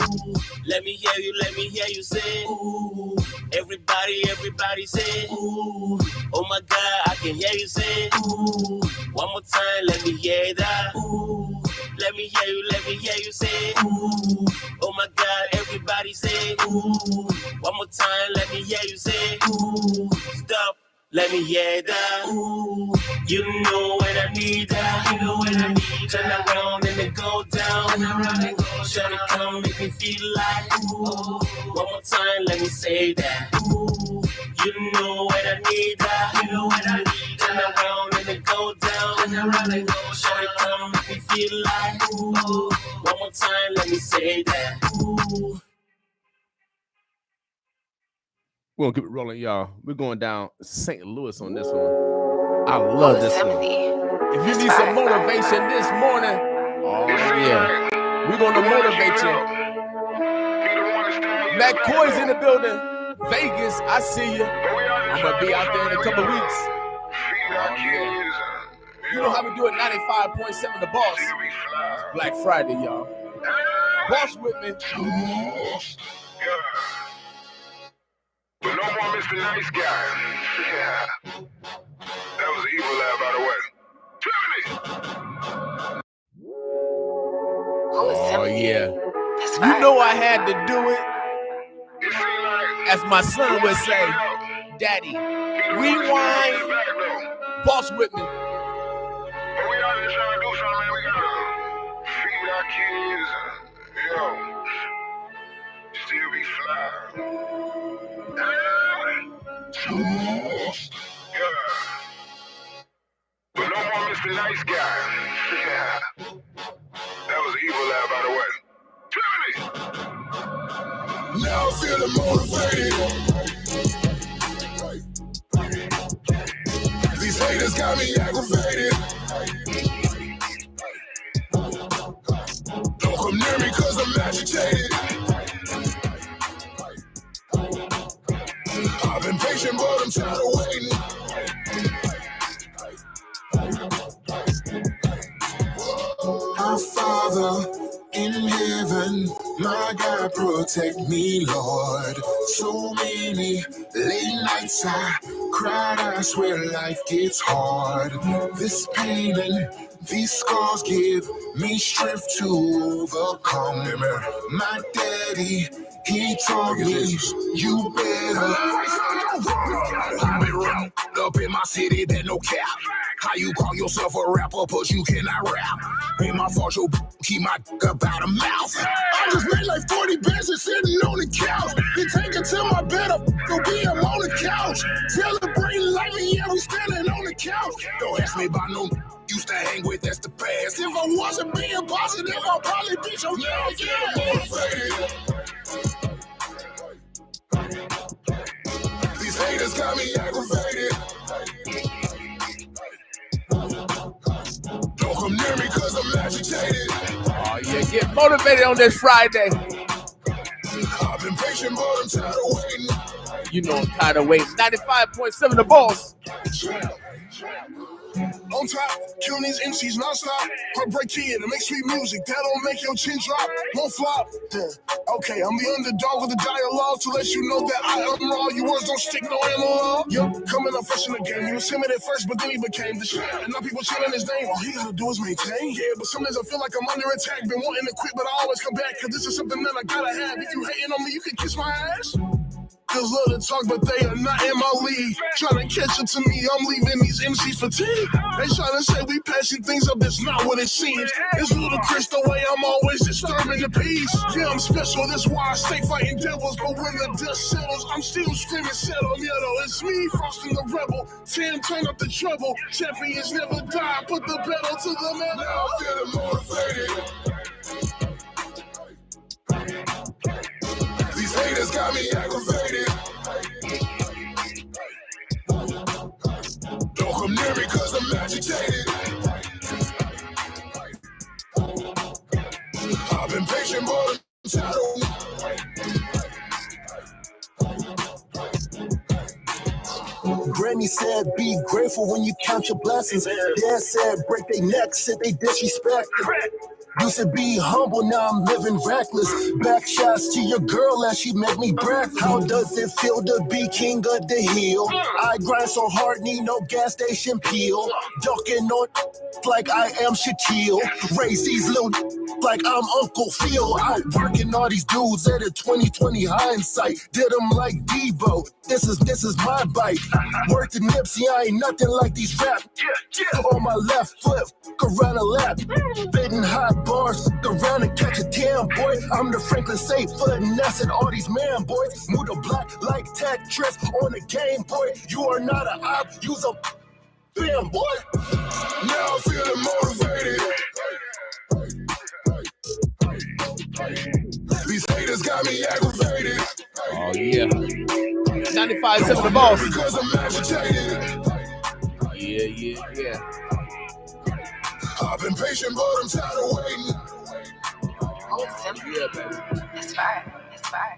let me hear you say. Ooh, everybody say. Ooh, oh my God, I can hear you say. Ooh, one more time, let me hear that. Ooh, let me hear you say. Ooh, oh my God, everybody say. Ooh, one more time, let me hear you say. Ooh, stop. Let me hear that. Ooh, you know when I need that. You know when I need. Turn around and then go down. Turn around and go. Shawty come make me feel like. Ooh, one more time, let me say that. Ooh, you know when I need that. You know when I need. Turn around and then go down. Turn around and go. Shawty come make me feel like. Ooh, one more time, let me say that. Ooh. We're gonna keep it rolling, y'all. We're going down St. Louis on this one. I love this one. If you need some motivation this morning, oh yeah, we're gonna motivate you. McCoy's in the building. Vegas, I see you. I'm gonna be out there in a couple weeks. Oh yeah. You know how we do it, 95.7 The Boss. It's Black Friday, y'all. Boss with me. But no more Mr. Nice Guy. Yeah. That was an evil laugh, by the way. Oh yeah. You know I had to do it. As my son would say, Daddy, rewind. Boss with me. But we out here trying to do something, man. We gotta feed our kids and, still be fly. Yeah. But no more Mr. Nice Guy. Yeah. That was an evil laugh, by the way. Now I'm feeling motivated. These haters got me aggravated. Don't come near me cause I'm agitated. I've been patient but I'm tired of waiting. Our Father in heaven, my God, protect me, Lord. So many late nights I cried, I swear life gets hard. This pain and these scars give me strength to overcome. My daddy, he taught me, you better. I've been running up in my city, that no cap. How you call yourself a rapper, but you cannot rap? Ain't my fault, you keep my about a mouth. I just made like 40 bands and sitting on the couch. Then take it to my bed, go be I'm on the couch. Celebrating life and yeah, we standing on the couch. Don't ask me about no used to hang with, that's the past. If I wasn't being positive, I'd probably be so motivated. These haters got me aggravated. Don't come near me cause I'm agitated. Oh yeah, get motivated on this Friday. I've been been patient, but I'm tired of waiting. You know I'm tired of waiting. 95.7 The Boss. On top, killing these MCs non-stop. Heartbreak kid and make sweet music. That don't make your chin drop. Won't flop. Okay, I'm the underdog with the dialogue to let you know that I am raw. Your words don't stick no analog. Yup, coming up fresh in the game. He was timid at first, but then he became the shit. And now people chilling his name. All he gotta do is maintain. Yeah, but sometimes I feel like I'm under attack. Been wanting to quit, but I always come back. Cause this is something that I gotta have. If you hating on me, you can kiss my ass. Cause love to talk, but they are not in my league. Trying to catch up to me, I'm leaving these MCs fatigued. They trying to say we passing things up, that's not what it seems. It's ludicrous the way I'm always disturbing the peace. Yeah, I'm special, that's why I stay fighting devils. But when the dust settles, I'm still screaming settle. Yeah, though, it's me, Frosting the Rebel. 10, turn up the trouble. Champions never die, put the pedal to the metal. Now I'm feeling motivated. These haters got me aggravated. Don't come near me cause I'm agitated. I've been patient, but I'm tired of Granny said, be grateful when you count your blessings. Dad said, break their necks, said they disrespect. Used to be humble, now I'm living reckless. Back shots to your girl and she make me breath. How does it feel to be king of the hill? I grind so hard, need no gas station peel. Ducking on like I am Shaquille. Raise these little like I'm Uncle Phil. Outworking all these dudes at a 20/20 hindsight. Did them like Debo. This is my bite. Worked the Nipsey, I ain't nothing like these rap. On my left foot, around a lap. Spitting hot bars, around and catch a damn boy. I'm the Franklin safe foot and that's all these man boys. Move the block like Tetris on the Game Boy. You are not an op, use a bam boy. Now I'm feeling motivated. These haters got me aggravated. Oh yeah. 95.7 The Boss. Because I'm agitated. Yeah. I've been patient, but I'm tired of waiting. Yeah, baby. It's fine. It's fine.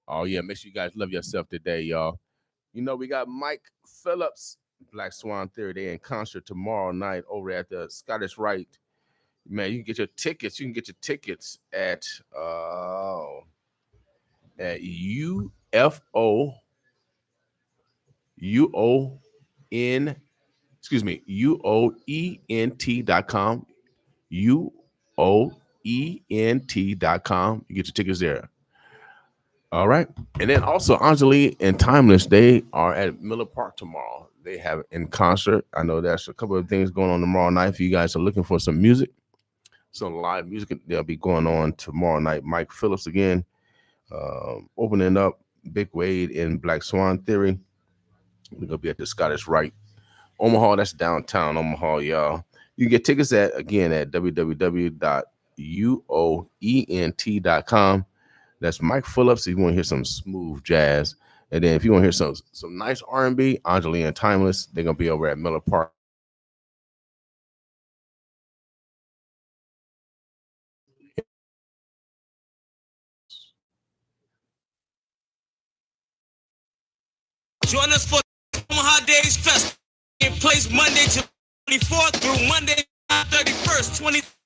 Oh yeah, make sure you guys love yourself today, y'all. You know, we got Mike Phillips, Black Swan Theory. They in concert tomorrow night over at the Scottish Rite. Man, you can get your tickets. You can get your tickets at uoent.com. uoent.com. You get your tickets there. All right. And then also Anjali and Timeless, they are at Miller Park tomorrow. They have in concert. I know there's a couple of things going on tomorrow night. If you guys are looking for some music, some live music, they'll be going on tomorrow night. Mike Phillips again, opening up Big Wade in Black Swan Theory. We're gonna be at the Scottish Rite, Omaha. That's downtown Omaha, y'all. You can get tickets at www.uoent.com. That's Mike Phillips. If you want to hear some smooth jazz, and then if you want to hear some nice R&B, Anjali and Timeless, they're gonna be over at Miller Park. Join us for Omaha Days Fest in place Monday to 24th through Monday 31st, 20.